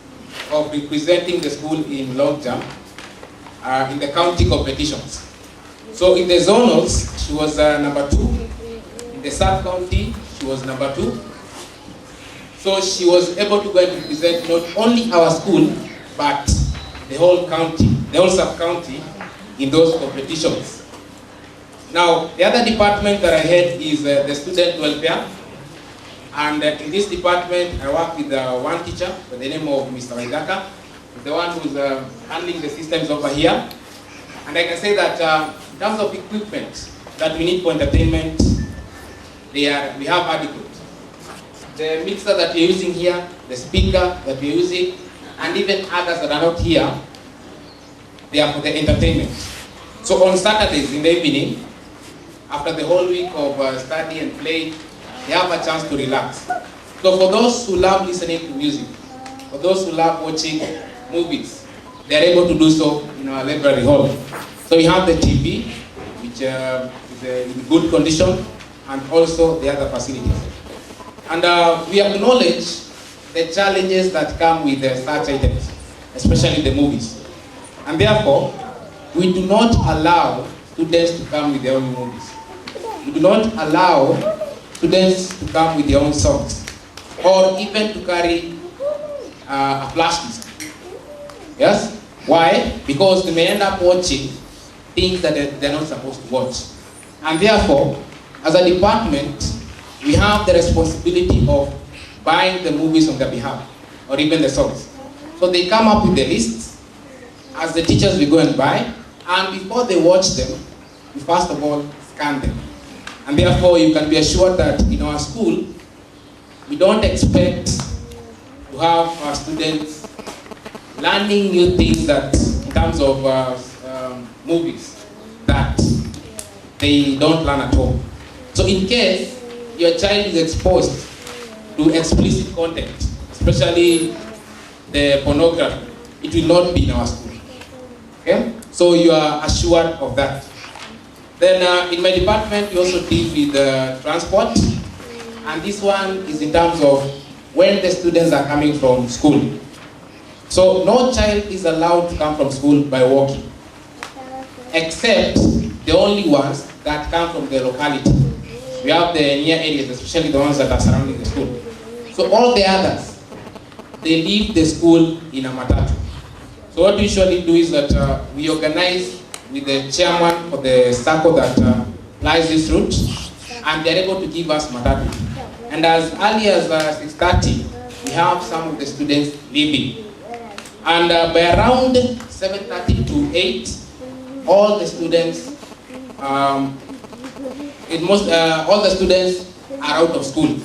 Speaker 1: of representing the school in long term in the county competitions. So in the zonals, she was number 2. In the sub-county, she was number 2. So she was able to go and represent not only our school, but the whole county, the whole sub-county in those competitions. Now, the other department that I head is the student welfare. And in this department, I work with one teacher by the name of Mr. Waigaka, the one who's handling the systems over here. And I can say that in terms of equipment that we need for entertainment, we have adequate. The mixer that we're using here, the speaker that we're using, and even others that are not here, they are for the entertainment. So on Saturdays in the evening, after the whole week of study and play, they have a chance to relax. So for those who love listening to music, for those who love watching movies, they are able to do so in our library hall. So we have the TV, which is in good condition, and also the other facilities. And we acknowledge the challenges that come with such items, especially the movies. And therefore, we do not allow students to come with their own movies. We do not allow students to come with their own songs, or even to carry a flash disk. Yes? Why? Because they may end up watching things that they're not supposed to watch. And therefore, as a department, we have the responsibility of buying the movies on their behalf, or even the songs. So they come up with the lists. As the teachers, we go and buy, and before they watch them, we first of all scan them. And therefore, you can be assured that in our school, we don't expect to have our students learning new things that, in terms of movies, that they don't learn at home. So in case your child is exposed to explicit content, especially the pornography, it will not be in our school. Okay? So you are assured of that. Then in my department, we also deal with transport. And this one is in terms of when the students are coming from school. So no child is allowed to come from school by walking, except the only ones that come from the locality. We have the near areas, especially the ones that are surrounding the school. So all the others, they leave the school in a matatu. So what we usually do is that we organize with the chairman for the circle that lies this route, and they're able to give us matatu. And as early as 6:30, we have some of the students leaving. And by around 7:30 to 8, all the students, all the students are out of school.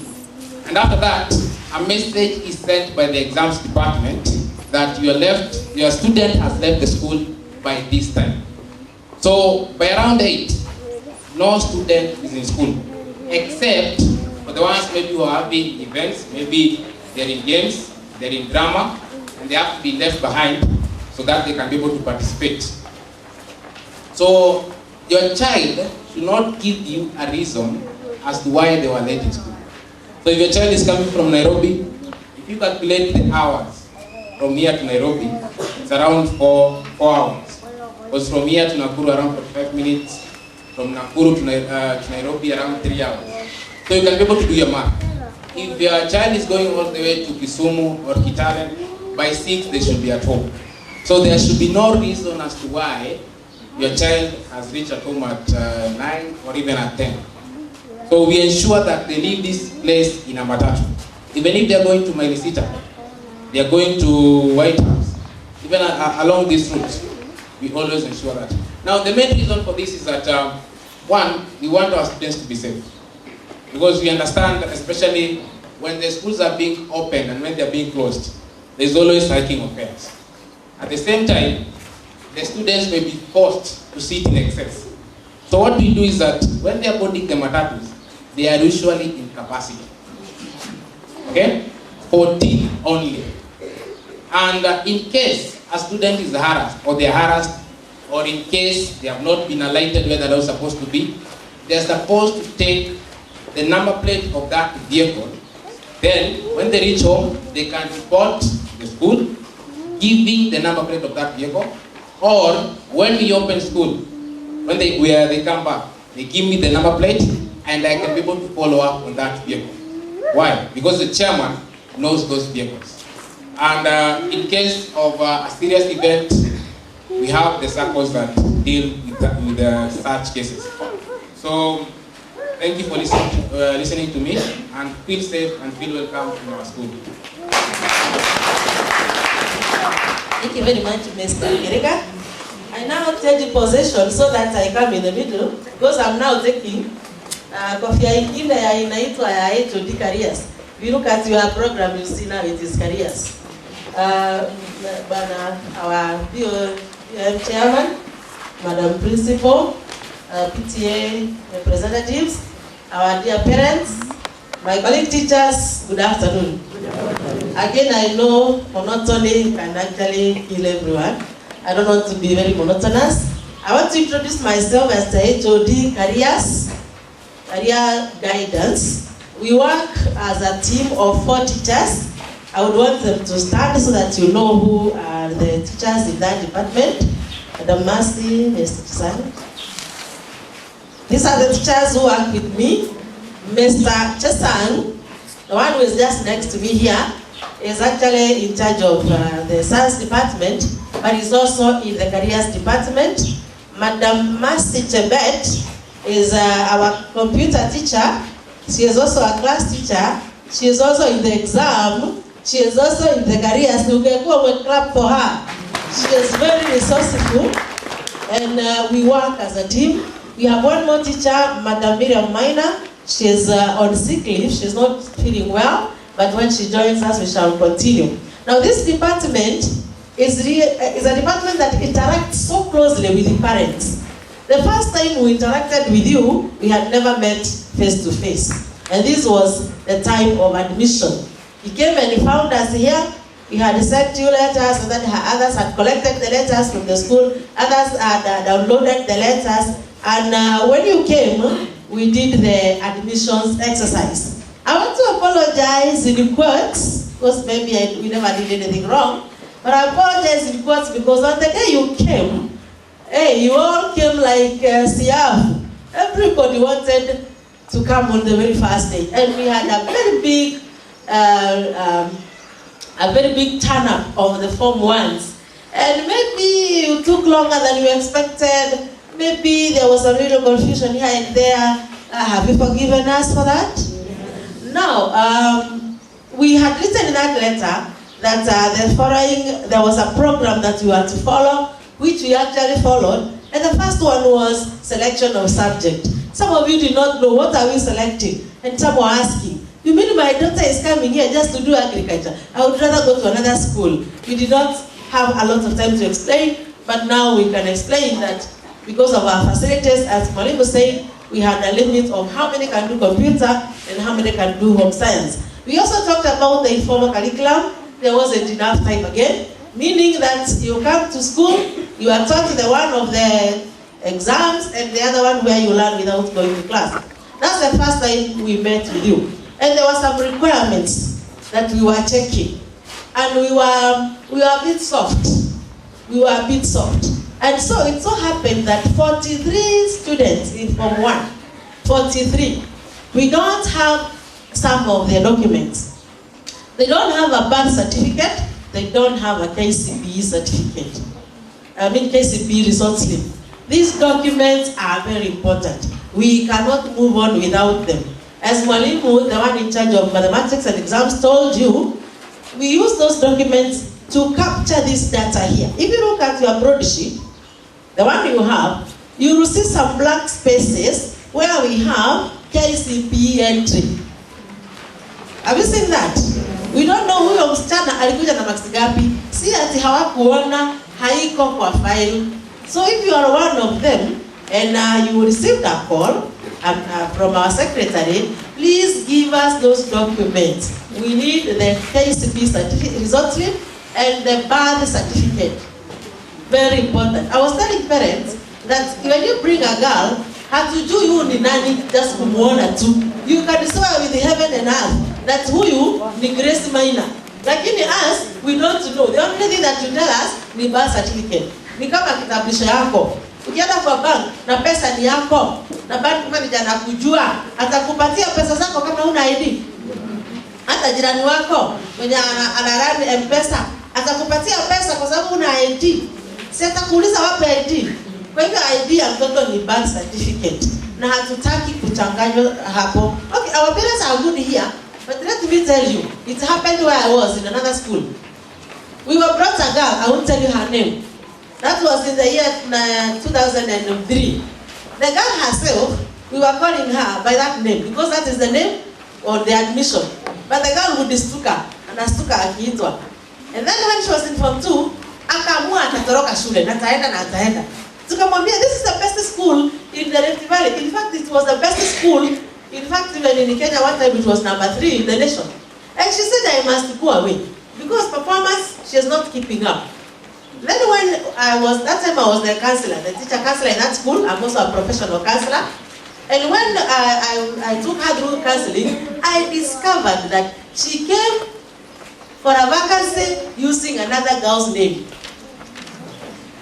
Speaker 1: And after that, a message is sent by the exams department that your student has left the school by this time. So by around 8, no student is in school, except for the ones maybe who are having events, maybe they're in games, they're in drama, and they have to be left behind so that they can be able to participate. So your child should not give you a reason as to why they were late in school. So if your child is coming from Nairobi, if you calculate the hours from here to Nairobi, it's around 4 hours. Because from here to Nakuru around 45 minutes, from Nakuru to Nairobi around 3 hours. So you can be able to do your math. If your child is going all the way to Kisumu or Kitale, by 6 they should be at home. So there should be no reason as to why your child has reached at home at 9 or even at 10. So we ensure that they leave this place in a matatu. Even if they are going to Mailisita, they are going to White House, even along this route, we always ensure that. Now the main reason for this is that, one, we want our students to be safe. Because we understand that especially when the schools are being opened and when they are being closed, there's always hiking of fares. At the same time, the students may be forced to sit in excess. So what we do is that when they are boarding the matatus, they are usually in capacity. Okay? 14 only. And in case a student is harassed, or they are harassed, or in case they have not been alighted where they're supposed to be, they're supposed to take the number plate of that vehicle. Then, when they reach home, they can report the school, giving the number plate of that vehicle. Or, when we open school, when they come back, they give me the number plate, and I can be able to follow up on that vehicle. Why? Because the chairman knows those vehicles. And in case of a serious event, we have the circles that deal with such cases. So, thank you for listening to me, and feel safe and feel welcome in our school.
Speaker 5: Thank you very much, Mr. Erika. I now take possession so that I come in the middle, because I'm now taking kofia ingine ya inaitwa ya HOD careers. If you look at your program, you see now it is careers. Our chairman, Madam Principal, PTA representatives, our dear parents, my colleague teachers, good afternoon. Again, I know monotony can actually kill everyone. I don't want to be very monotonous. I want to introduce myself as the HOD career guidance. We work as a team of 4 teachers. I would want them to stand so that you know who are the teachers in that department. Madam Mercy, Mr. Chisani. These are the teachers who work with me. Mr. Chesang, the one who is just next to me here, is actually in charge of the science department, but is also in the careers department. Madam Mercy Chebet is our computer teacher. She is also a class teacher. She is also in the exam. She is also in the careers. You can go and clap for her. She is very resourceful, and we work as a team. We have one more teacher, Madam Miriam Minor. She is on sick leave. She is not feeling well, but when she joins us, we shall continue. Now, this department is a department that interacts so closely with the parents. The first time we interacted with you, we had never met face to face, and this was the time of admission. He came and he found us here. We had sent you letters, and then others had collected the letters from the school. Others had downloaded the letters, and when you came, we did the admissions exercise. I want to apologize in quotes, because maybe we never did anything wrong, but I apologize in quotes because on the day you came, hey, you all came like Siafu. Everybody wanted to come on the very first day, and we had a very big turn-up of the Form 1s. And maybe you took longer than you expected. Maybe there was a little confusion here and there. Have you forgiven us for that? Now, we had written in that letter that there was a program that we had to follow, which we actually followed. And the first one was selection of subject. Some of you did not know, what are we selecting? And some were asking, you mean my daughter is coming here just to do agriculture? I would rather go to another school. We did not have a lot of time to explain, but now we can explain that because of our facilities, as Mwalimu said, we had a limit of how many can do computer and how many can do home science. We also talked about the informal curriculum. There wasn't enough time again, meaning that you come to school, you are taught the one of the exams and the other one where you learn without going to class. That's the first time we met with you. And there were some requirements that we were checking. And we were a bit soft. And so it so happened that 43 students in Form 1, 43, we don't have some of their documents. They don't have a birth certificate, they don't have a KCPE certificate. KCPE results slip. These documents are very important. We cannot move on without them. As Mwalimu, the one in charge of mathematics and exams, told you, we use those documents to capture this data here. If you look at your broadsheet, the one you have, you will see some blank spaces where we have KCPE entry. Have you seen that? We don't know huyo msichana alikuja na marks gapi. Si ati hawakuona, haiko kwa file. So if you are one of them and you received a call from our secretary, please give us those documents. We need the KCPE certificate, result slip, and the birth certificate. Very important. I was telling parents that when you bring a girl, hatujui huyu ni nani just kumuona tu. You can swear with heaven and earth that huyu ni Grace Maina. Lakini us, we don't know. The only thing that you tell us ni birth certificate. Ni kama kitambulisho yako. Ukienda kwa bank na pesa ni yako, na bank manager anakujua, atakupatia pesa zako kama una ID. Hata jirani wako mwenye anarani M-Pesa atakupatia pesa kwa sababu una ID. Si atakuuliza wapi ID. Kwa hivyo ID ya mtoto ni birth certificate. Na hatutaki kuchanganywa hapo. Okay, our parents are good here, but let me tell you, it happened where I was in another school. We were brought a girl, I won't tell you her name. That was in the year 2003. The girl herself, we were calling her by that name because that is the name on the admission. But the girl would stuka, and stuka akiitwa. And then when she was in Form 2, akaamua atatoroka shule, na ataenda. Tukamwambia, this is the best school in the Rift Valley. In fact, it was the best school. In fact, even in Kenya, one time it was number 3 in the nation. And she said, I must go away. Because performance, she is not keeping up. Then when that time I was the counselor, the teacher counselor in that school. I'm also a professional counselor. And when I took her through counseling, I discovered that she came for a vacancy using another girl's name.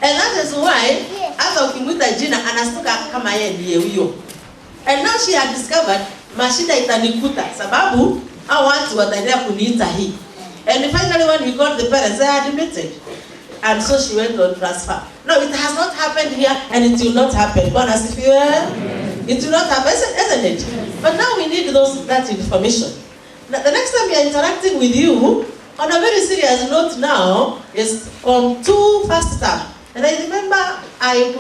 Speaker 5: And that is why, hata ukimwita jina anastuka kama yeye ndiye huyo. And now she had discovered, mashida itanikuta sababu hao watu wataendelea kuniita hii. And finally when we called the parents, they had admitted. And so she went on transfer. No, it has not happened here and it will not happen. Bwana asifiwe. It will not happen, isn't it? But now we need that information. Now, the next time we are interacting with you, on a very serious note now, is Form 2 first term. And I remember I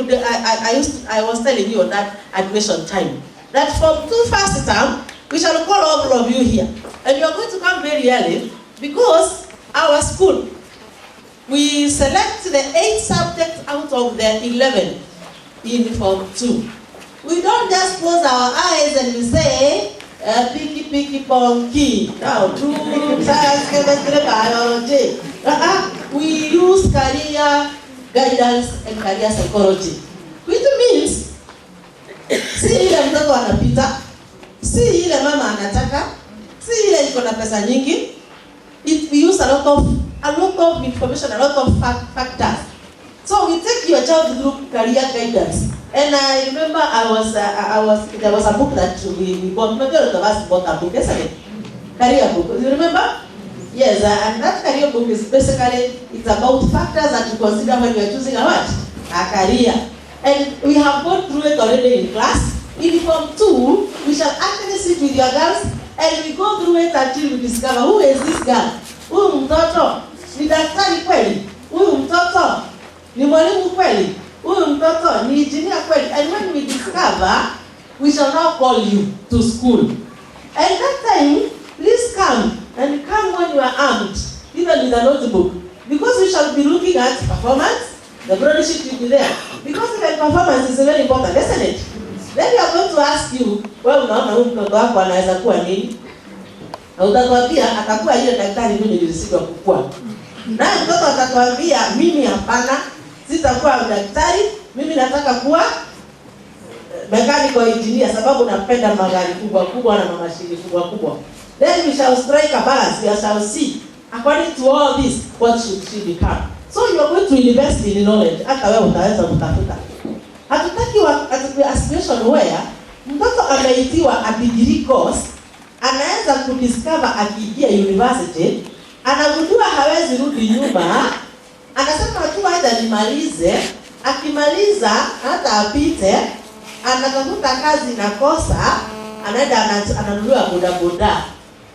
Speaker 5: was telling you on that admission time that Form 2 first term, we shall call all of you here. And you are going to come very early because our school, we select the 8 subjects out of the 11 in Form 2. We don't just close our eyes and we say, picky, ponky. Now, 2 science, chemistry, biology. We use career guidance and career psychology. Which means, si ile mtoto anapita, si ile mama anataka, si ile iko na pesa nyingi. We use a lot of information, a lot of factors. So we take your child through career guidance. And I remember there was a book that we bought. Majority of us bought a book, isn't it? Career book. You remember? Yes, and that career book is basically, it's about factors that you consider when you are choosing a what? A career. And we have gone through it already in class. In Form 2, we shall actually sit with your girls and we go through it until we discover who is this girl. Huyu mtoto ni daktari kweli? Huyu mtoto ni mwalimu kweli? Huyu mtoto ni engineer kweli? And when we discover, we shall now call you to school. And that time, please come. And come when you are armed, even with a notebook. Because we shall be looking at performance, the broadsheet will be there. Because even performance is very important, isn't it? Then we are going to ask you, well, unaona huyu mtoto wako anaweza kuwa nini? Na utatuambia atakuwa ile daktari mimi nilisidwa kukua. Na mtoto atatuambia mimi hapana, sitakuwa daktari, mimi nataka kuwa mechanical engineer sababu napenda magari kubwa na mashini kubwa. Then we shall strike a balance. We shall see, according to all this, what should she become. So you are going to invest in knowledge. Hata wewe utaweza kutafuta. Hatutaki aspiration where mtoto ameitiwa a degree course, anaweza kudiscover akiingia university, anagundua hawezi rudi nyuma, anasema tu hata nimalize, akimaliza hata apite, anatafuta kazi na kosa, anaenda ananunua bodaboda.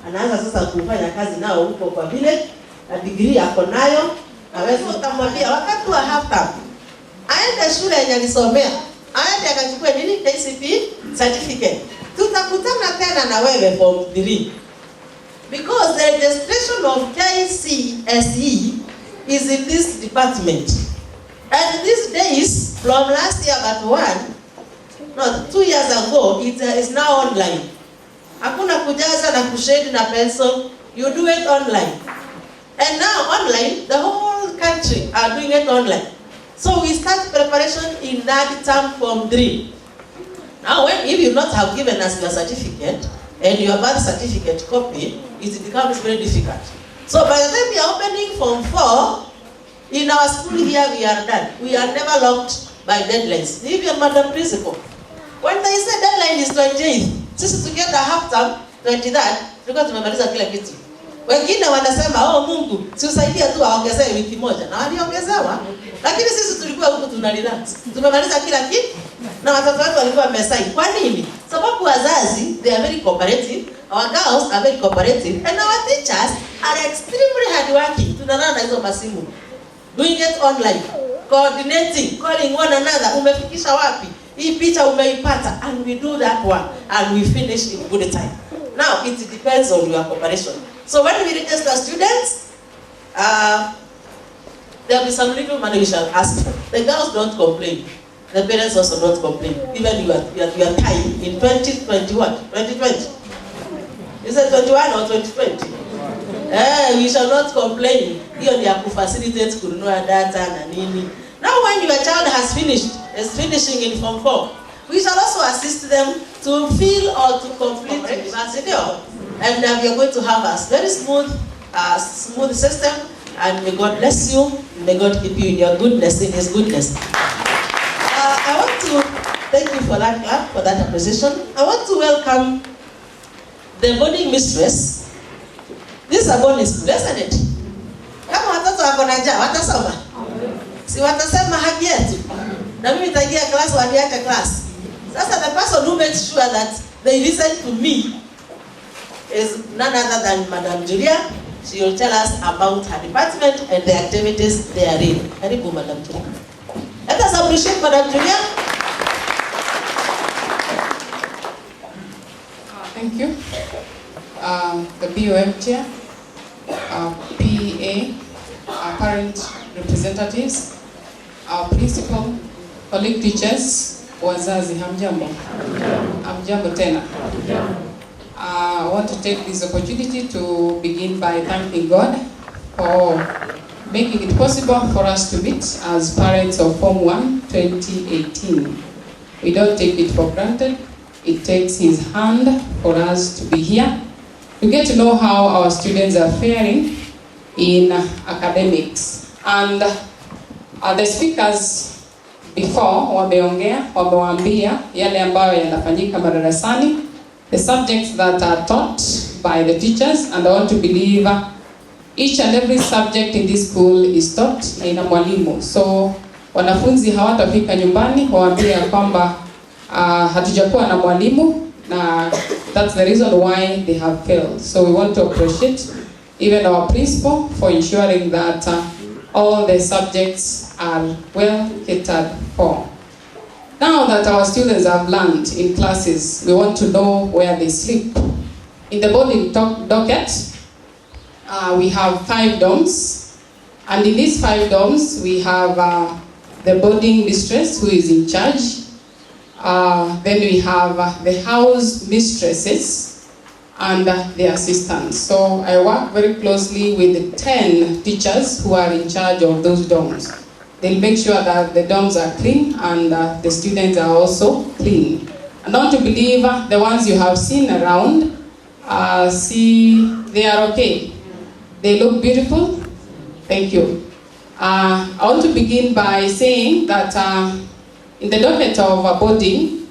Speaker 5: Anaanza sasa kufanya kazi nao huko kwa vile na degree yako nayo, hawezi kutamwambia wakati wa half term aende shule yenye alisomea, aende akachukue nini KCPE certificate. Tutakutana tena na wewe Form 3. Because the registration of KCSE is in this department. And these days, from last year but 2 years ago, it is now online. Hakuna kujaza na kushade na pencil, you do it online. And now online, the whole country are doing it online. So we start preparation in that term Form 3. Now if you not have given us your certificate and your birth certificate copy, it becomes very difficult. So by the time we are opening Form 4, in our school here we are done. We are never locked by deadlines. Even Madam Principal, when they say deadline is 28th, sisi tukienda half term 23rd, tulikuwa tumemaliza kila kitu. Wengine wanasema Mungu, si usaidie tu aongezee wiki moja. Na waliongezewa. Lakini sisi tulikuwa huko tuna relax. Tumemaliza kila kitu na watoto wetu walikuwa wamesaini. Kwa nini? Sababu wazazi, they are very cooperative. Our girls are very cooperative and our teachers are extremely hardworking. Tunalala na hizo masimu. Doing it online, coordinating, calling one another. Umefikisha wapi? Hii picha umeipata, and we do that one and we finish in good time. Now it depends on your cooperation. So when we register students, there will be some little money we shall ask for. The girls don't complain. The parents also don't complain. Even your time in 2020. Is it 21 or 2020? We shall not complain. Hiyo ni ya kufacilitate kununua data na nini. Now when your child is finishing in Form 4, we shall also assist them to fill or to complete university. And we are going to have a very smooth system. And may God bless you. May God keep you in your goodness, in His goodness. I want to thank you for that clap, for that appreciation. I want to welcome the boarding mistress. This is a boarding school, isn't it? Kama watoto wako na njaa, watasoma. Si watasema haki yetu. Na mimi nitaingia class, waniache class. Sasa the person who makes sure that they listen to me is none other than Madam Julia. She will tell us about her department and the activities they are in. Karibu, Madam Julia. Let us appreciate Madam Julia.
Speaker 13: Thank you. The BOM chair, PA, our parent representatives, our principal, colleague teachers, wazazi, hamjambo. Hamjambo tena. I want to take this opportunity to begin by thanking God for making it possible for us to meet as parents of Form 1 2018. We don't take it for granted. It takes His hand for us to be here, to get to know how our students are faring in academics. And the speakers before wameongea, wamewaambia yale ambayo yanafanyika madarasani, the subjects that are taught by the teachers, and I want to believe each and every subject in this school is taught na ina mwalimu. So wanafunzi hawatafika nyumbani waambie kwamba hatujakuwa na mwalimu, na that's the reason why they have failed. So we want to appreciate even our principal for ensuring that all the subjects are well catered for. Now that our students have learned in classes, we want to know where they sleep. In the boarding docket, we have 5 dorms, and in these 5 dorms, we have the boarding mistress who is in charge. Then we have the house mistresses and the assistants. So I work very closely with the 10 teachers who are in charge of those dorms. They'll make sure that the dorms are clean and the students are also clean. And not to believe the ones you have seen around, they are okay. They look beautiful. Thank you. I want to begin by saying that in the docket of boarding,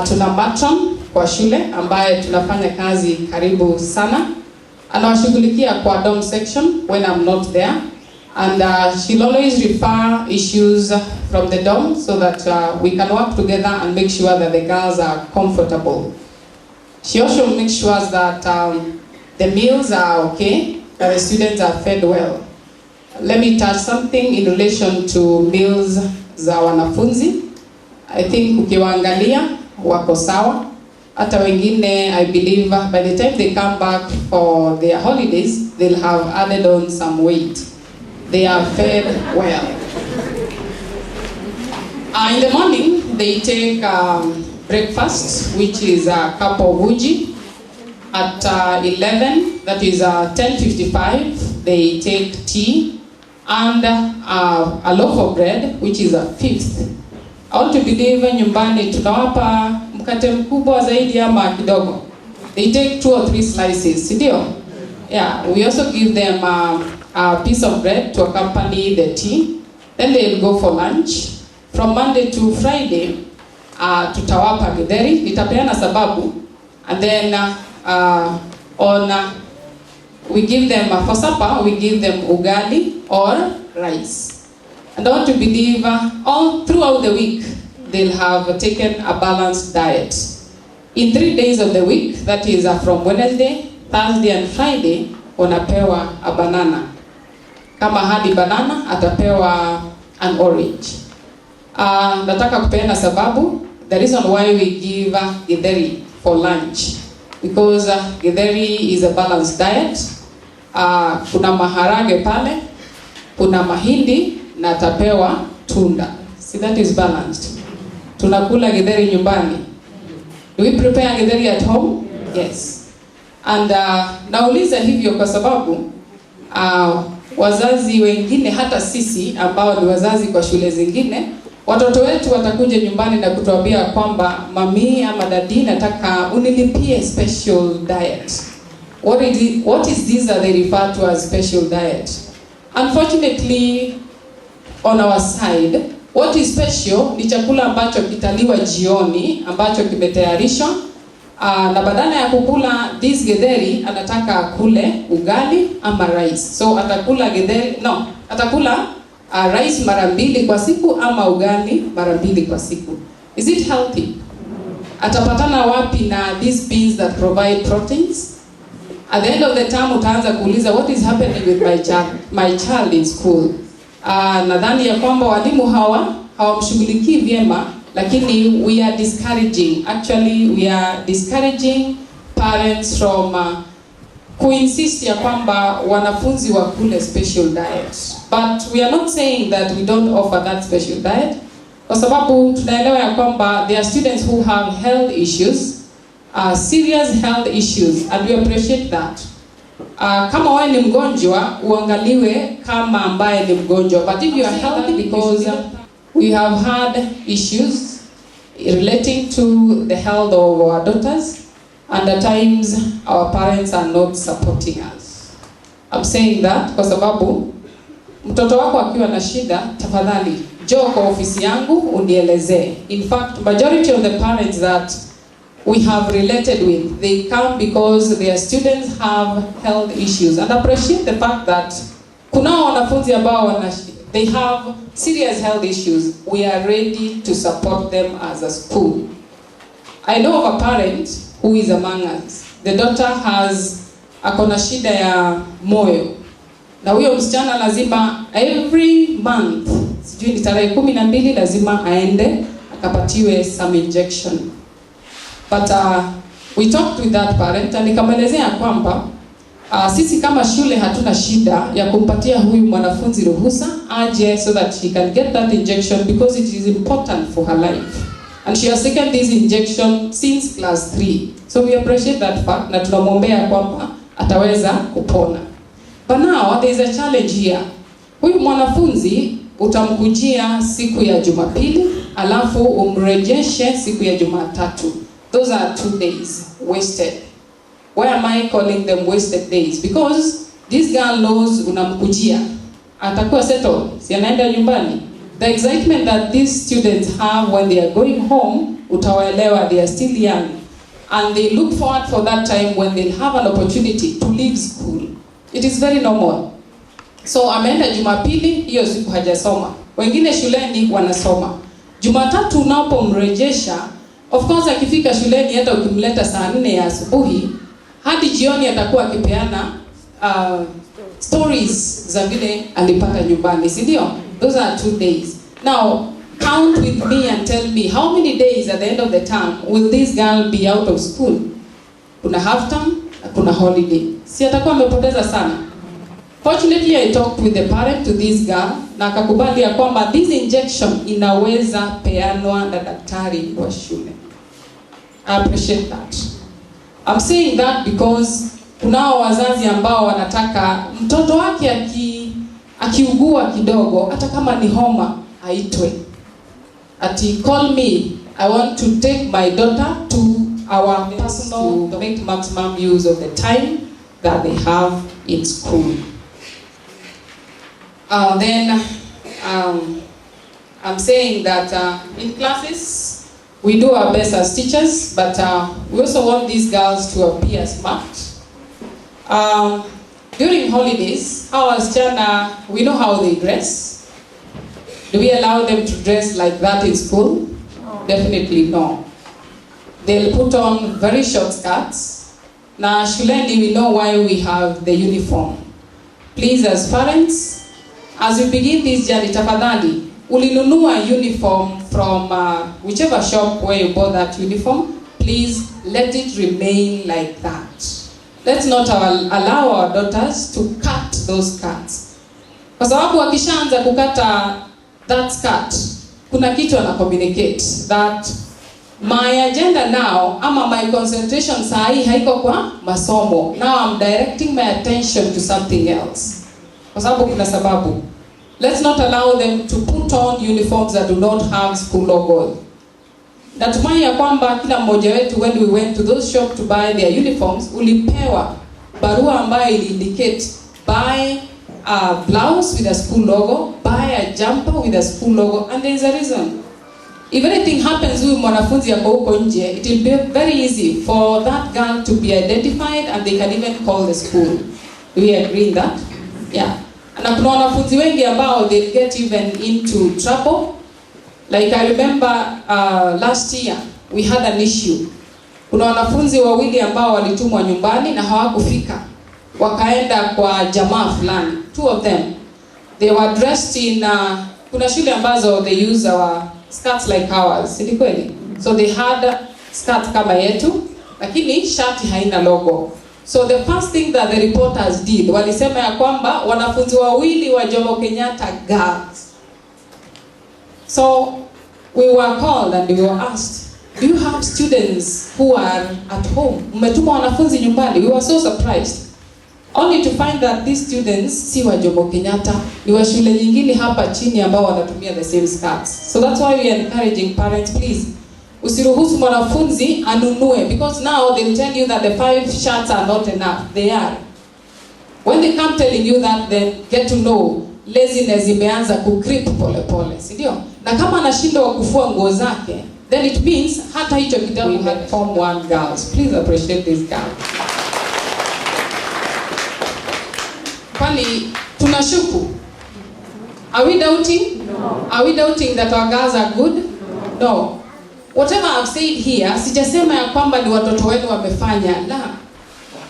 Speaker 13: tuna matron kwa shule ambaye tunafanya kazi karibu sana. Anawashughulikia kwa dorm section when I'm not there. And she'll always refer issues from the dorm so that we can work together and make sure that the girls are comfortable. She also makes sure that the meals are okay, that the students are fed well. Let me touch something in relation to meals za wanafunzi. I think ukiwaangalia wako sawa. Hata wengine, I believe by the time they come back for their holidays, they'll have added on some weight. They are fed well. In the morning, they take breakfast, which is a cup of uji. At 11, that is 10:55, they take tea and a loaf of bread, which is a fifth. I want to believe nyumbani tunawapa mkate mkubwa zaidi ama kidogo. They take 2 or 3 slices, sindio? Yeah, we also give them a piece of bread to accompany the tea. Then they'll go for lunch. From Monday to Friday, tutawapa githeri, nitapeana sababu. And then we give them, for supper, we give them ugali or rice. And I want to believe all throughout the week, they'll have taken a balanced diet. In 3 days of the week, that is from Wednesday, Thursday and Friday, unapewa a banana. Kama hadi banana, atapewa an orange. Nataka kupeana sababu, the reason why we give githeri for lunch. Because githeri is a balanced diet. Kuna maharage pale, kuna mahindi, na atapewa tunda. See, that is balanced. Tunakula githeri nyumbani. Do we prepare githeri at home? Yes. And nauliza hivyo kwa sababu wazazi wengine, hata sisi ambao ni wazazi kwa shule zingine, watoto wetu watakuja nyumbani na kutuambia kwamba mami ama dadi, nataka unilipie special diet. What is this that they refer to as special diet? Unfortunately, on our side, what is special ni chakula ambacho kitaliwa jioni, ambacho kimetayarishwa, na badala ya kukula this githeri, anataka akule ugali ama rice. So atakula githeri, atakula rice mara 2 kwa siku ama ugali mara 2 kwa siku. Is it healthy? Atapatana wapi na these beans that provide proteins? At the end of the term, utaanza kuuliza, what is happening with my child in school? Nadhani ya kwamba walimu hawamshughulikii vyema, lakini we are discouraging parents from kuinsist ya kwamba wanafunzi wakule special diet. But we are not saying that we don't offer that special diet, kwa sababu tunaelewa ya kwamba there are students who have health issues, serious health issues, and we appreciate that. Kama wewe ni mgonjwa, uangaliwe kama ambaye ni mgonjwa. But if you are healthy, because we have had issues relating to the health of our daughters, and at times our parents are not supporting us. I'm saying that kwa sababu mtoto wako akiwa na shida, tafadhali njoo kwa ofisi yangu unielezee. In fact, majority of the parents that we have related with, they come because their students have health issues, and appreciate the fact that kuna wanafunzi ambao they have serious health issues. We are ready to support them as a school. I know of a parent who is among us. The daughter has akona shida ya moyo, na huyo msichana lazima every month, sijui ni tarehe 12, lazima aende akapatiwe some injection. But we talked with that parent, and nikamwelezea kwamba sisi kama shule hatuna shida ya kumpatia huyu mwanafunzi ruhusa aje so that he can get that injection, because it is important for her life. And she has taken this injection since class 3. So we appreciate that fact, na tunamwombea kwamba ataweza kupona. But now there is a challenge here. Huyu mwanafunzi utamkujia siku ya Jumapili, alafu umrejeshe siku ya Jumatatu. Those are 2 days wasted. Why am I calling them wasted days? Because this girl knows unamkujia, atakuwa settled, si anaenda nyumbani. The excitement that these students have when they are going home, utawaelewa, they are still young. And they look forward for that time when they'll have an opportunity to leave school. It is very normal. So ameenda Jumapili, hiyo siku hajasoma. Wengine shuleni wanasoma. Jumatatu unapomrejesha, of course akifika shuleni, hata ukimleta saa 4 ya asubuhi, hadi jioni atakuwa akipeana stories za vile alipata nyumbani, si ndio? Those are 2 days. Now, count with me and tell me how many days at the end of the term will this girl be out of school? Kuna half term, kuna holiday. Si atakuwa amepoteza sana. Fortunately, I talked with the parent to this girl, na akakubali ya kwamba this injection inaweza peanwa na daktari wa shule. I appreciate that. I'm saying that because kunao wazazi ambao wanataka mtoto wake akiugua kidogo, hata kama ni homa, aitwe. Ati call me, I want to take my daughter to our personal to make maximum use of the time that they have in school. I'm saying that in classes, we do our best as teachers, but we also want these girls to appear smart. During holidays, our wasichana, we know how they dress. Do we allow them to dress like that in school? No. Definitely no. They'll put on very short skirts. Na shuleni, we know why we have the uniform. Please, as parents, as we begin this journey, tafadhali, ulinunua uniform from whichever shop where you bought that uniform, please let it remain like that. Let's not allow our daughters to cut those skirts. Kwa sababu wakishaanza kukata that skirt, kuna kitu ana communicate that my agenda now, ama my concentration sahi haiko kwa masomo. Now I'm directing my attention to something else. Kwa sababu kuna sababu. Let's not allow them to put on uniforms that do not have school logo. Natumai ya kwamba kila mmoja wetu, when we went to those shops to buy their uniforms, ulipewa barua ambayo indicate buy a blouse with a school logo, buy a jumper with a school logo, and there is a reason. If anything happens huyu mwanafunzi yako huko nje, it will be very easy for that girl to be identified and they can even call the school. Do we agree in that? Yeah. Na kuna wanafunzi wengi ambao they get even into trouble. Like I remember last year we had an issue. Kuna wanafunzi wawili ambao walitumwa nyumbani na hawakufika. Wakaenda kwa jamaa fulani. Two of them. They were dressed in kuna shule ambazo they use our skirts like ours. Ni kweli? So they had skirts kama yetu, lakini shati haina logo. So the first thing that the reporters did, walisema ya kwamba wanafunzi wawili wa Jomo Kenyatta girls. So we were called and we were asked, do you have students who are at home? Umetuma wanafunzi nyumbani. We were so surprised. Only to find that these students si wa Jomo Kenyatta, ni wa shule nyingine hapa chini ambao wanatumia the same skirts. So that's why we are encouraging parents, please, usiruhusu mwanafunzi anunue, because now they'll tell you that the 5 shirts are not enough. They are. When they come telling you that, then get to know laziness imeanza kucreep pole pole, si ndio? Na kama anashindwa kufua nguo zake, then it means hata hicho kitabu had form 1 girls. Please appreciate this girl. Kwani tunashuku? Are we doubting? No. Are we doubting that our girls are good? No. Whatever I've said here, sijasema ya kwamba ni watoto wenu wamefanya, la.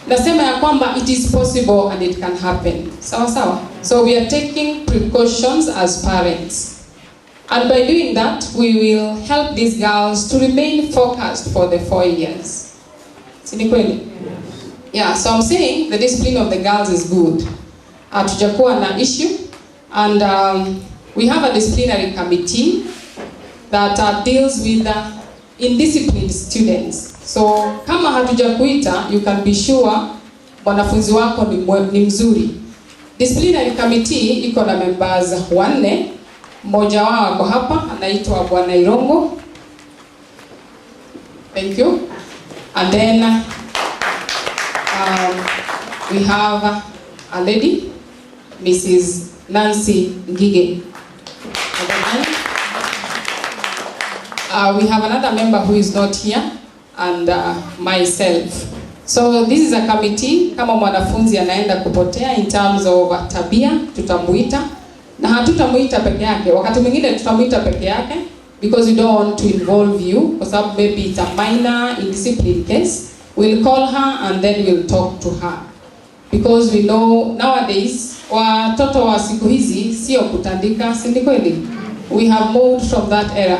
Speaker 13: Nasema ya kwamba it is possible and it can happen. Sawa sawa? So we are taking precautions as parents. And by doing that, we will help these girls to remain focused for the 4 years. Si ni kweli? Yeah, so I'm saying the discipline of the girls is good. Hatujakuwa na issue, and we have a disciplinary committee that deals with indisciplined students. So kama hatujakuita, you can be sure mwanafunzi wako ni mzuri. Disciplinary committee iko na members 4. Mmoja wao ako hapa, anaitwa Bwana Irongo. Thank you. And then we have a lady, Mrs. Nancy Ngige. We have another member who is not here, and myself. So this is a committee. Kama mwanafunzi anaenda kupotea in terms of tabia, tutamuita. Na hatutamuita peke yake. Wakati mwingine tutamuita peke yake because we don't want to involve you, kwa sababu maybe it's a minor indiscipline case. We'll call her and then we'll talk to her. Because we know nowadays watoto wa siku hizi sio kutandika, si kweli? We have moved from that era.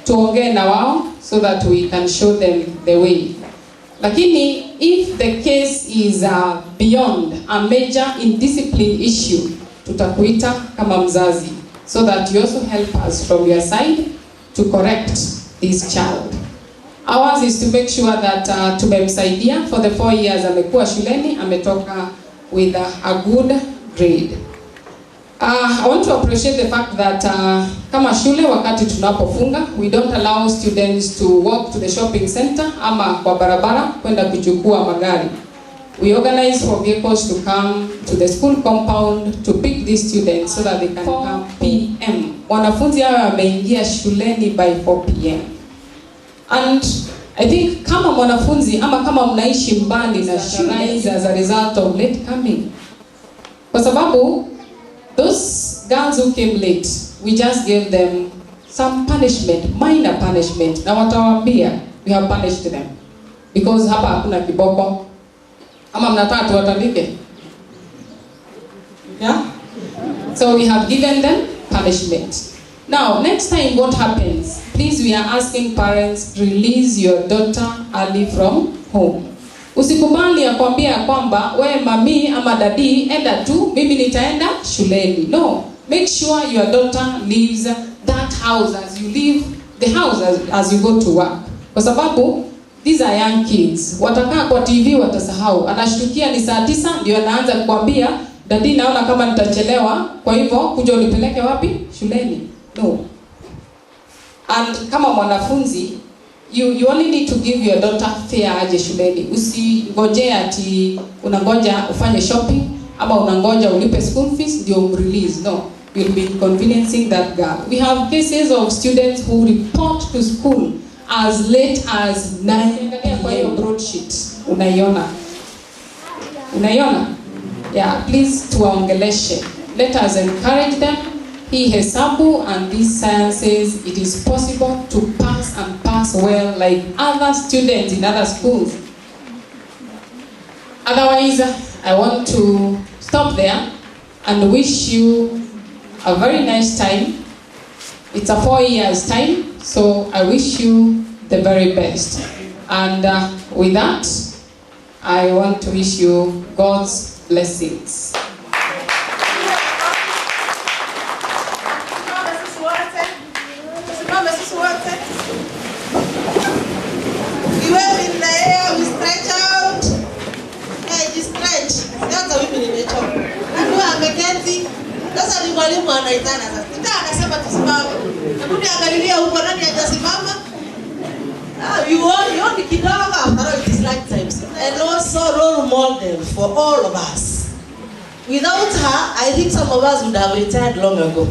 Speaker 13: Tuongee na wao so that we can show them the way. Lakini if the case is beyond a major indiscipline issue, tutakuita kama mzazi so that you also help us from your side to correct this child. Ours is to make sure that tumemsaidia for the 4 years amekuwa shuleni, ametoka with a good grade. I want to appreciate the fact that kama shule wakati tunapofunga, we don't allow students to walk to the shopping center ama kwa barabara kwenda kuchukua magari. We organize for vehicles to come to the school compound to pick these students so that they can come 4 p.m. Wanafunzi hao wameingia shuleni by 4 p.m. And I think kama mwanafunzi ama kama mnaishi mbali na shule as a result of late coming. Kwa sababu those girls who came late, we just gave them some punishment, minor punishment. Na watawaambia we have punished them because hapa hakuna kiboko. Ama mnataka tuwatandike? Yeah? So we have given them punishment. Now, next time what happens? Please, we are asking parents, release your daughter early from home. Usikubali akwambia kwamba we mami ama dadi enda tu, mimi nitaenda shuleni. No, make sure your daughter leaves that house as you leave the house as you go to work. Kwa sababu these are young kids. Watakaa kwa TV watasahau. Anashtukia ni saa 9 ndio anaanza kukwambia, dadi naona kama nitachelewa, kwa hivyo kuja unipeleke wapi? Shuleni. No. And kama mwanafunzi, you only need to give your daughter fare aje shuleni. Usingoje ati unangoja ufanye shopping ama unangoja ulipe school fees ndio umrelease. No. You'll be inconveniencing that girl. We have cases of students who report to school as late as 9 p.m. broadsheet. Unaiona? Yeah, please tuwaongeleshe. Let us encourage them. Hii hesabu and these sciences, it is possible to pass and pass well like other students in other schools. Otherwise, I want to stop there and wish you a very nice time. It's a 4 years time, so I wish you the very best. And with that, I want to wish you God's blessings.
Speaker 5: We wave in the air, we stretch out. Hey, just stretch. Sasa wipi nimechoka. Ndio ameketi. Sasa ni mwalimu anaitana sasa. Ndio anasema tusimame. Hebu niangalilia huko nani hajasimama? You only kidogo after all it is like times. And also role model for all of us. Without her, I think some of us would have retired long ago.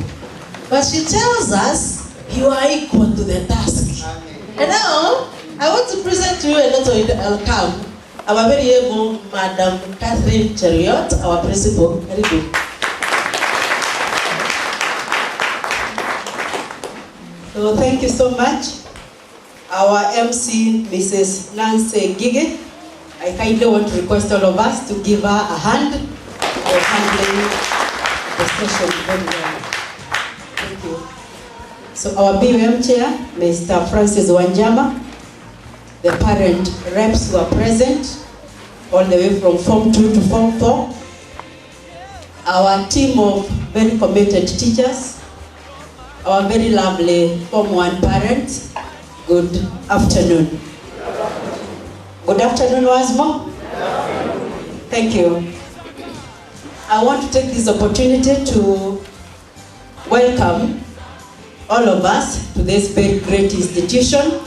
Speaker 5: But she tells us you are equal to the task. And now, I want to present to you a little welcome. Our very able Madam Catherine Chariot, our principal. Very good. So thank you so much. Our MC, Mrs. Nancy Gige. I kindly want to request all of us to give her a hand for handling the session very well. Thank you. So our BUM chair, Mr. Francis Wanjama, the parent reps who are present, all the way from Form 2 to Form 4, our team of very committed teachers, our very lovely Form 1 parents, good afternoon. Good afternoon, Wasmo. Thank you. I want to take this opportunity to welcome all of us to this very great institution.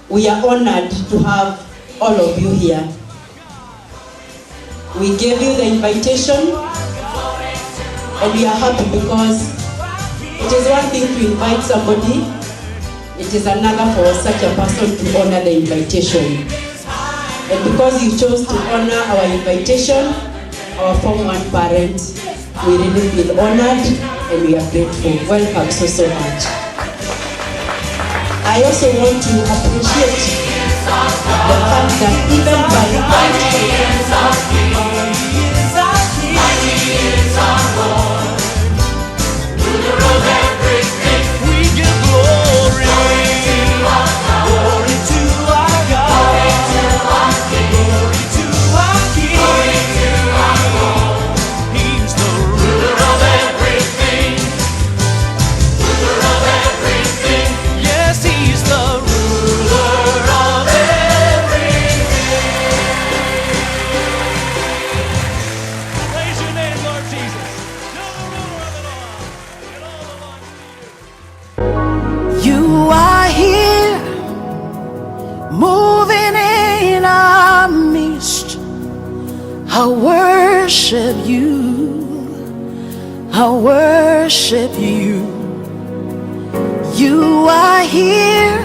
Speaker 5: We are honored to have all of you here. We gave you the invitation and we are happy because it is one thing to invite somebody, it is another for such a person to honor the invitation. And because you chose to honor our invitation, our Form 1 parents, we really feel honored and we are grateful. Welcome so much. I also want to appreciate the fact that even
Speaker 14: Yes, he's the ruler. worship you. I worship you. You are here,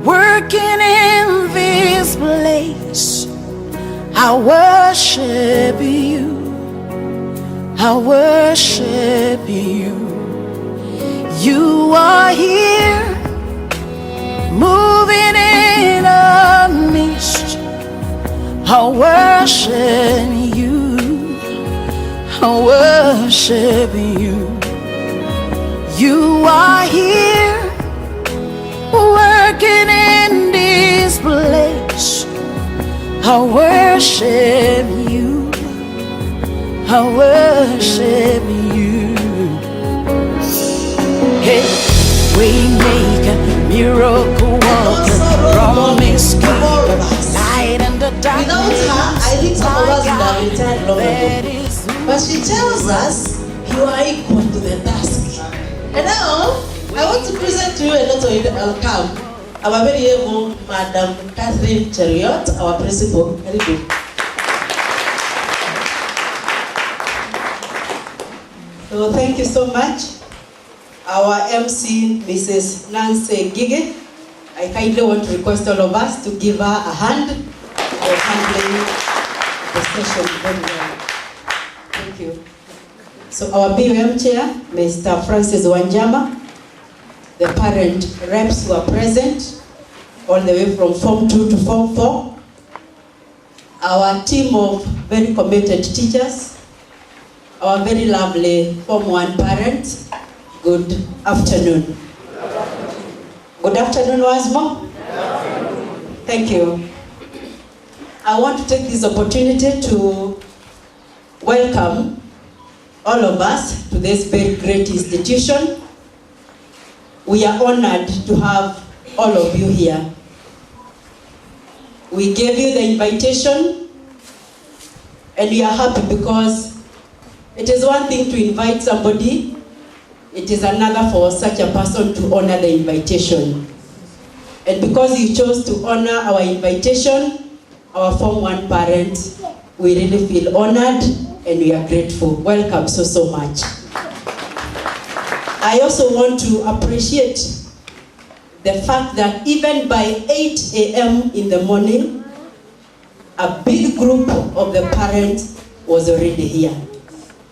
Speaker 14: working in this place. I worship you. I worship you. You are here, moving in our midst. I worship you. I worship you. You are here, working in this place. I worship you. I worship you. Hey, waymaker, miracle worker, promise keeper, light in the darkness.
Speaker 5: Without her, I think some of us would have retired long ago. But she tells us you are equal to the task. And now, I want to present to you a lot of welcome. Our very able Madam Catherine Chariot, our principal. Very good. So thank you so much. Our MC, Mrs. Nancy Gige. I kindly want to request all of us to give her a hand for handling the session very well. Thank you. So our BUM chair, Mr. Francis Wanjama, the parent reps who are present, all the way from Form 2 to Form 4, our team of very committed teachers, our very lovely Form 1 parents, good afternoon. Good afternoon once more. Thank you. I want to take this opportunity to welcome all of us to this very great institution. We are honored to have all of you here. We gave you the invitation and we are happy because it is one thing to invite somebody, it is another for such a person to honor the invitation. And because you chose to honor our invitation, our Form 1 parents, we really feel honored and we are grateful. Welcome so much. I also want to appreciate the fact that even by 8 a.m. in the morning, a big group of the parents was already here.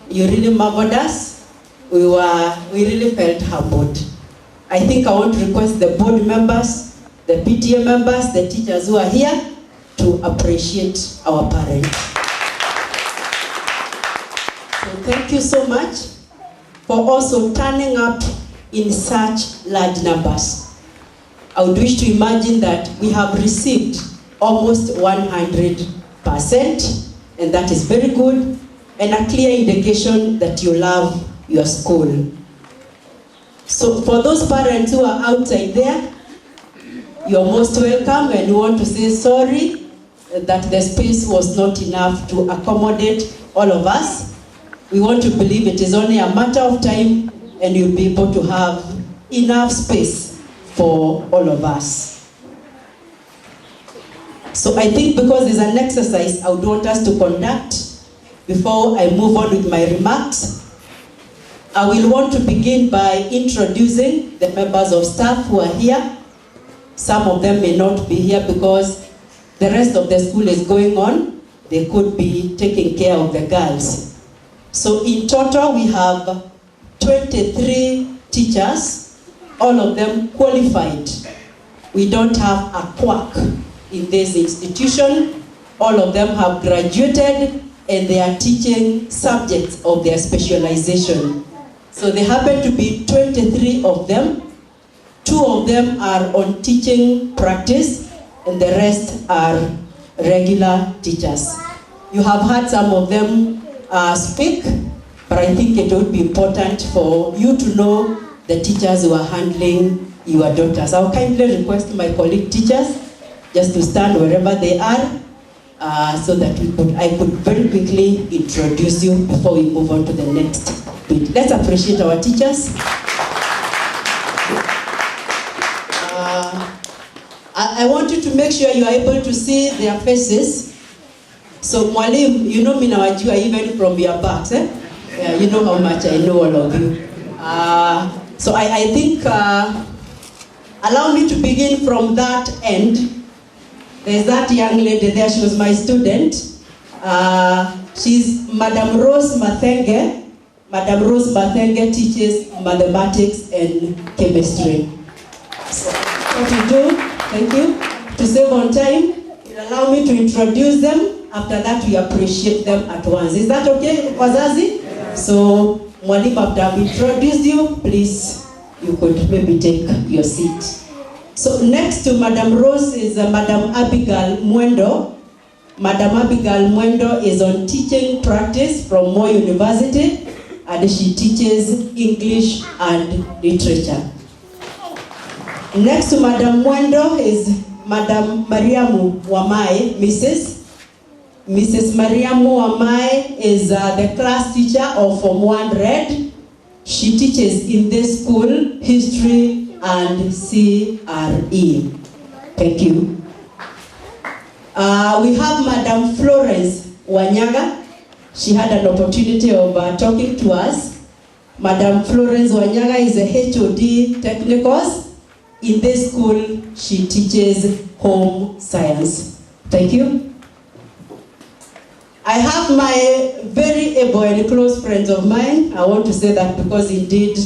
Speaker 5: You really marveled us. We really felt humbled. I think I want to request the board members, the PTA members, the teachers who are here to appreciate our parents. So thank you so much for also turning up in such large numbers. I would wish to imagine that we have received almost 100%, and that is very good, and a clear indication that you love your school. So for those parents who are outside there, you're most welcome, and we want to say sorry that the space was not enough to accommodate all of us. We want to believe it is only a matter of time and you'll be able to have enough space for all of us. So I think because there's an exercise I would want us to conduct before I move on with my remarks, I will want to begin by introducing the members of staff who are here. Some of them may not be here because the rest of the school is going on. They could be taking care of the girls. So in total, we have 23 teachers, all of them qualified. We don't have a quack in this institution. All of them have graduated and they are teaching subjects of their specialization. So there happen to be 23 of them. 2 of them are on teaching practice and the rest are regular teachers. You have heard some of them speak, but I think it would be important for you to know the teachers who are handling your daughters. I'll kindly request my colleague teachers just to stand wherever they are so that I could very quickly introduce you before we move on to the next bit. Let's appreciate our teachers. I want you to make sure you are able to see their faces
Speaker 15: So mwalimu, you know me nawajua even from your backs, eh? Yeah, you know how much I know all of you. So I think, allow me to begin from that end. There's that young lady there, she was my student. She's Madam Rose Mathenge. Madam Rose Mathenge teaches mathematics and chemistry. So what we do, thank you, to save on time, allow me to introduce them. After that, we appreciate them at once. Is that okay, Wazazi? So, Mwalimu, after I've introduced you, please, you could maybe take your seat. So, next to Madam Rose is Madam Abigail Mwendo. Madam Abigail Mwendo is on teaching practice from Moi University, and she teaches English and literature. Next to Madam Mwendo is Madam Mariamu Wamai, Mrs. Mariamu Wamai is the class teacher of Form 1 Red. She teaches in this school history and CRE. Thank you. We have Madam Florence Wanyaga. She had an opportunity of talking to us. Madam Florence Wanyaga is a HOD Technicals. In this school, she teaches home science. Thank you. I have my very able and close friends of mine. I want to say that because indeed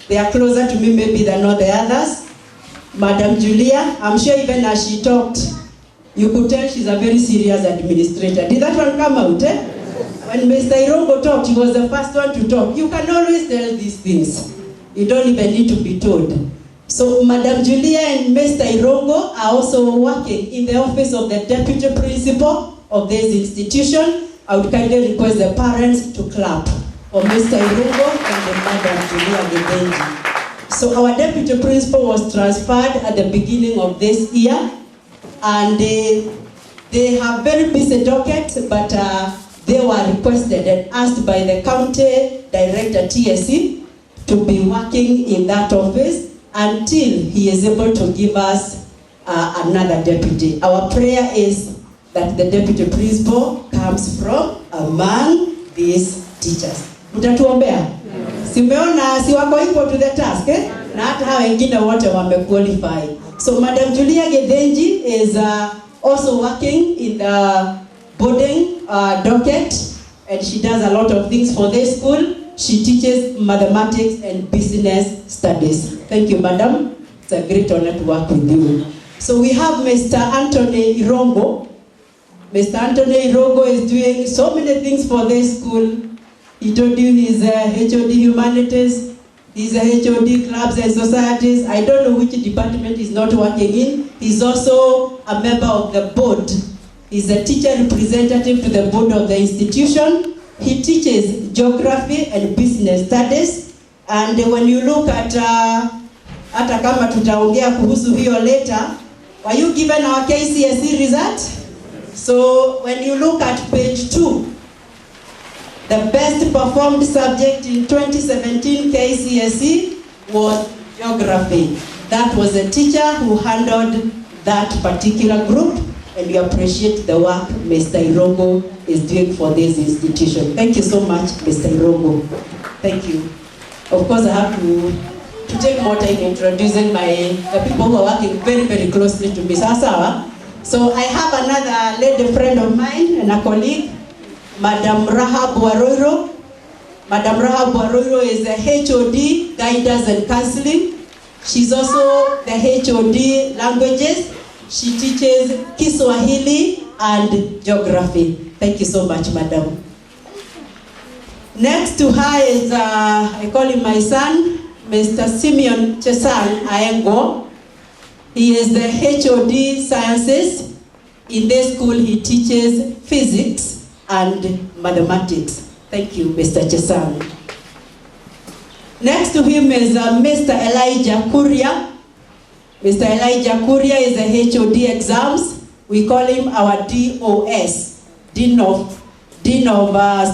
Speaker 15: they are closer to me maybe than all the others. Madam Julia, I'm sure even as she talked, you could tell she's a very serious administrator. Did that one come out? Eh? When Mr. Irongo talked, he was the first one to talk. You can always tell these things. You don't even need to be told. So Madam Julia and Mr. Irongo are also working in the office of the Deputy Principal of this institution. I would kindly request the parents to clap for Mr. Irongo and the Madam Julia Gebenji. So our Deputy Principal was transferred at the beginning of this year, and they have very busy docket, but they were requested and asked by the County Director TSC to be working in that office until he is able to give us another deputy. Our prayer is that the Deputy Principal comes from among these teachers. Mtatuombea? Simeona si wako equal to the task, eh? Na hata hao wengine wote wamequalify. So Madam Julia Gebenji is also working in the boarding docket, and she does a lot of things for this school. She teaches mathematics and business studies. Thank you, Madam. It's a great honor to work with you. So we have Mr. Anthony Irongo. Mr. Anthony Irongo is doing so many things for this school. He told you he's a HOD Humanities, he's a HOD Clubs and Societies. I don't know which department he's not working in. He's also a member of the board. He's a teacher representative to the board of the institution. He teaches geography and business studies. And when you look at, hata kama tutaongea kuhusu hiyo later, were you given our KCSE result? So when you look at page 2, the best performed subject in 2017 KCSE was geography. That was a teacher who handled that particular group, and we appreciate the work Mr. Irongo is doing for this institution. Thank you so much, Mr. Irongo. Thank you. Of course, I have to take more time introducing the people who are working very, very closely to me. So I have another lady friend of mine and a colleague, Madam Rahab Waroiro. Madam Rahab Waroiro is the HOD Guidance and Counseling. She's also the HOD Languages. She teaches Kiswahili and Geography. Thank you so much, Madam. Next to her is, I call him my son, Mr. Simeon Chesan Aengo. He is the HOD Sciences. In this school, he teaches physics and mathematics. Thank you, Mr. Chesan. Next to him is Mr. Elijah Kuria. Mr. Elijah Kuria is the HOD exams. We call him our DOS, Dean of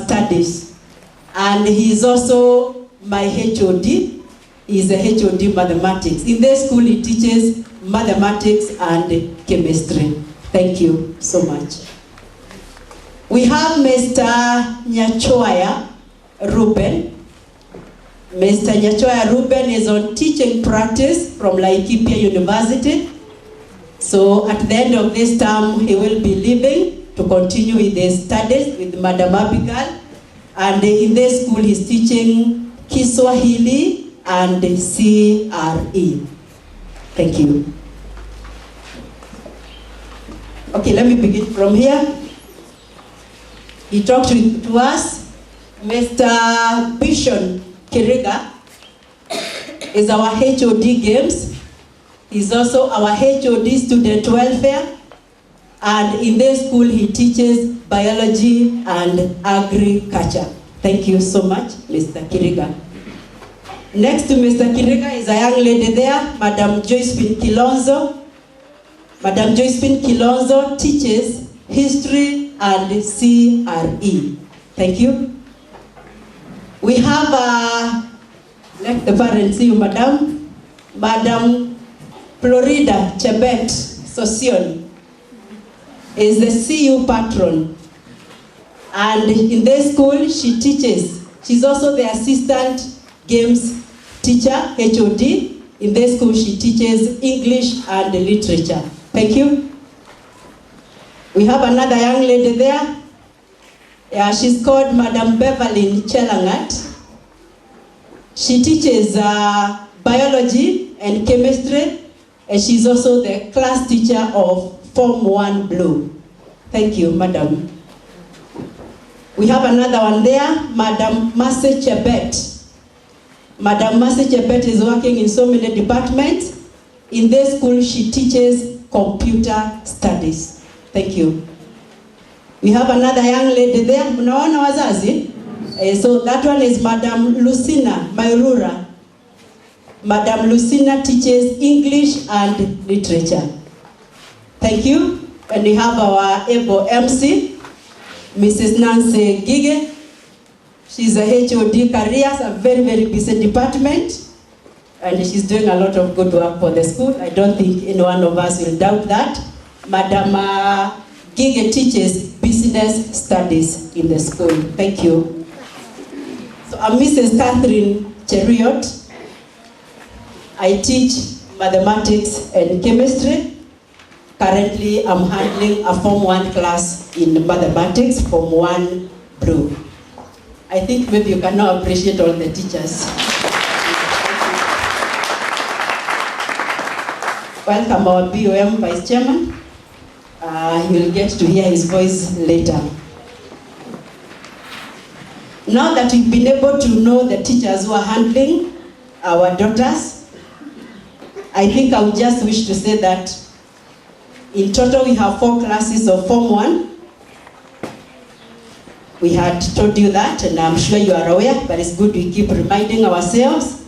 Speaker 15: Studies. And he's also my HOD. He's a HOD Mathematics. In this school, he teaches mathematics and chemistry. Thank you so much. We have Mr. Nyachoya Ruben. Mr. Nyachoya Ruben is on teaching practice from Laikipia University. So at the end of this term, he will be leaving to continue with his studies with Madam Abigail. And in this school, he's teaching Kiswahili and CRE. Thank you. Okay, let me begin from here. He talked to us. Mr. Bishon Kiriga is our HOD Games. He's also our HOD Student Welfare. And in this school, he teaches biology and agriculture. Thank you so much, Mr. Kiriga. Next to Mr. Kiriga is a young lady there, Madam Joycepin Kilonzo. Madam Joycepin Kilonzo teaches history and CRE. Thank you. We have, let the parents see you, Madam. Madam Florida Chebet Sosion is the CU patron. And in this school, she teaches. She's also the assistant games teacher, HOD. In this school, she teaches English and literature. Thank you. We have another young lady there. Yeah, she's called Madam Beverly Chelangat. She teaches biology and chemistry, and she's also the class teacher of Form 1 Blue. Thank you, Madam. We have another one there, Madam Mercy Chebet. Madam Mercy Chebet is working in so many departments. In this school, she teaches computer studies. Thank you. We have another young lady there. Mnaona wazazi? So that one is Madam Lucina Mairura. Madam Lucina teaches English and literature. Thank you. And we have our able MC, Mrs. Nancy Gige. She's a HOD careers, a very, very busy department. And she's doing a lot of good work for the school. I don't think any one of us will doubt that. Madam Gige teaches business studies in the school. Thank you. So I'm Mrs. Catherine Cheriot. I teach mathematics and chemistry. Currently, I'm handling a Form 1 class in mathematics, Form 1 Blue. I think maybe you can now appreciate all the teachers. Welcome our BOM Vice Chairman. You'll get to hear his voice later. Now that we've been able to know the teachers who are handling our daughters, I think I would just wish to say that in total we have 4 classes of Form 1. We had told you that, and I'm sure you are aware, but it's good we keep reminding ourselves.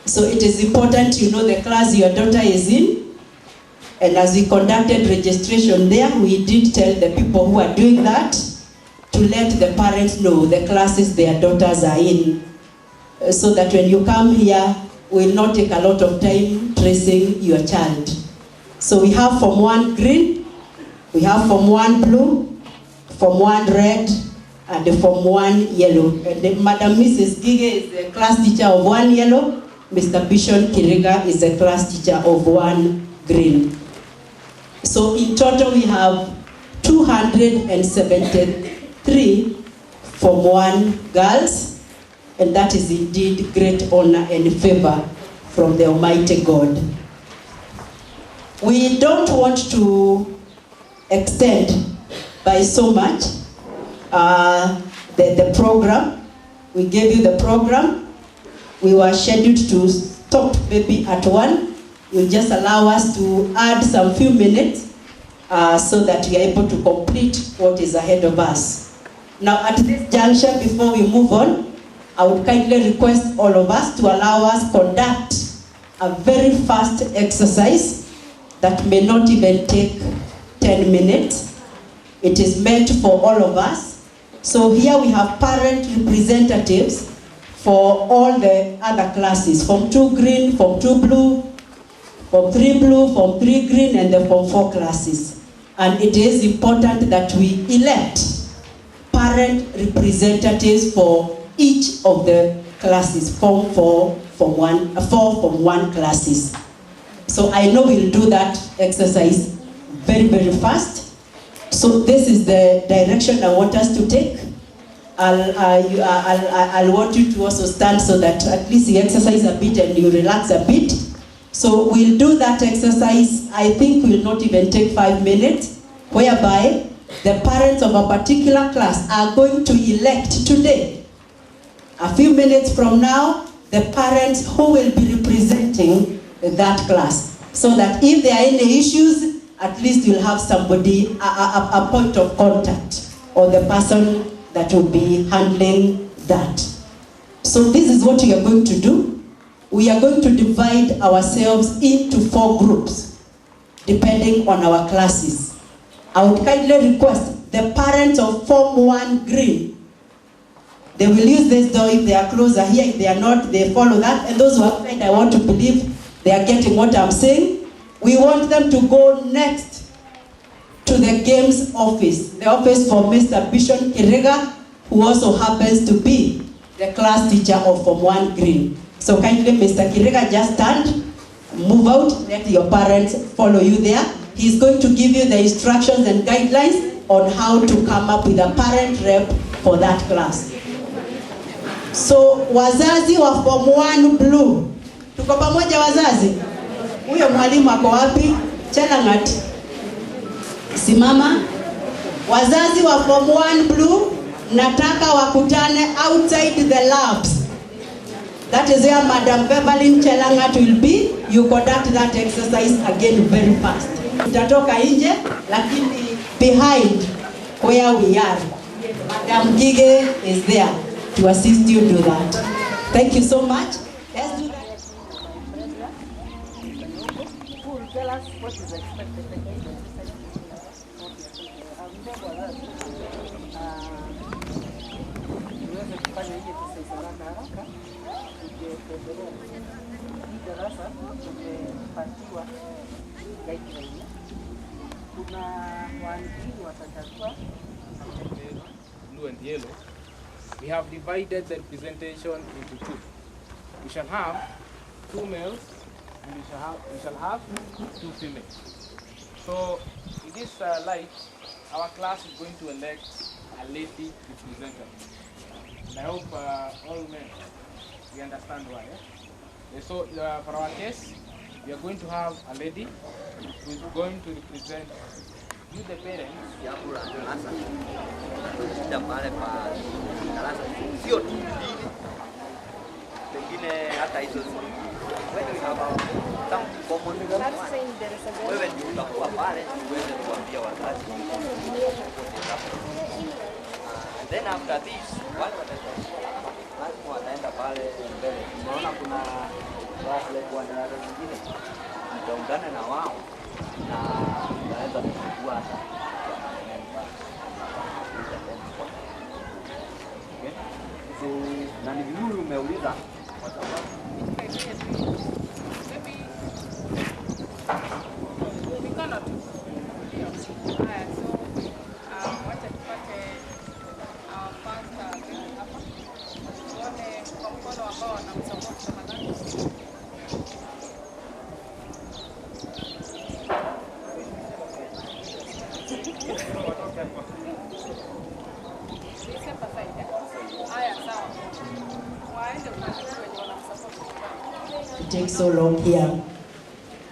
Speaker 15: So it is important you know the class your daughter is in. And as we conducted registration there, we did tell the people who are doing that to let the parents know the classes their daughters are in. So that when you come here, will not take a lot of time tracing your child. So we have Form 1 green, we have Form 1 blue, Form 1 red, and Form 1 yellow. And Madam Mrs. Gige is the class teacher of 1 yellow. Mr. Bishon Kiriga is the class teacher of 1 green. So in total we have 273 Form 1 girls, and that is indeed great honor and favor from the Almighty God. We don't want to extend by so much the program. We gave you the program. We were scheduled to stop maybe at 1. You'll just allow us to add some few minutes so that we are able to complete what is ahead of us. Now at this juncture, before we move on, I would kindly request all of us to allow us conduct a very fast exercise that may not even take 10 minutes. It is meant for all of us. So here we have parent representatives for all the other classes, Form 2 green, Form 2 blue, Form 3 blue, Form 3 green, and the Form 4 classes. And it is important that we elect parent representatives for each of the classes, Form 4, Form 1, 4 Form 1 classes. So I know we'll do that exercise very, very fast. So this is the direction I want us to take. I'll want you to also stand so that at least you exercise a bit and you relax a bit. So we'll do that exercise. I think will not even take 5 minutes, whereby the parents of a particular class are going to elect today, a few minutes from now, the parents who will be representing that class. So that if there are any issues, at least you'll have somebody, a point of contact, or the person that will be handling that. So this is what we are going to do. We are going to divide ourselves into 4 groups, depending on our classes. I would kindly request the parents of Form 1 Green. They will use this door if they are closer here. If they are not, they follow that. And those who are outside, I want to believe they are getting what I'm saying. We want them to go next to the games office, the office for Mr. Bishop Kirega, who also happens to be the class teacher of Form 1 Green. So kindly, Mr. Kirega, just stand, move out, let your parents follow you there. He's going to give you the instructions and guidelines on how to come up with a parent rep for that class. So wazazi wa Form 1 Blue, tuko pamoja wazazi? Huyo mwalimu ako wapi? Chelangat. Simama. Wazazi wa Form 1 Blue, nataka wakutane outside the labs. That is where Madam Beverly Chelangat will be. You conduct that exercise again very fast. Utatoka nje, lakini behind where we are, Madam Gige is there to assist you do that. Thank you so much. Let's do that.
Speaker 16: Tell us what is expected. Tuweze kufanya hii exercise haraka tukiendelea. Hii darasa tumepatiwa guideline. Kuna waandishi watachagua
Speaker 1: blue and yellow. We have divided the representation into 2. We shall have 2 males and we shall have 2 females. So in this light, our class is going to elect a lady representative. And I hope all men, we understand why. So for our case, we are going to have a lady who is going to represent you, the parents.
Speaker 12: Sio tu pengine hata hizo wewe hapa some common wewe ndio utakuwa pale uweze kuambia wazazi. And then after this wale wataenda pale mbele. Unaona kuna wale kwa darasa nyingine mtaungana na wao na unaweza kuchukua hata na ni vizuri umeuliza kwa sababu
Speaker 15: take so long here.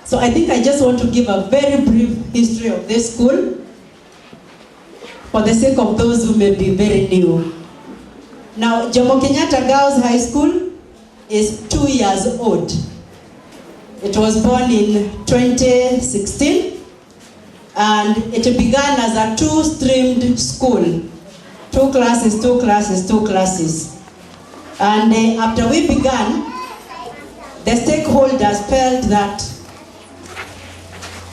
Speaker 15: So I think I just want to give a very brief history of this school for the sake of those who may be very new. Now, Jomo Kenyatta Girls High School is 2 years old. It was born in 2016 and it began as a 2-streamed school. 2 classes, 2 classes, 2 classes. And after we began, the stakeholders felt that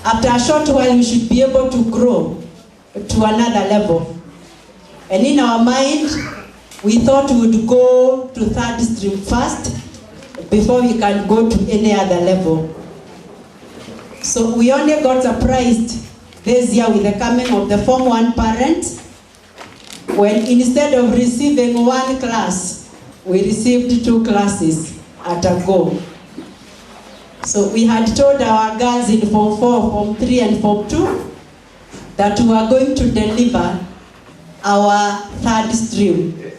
Speaker 15: after a short while we should be able to grow to another level. And in our mind, we thought we would go to 3rd stream first before we can go to any other level. So we only got surprised this year with the coming of the Form 1 parents when instead of receiving one class, we received 2 classes at a go. So we had told our girls in Form 4, Form 3, and Form 2 that we were going to deliver our 3rd stream.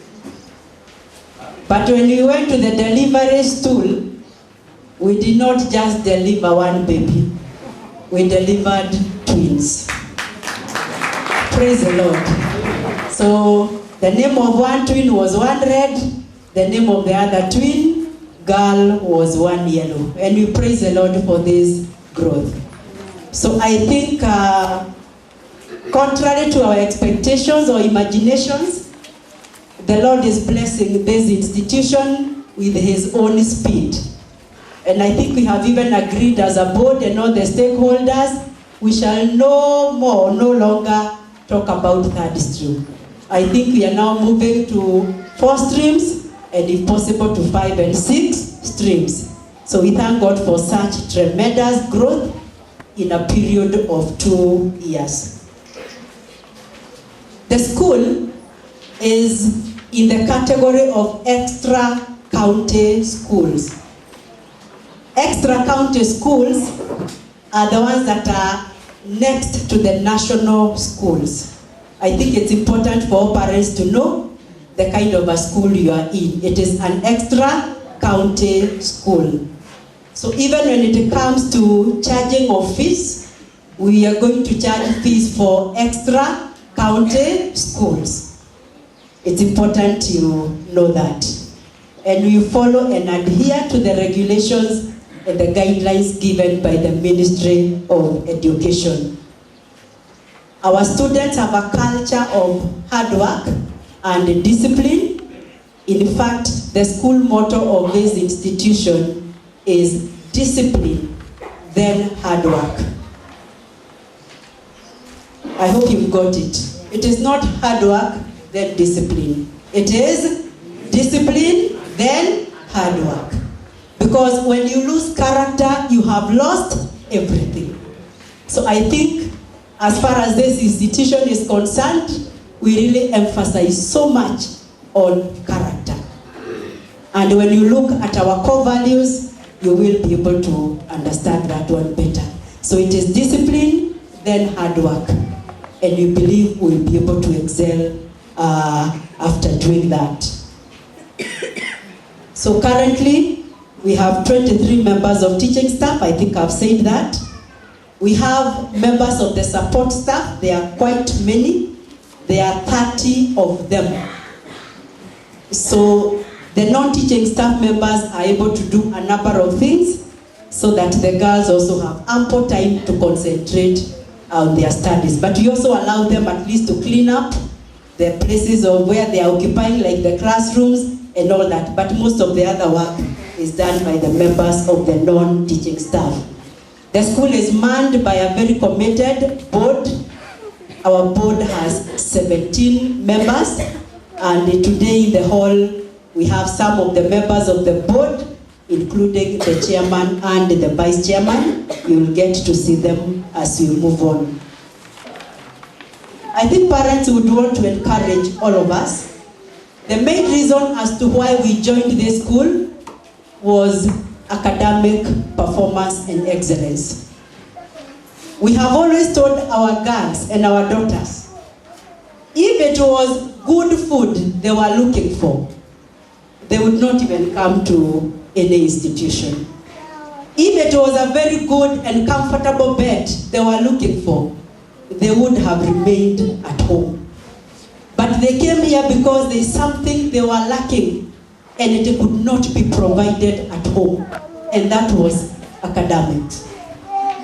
Speaker 15: But when we went to the delivery stool, we did not just deliver one baby. We delivered twins. Praise the Lord. So the name of one twin was one red, the name of the other twin girl was one yellow. And we praise the Lord for this growth. So I think contrary to our expectations or imaginations, the Lord is blessing this institution with his own speed. And I think we have even agreed as a board and all the stakeholders, we shall no longer talk about 3rd stream. I think we are now moving to 4 streams and if possible to 5 and 6 streams. So we thank God for such tremendous growth in a period of 2 years. The school is in the category of extra county schools. Extra county schools are the ones that are next to the national schools. I think it's important for all parents to know the kind of a school you are in. It is an extra county school. So even when it comes to charging of fees, we are going to charge fees for extra county schools. It's important you know that. And we follow and adhere to the regulations and the guidelines given by the Ministry of Education. Our students have a culture of hard work and discipline. In fact, the school motto of this institution is discipline, then hard work. I hope you've got it. It is not hard work, then discipline. It is discipline, then hard work. Because when you lose character, you have lost everything. So I think as far as this institution is concerned, we really emphasize so much on character. And when you look at our core values, you will be able to understand that one better. So it is discipline, then hard work. And we believe we'll be able to excel after doing that. So currently, we have 23 members of teaching staff. I think I've said that. We have members of the support staff. There are quite many. There are 30 of them. So the non-teaching staff members are able to do a number of things so that the girls also have ample time to concentrate on their studies. But we also allow them at least to clean up the places of where they are occupying, like the classrooms and all that. But most of the other work is done by the members of the non-teaching staff. The school is manned by a very committed board. Our board has 17 members, and today in the hall we have some of the members of the board, including the chairman and the vice chairman. You will get to see them as we move on. I think parents would want to encourage all of us. The main reason as to why we joined this school was academic performance and excellence. We have always told our girls and our daughters, if it was good food they were looking for, they would not even come to any institution. If it was a very good and comfortable bed they were looking for, they would have remained at home. But they came here because there is something they were lacking and it could not be provided at home, and that was academics.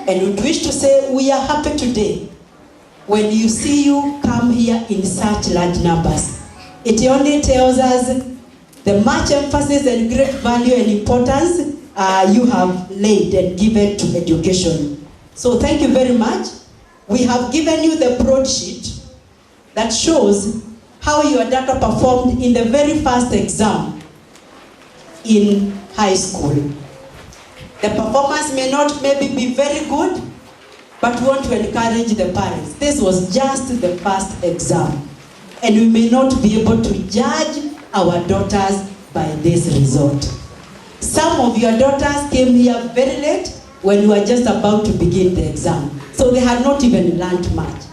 Speaker 15: And we wish to say we are happy today when you see you come here in such large numbers. It only tells us the much emphasis and great value and importance you have laid and given to education. So thank you very much. We have given you the broadsheet that shows how your data performed in the very first exam in high school. The performance may not maybe be very good, but we want to encourage the parents. This was just the first exam. and we may not be able to judge our daughters by this result. Some of your daughters came here very late when we were just about to begin the exam, so they had not even learned much.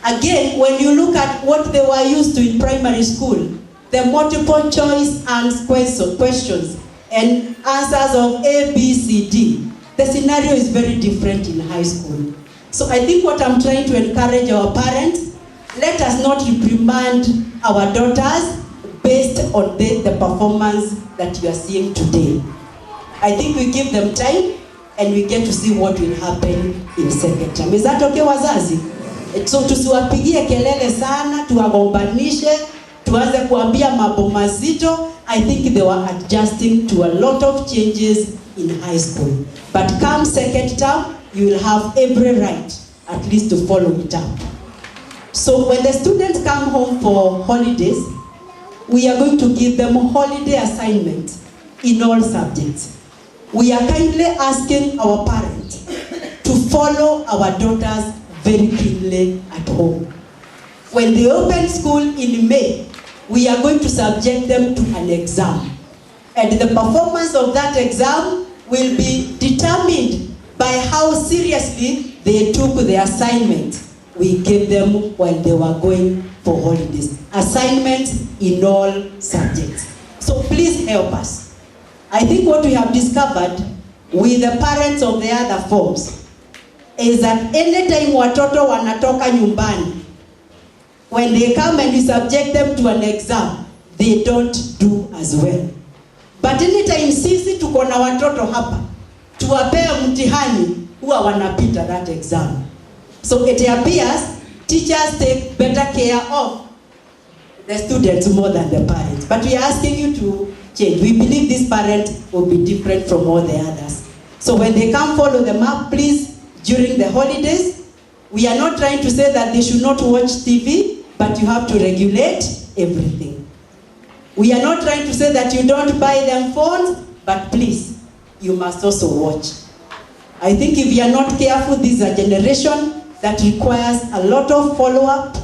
Speaker 15: Again, when you look at what they were used to in primary school, the multiple choice questions and answers of A, B, C, D, the scenario is very different in high school. So I think what I'm trying to encourage our parents, let us not reprimand our daughters based on the performance that you are seeing today. I think we give them time and we get to see what will happen in second term. Is that okay, wazazi? So tusiwapigie kelele sana, tuwagombanishe, tuanze kuambia mambo mazito. I think they were adjusting to a lot of changes in high school. But come second term, you will have every right at least to follow it up. So when the students come home for holidays, we are going to give them holiday assignments in all subjects. We are kindly asking our parents to follow our daughters very keenly at home. When they open school in May, we are going to subject them to an exam. And the performance of that exam will be determined by how seriously they took the assignment we gave them when they were going for holidays. Assignments in all subjects. So please help us. I think what we have discovered with the parents of the other forms is that anytime watoto wanatoka nyumbani, when they come and we subject them to an exam, they don't do as well. But anytime sisi tuko na watoto hapa, tuwapea mtihani, huwa wanapita that exam. So it appears teachers take better care of the students more than the parents. But we are asking you to change. We believe this parent will be different from all the others. So when they come follow them up, please, during the holidays, we are not trying to say that they should not watch TV, but you have to regulate everything. We are not trying to say that you don't buy them phones, but please, you must also watch. I think if you are not careful, this is a generation that requires a lot of follow-up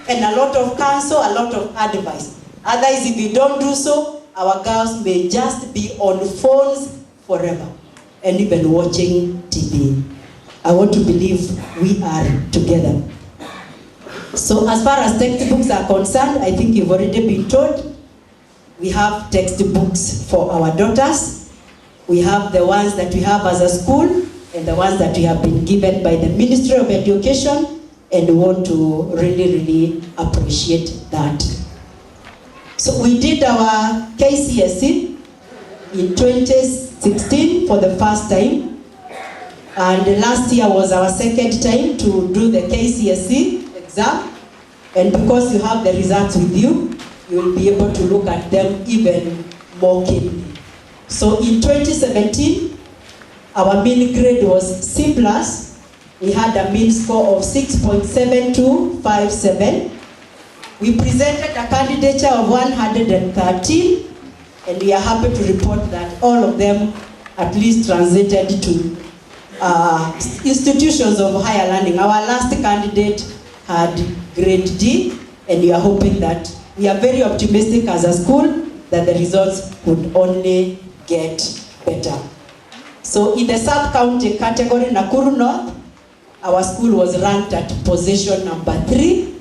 Speaker 15: and a lot of counsel, a lot of advice. Otherwise, if you don't do so, our girls may just be on phones forever and even watching TV. I want to believe we are together. So as far as textbooks are concerned, I think you've already been told, we have textbooks for our daughters. We have the ones that we have as a school and the ones that we have been given by the Ministry of Education, and we want to really appreciate that. So we did our KCSE in 2016 for the first time, and last year was our second time to do the KCSE exam, and because you have the results with you, you will be able to look at them even more keenly. So in 2017, our mean grade was C+. We had a mean score of 6.7257. We presented a candidature of 113, and we are happy to report that all of them at least translated to institutions of higher learning. Our last candidate had grade D, and we are hoping that we are very optimistic as a school that the results would only get better. So in the sub-county category, Nakuru North, our school was ranked at position number 3.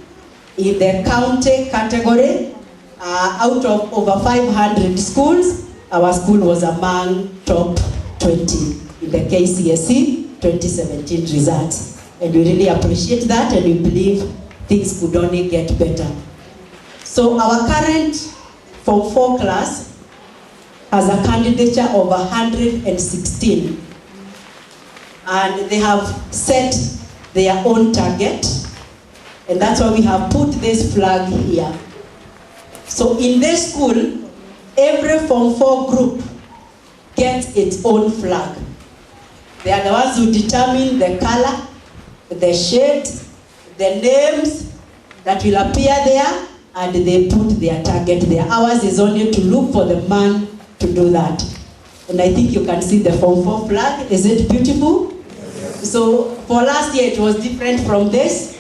Speaker 15: In the county category, out of over 500 schools, our school was among top 20 in the KCSE 2017 results. And we really appreciate that, and we believe things could only get better. So our current Form 4 class has a candidature of 116. And they have set their own target. And that's why we have put this flag here. So in this school, every Form 4 group gets its own flag. They are the ones who determine the color, the shade, the names that will appear there, and they put their target there. Ours is only to look for the man to do that. And I think you can see the Form 4 flag. Is it beautiful? Yes. So for last year it was different from this.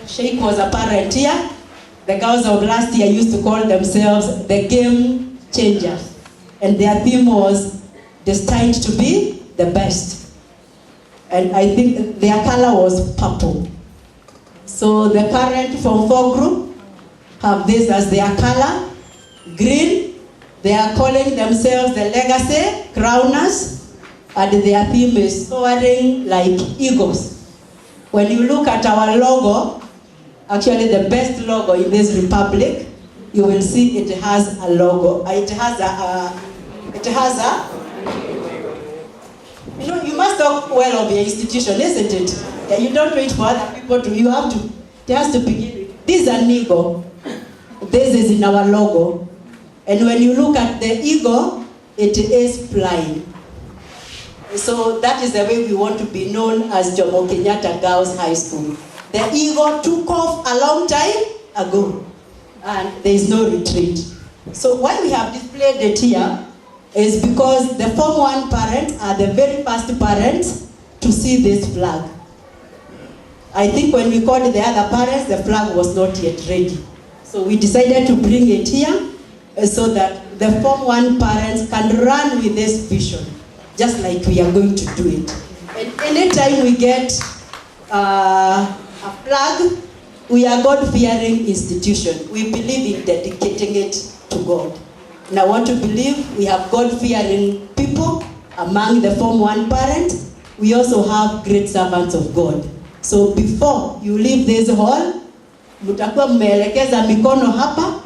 Speaker 15: Sheikh was a parent here. The girls of last year used to call themselves the game changers. And their theme was destined to be the best. And I think their color was purple. So the current Form 4 group have this as their color, green. They are calling themselves the Legacy Crowners, and their theme is soaring like eagles. When you look at our logo, actually the best logo in this republic, you will see it has a logo. It has a, you know, you must talk well of your institution, isn't it? Yeah, you don't wait for other people to, you have to, it has to begin with. This is an eagle. This is in our logo. And when you look at the eagle, it is flying. So that is the way we want to be known as Jomo Kenyatta Girls High School. The eagle took off a long time ago, and there is no retreat. So why we have displayed it here is because the Form 1 parents are the very first parents to see this flag. I think when we called the other parents, the flag was not yet ready. So we decided to bring it here so that the Form 1 parents can run with this vision, just like we are going to do it. And anytime we get a flag, we are God-fearing institution. We believe in dedicating it to God. And I want to believe we have God-fearing people among the Form 1 parents. We also have great servants of God. So before you leave this hall, mutakuwa mmeelekeza mikono hapa.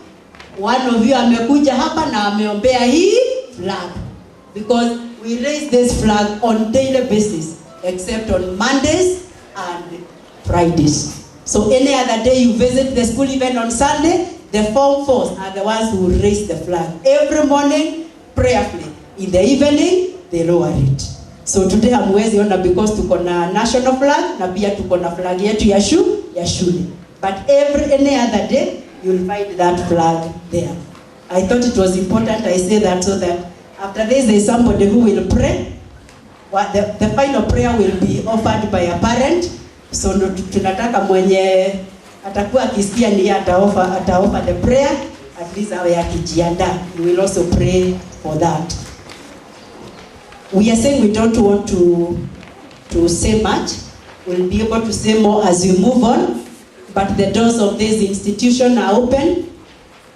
Speaker 15: One of you amekuja hapa na ameombea hii flag. Because we raise this flag on daily basis, except on Mondays and Fridays. So any other day you visit the school, even on Sunday, the Form 4s are the ones who raise the flag. Every morning, prayerfully. In the evening, they lower it. So today hamwezi ona because tuko na national flag na pia tuko na flag yetu ya shule. But any other day, you'll find that flag there. I thought it was important I say that so that after this there is somebody who will pray. The final prayer will be offered by a parent. So tunataka mwenye atakuwa akisikia ni ataoffer the prayer, at least awe akijiandaa. We will also pray for that. We are saying we don't want to say much. We'll be able to say more as we move on. But the doors of this institution are open.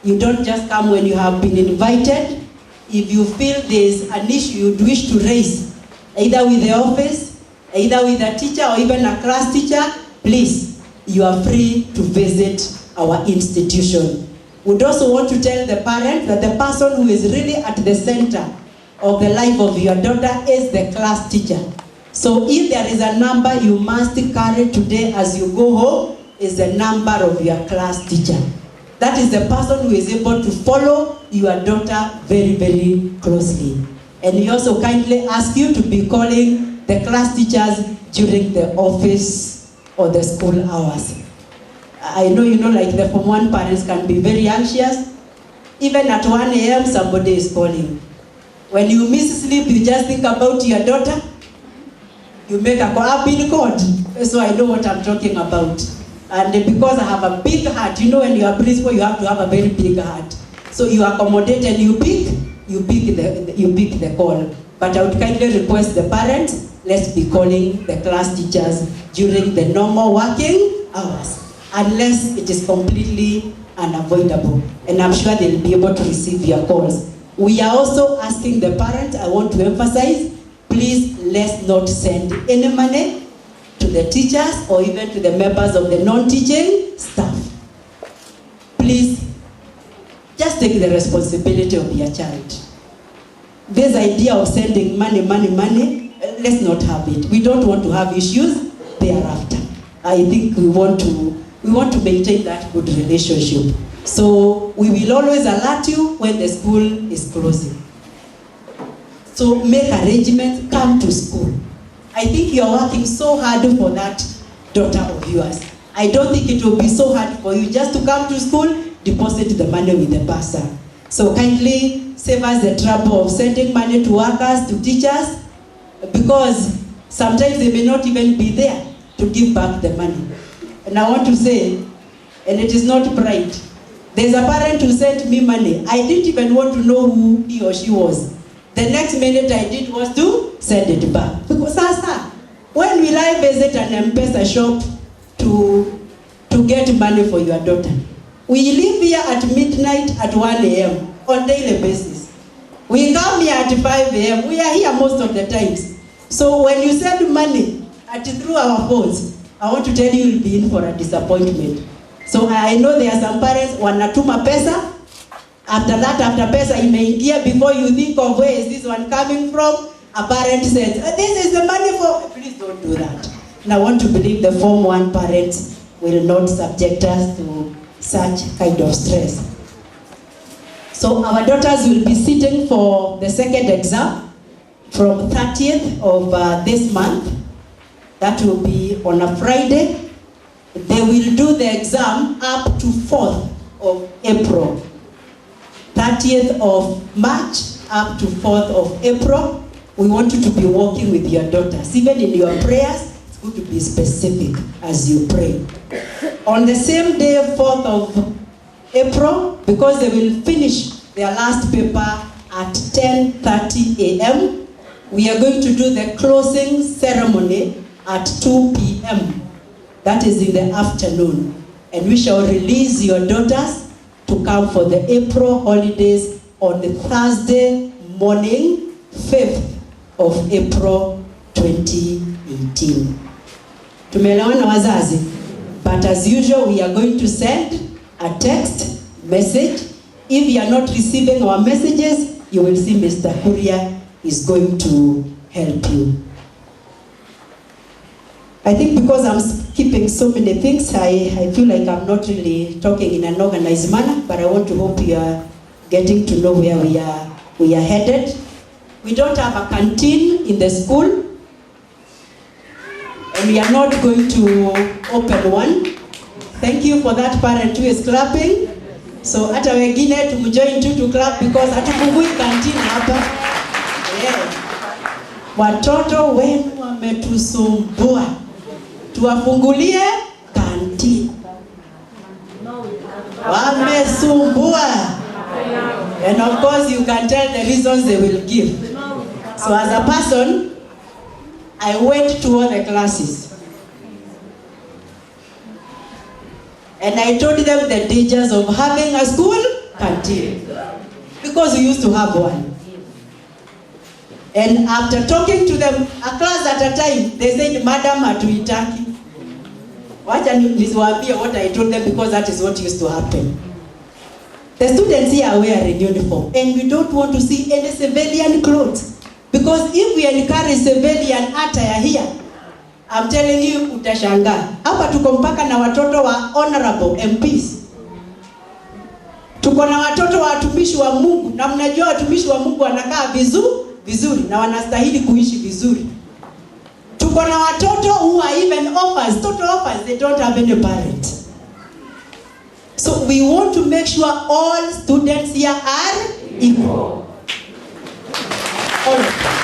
Speaker 15: You don't just come when you have been invited. If you feel there's an issue you'd wish to raise, either with the office, either with a teacher or even a class teacher, please, you are free to visit our institution. We'd also want to tell the parent that the person who is really at the center of the life of your daughter is the class teacher. So if there is a number you must carry today as you go home, is the number of your class teacher. That is the person who is able to follow your daughter very, very closely. And we also kindly ask you to be calling the class teachers during the office or the school hours. I know, like the Form 1 parents can be very anxious. Even at 1 a.m. somebody is calling. When you miss sleep, you just think about your daughter. You make a call. I've been called, so I know what I'm talking about. And because I have a big heart, when you are principal, you have to have a very big heart. So you accommodate and you pick the call. But I would kindly request the parents, let's be calling the class teachers during the normal working hours, unless it is completely unavoidable. And I'm sure they'll be able to receive your calls. We are also asking the parents, I want to emphasize, please let's not send any money to the teachers or even to the members of the non-teaching staff. Please, just take the responsibility of your child. This idea of sending money, let's not have it. We don't want to have issues thereafter. I think we want to maintain that good relationship. So we will always alert you when the school is closing. So make arrangements, come to school. I think you are working so hard for that daughter of yours. I don't think it will be so hard for you just to come to school, deposit the money with the bursar. So kindly save us the trouble of sending money to workers, to teachers, because sometimes they may not even be there to give back the money. And I want to say, and it is not pride, there's a parent who sent me money. I didn't even want to know who he or she was. The next minute I did was to send it back. Because when will I visit an M-Pesa shop to get money for your daughter? We live here at midnight at 1 a.m. on daily basis. We come here at 5 a.m. We are here most of the times. So when you send money through our phones, I want to tell you you'll be in for a disappointment. So I know there are some parents wanatuma pesa. After that, after pesa imeingia, before you think of where is this one coming from, a parent says, this is the money for, please don't do that. And I want to believe the Form 1 parents will not subject us to such kind of stress. So our daughters will be sitting for the second exam from 30th of this month. That will be on a Friday. They will do the exam up to 4th of April. 30th of March up to 4th of April. We want you to be working with your daughters. Even in your prayers, it's good to be specific as you pray. On the same day, 4th of April, because they will finish their last paper at 10:30 a.m., we are going to do the closing ceremony at 2 p.m. That is in the afternoon. And we shall release your daughters to come for the April holidays on the Thursday morning, 5th of April 2018. Tumeelewana wazazi? But as usual, we are going to send a text message. If you are not receiving our messages, you will see Mr. Kuria is going to help you. I think because I'm keeping so many things, I feel like I'm not really talking in an organized manner, but I want to hope you are getting to know where we are headed. We don't have a canteen in the school, and we are not going to open one. Thank you for that parent who is clapping. So hata wengine tumjoin tu to clap because hatukugui canteen hapa. Yeah. Watoto wenu wametusumbua. Tuwafungulie canteen. Wamesumbua. And of course you can tell the reasons they will give. So as a person, I went to all the classes. And I told them the dangers of having a school canteen. Because we used to have one. And after talking to them, a class at a time, they said, Madam, hatuitaki. Wacha niwaambie what I told them because that is what used to happen. The students here are wearing uniform and we don't want to see any civilian clothes. Because if we encourage civilian attire here, I'm telling you, utashangaa. Hapa tuko mpaka na watoto wa honorable MPs. Tuko na watoto wa watumishi wa Mungu, na mnajua watumishi wa Mungu wanakaa vizuri na wanastahili kuishi vizuri. Tuko na watoto who are even orphans, total orphans, they don't have any parents. So we want to make sure all students here are equal. All of them.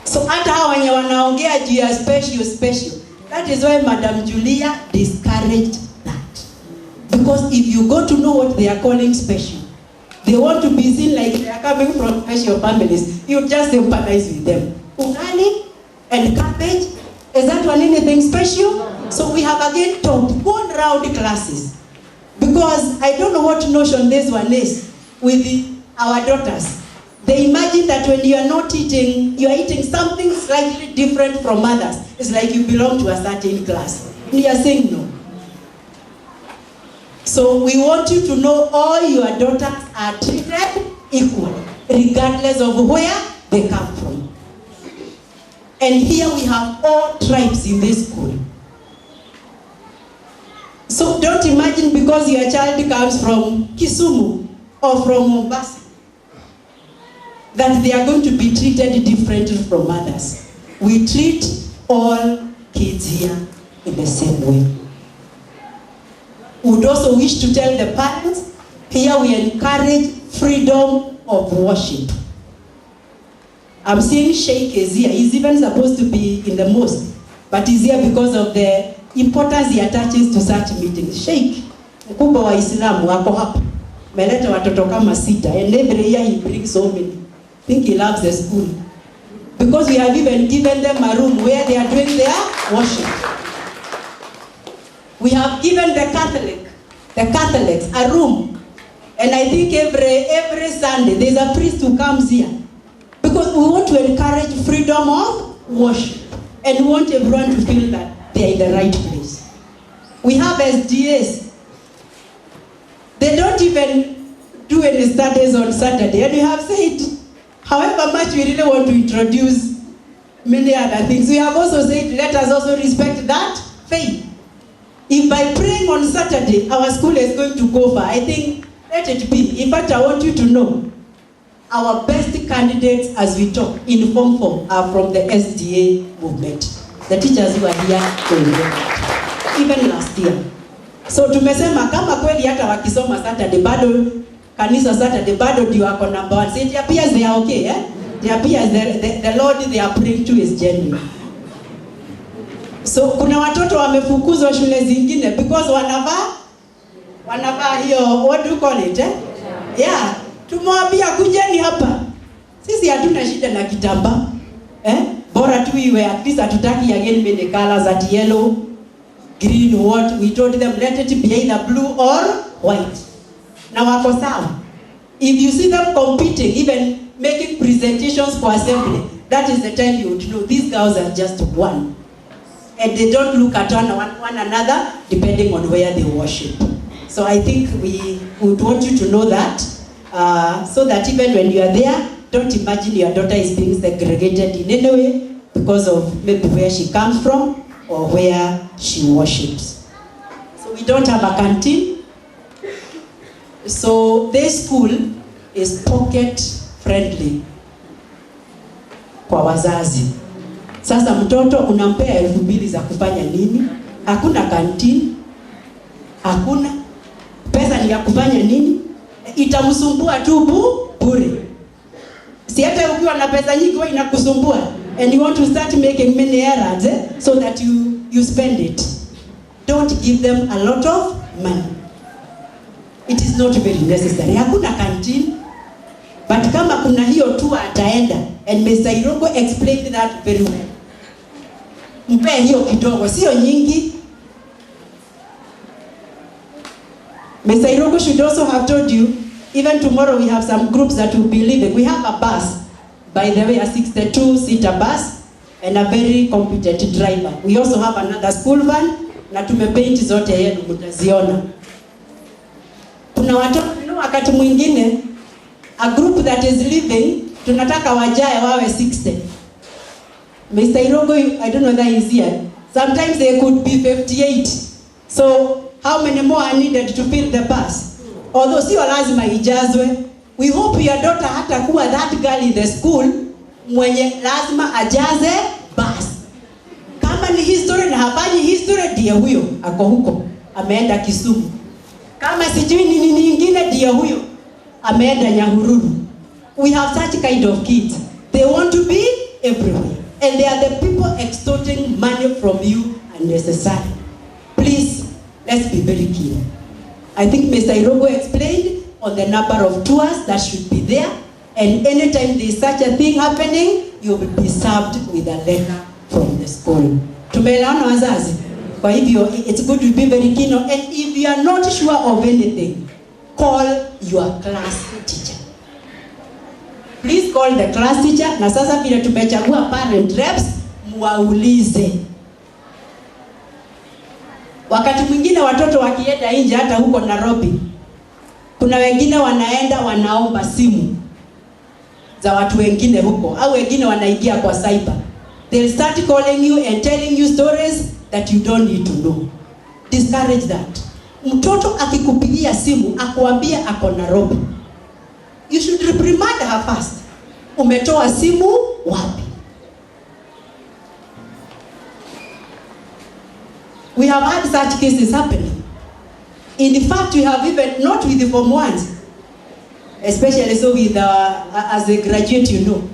Speaker 15: So hata hawa wenye wanaongea juu ya special. That is why Madam Julia discouraged that. Because if you go to know what they are calling special, they want to be seen like they are coming from special families. You just sympathize with them. Ugali and cabbage, is that one anything special? So we have again taught, gone round classes. Because I don't know what notion this one is with our daughters. They imagine that when you are not eating, you are eating something slightly different from others. It's like you belong to a certain class. And you are saying no. So we want you to know all your daughters are treated equally, regardless of where they come from. And here we have all tribes in this school. So don't imagine because your child comes from Kisumu or from Mombasa that they are going to be treated differently from others. We treat all kids here in the same way. We would also wish to tell the parents, here we encourage freedom of worship. I'm seeing Sheikh is here. He's even supposed to be in the mosque, but is here because of the importance he attaches to such meetings. Sheikh mkubwa wa Islamu wako hapa, meleta watoto kama 6, and every year he brings so many. I think he loves the school because we have even given them a room where they are doing their worship. We have given the Catholics a room, and I think every Sunday there's a priest who comes here because we want to encourage freedom of worship, and we want everyone to feel that they are in the right place. We have SDAs. They don't even do any studies on Saturday, and we have said, however much we really want to introduce many other things, we have also said, let us also respect that faith. If by praying on Saturday, our school is going to go far, I think, let it be. In fact, I want you to know, our best candidates as we talk in Form 4 are from the SDA movement. The teachers who are here, even last year. So tumesema kama kweli hata wakisoma Saturday bado kanisa Saturday bado ndio wako number 1. So it appears they are okay, eh? It appears the Lord they are praying to is genuine. So kuna watoto wamefukuzwa shule zingine because wanavaa hiyo, what do you call it, eh? Yeah, tumwambia kujeni hapa. Sisi hatuna shida na kitambaa. Bora tu iwe at least hatutaki again many colors at yellow, green, what we told them, let it be either blue or white. Na wako sawa. If you see them competing, even making presentations for assembly, that is the time you would know these girls are just one. And they don't look at one another depending on where they worship. So I think we would want you to know that, so that even when you are there, don't imagine your daughter is being segregated in any way because of maybe where she comes from or where she worships. So we don't have a canteen. So this school is pocket friendly kwa wazazi. Sasa mtoto unampea 2,000 za kufanya nini? Hakuna canteen. Hakuna. Pesa ni ya kufanya nini? Itamsumbua tu bure. Si hata ukiwa na pesa nyingi wewe inakusumbua, and you want to start making many errands, so that you spend it. Don't give them a lot of money. It is not very necessary. Hakuna canteen. But kama kuna hiyo tu ataenda, and Mr. Irogo explained that very well. Mpe hiyo kidogo, sio nyingi. Mr. Irogo should also have told you, even tomorrow we have some groups that will be leaving. We have a bus, by the way, a 62-seater bus, and a very competent driver. We also have another school van, na tumepaint zote yenu mtaziona. Kuna watoto wakati mwingine, a group that is leaving, tunataka wajae wawe 60. Mr. Irogo, I don't know that he's here. Sometimes they could be 58. So how many more are needed to fill the bus? Although sio lazima ijazwe. We hope your daughter hata kuwa that girl in the school mwenye lazima ajaze bus. Kama ni history na hafanyi history, ndiye huyo ako huko ameenda Kisumu. Kama sijui ni nini nyingine, ndiye huyo ameenda Nyahururu. We have such kind of kids. They want to be everywhere, and they are the people extorting money from you unnecessarily. Please, let's be very clear. I think Mr. Irogo explained on the number of tours that should be there, and anytime there is such a thing happening, you will be served with a letter from the school. Tumeelewana wazazi? Kwa hivyo, it's good to be very keen on, and if you are not sure of anything, call your class teacher. Please call the class teacher. Na sasa vile tumechagua parent reps, muwaulize. Wakati mwingine watoto wakienda nje hata huko Nairobi, kuna wengine wanaenda wanaomba simu za watu wengine huko, au wengine wanaingia kwa cyber. They'll start calling you and telling you stories that you don't need to know. Discourage that. Mtoto akikupigia simu akuambia ako Nairobi, you should reprimand her first. Umetoa simu wapi? We have had such cases happening. In fact, we have even, not with the Form 1s, especially so with, as a graduate, you know.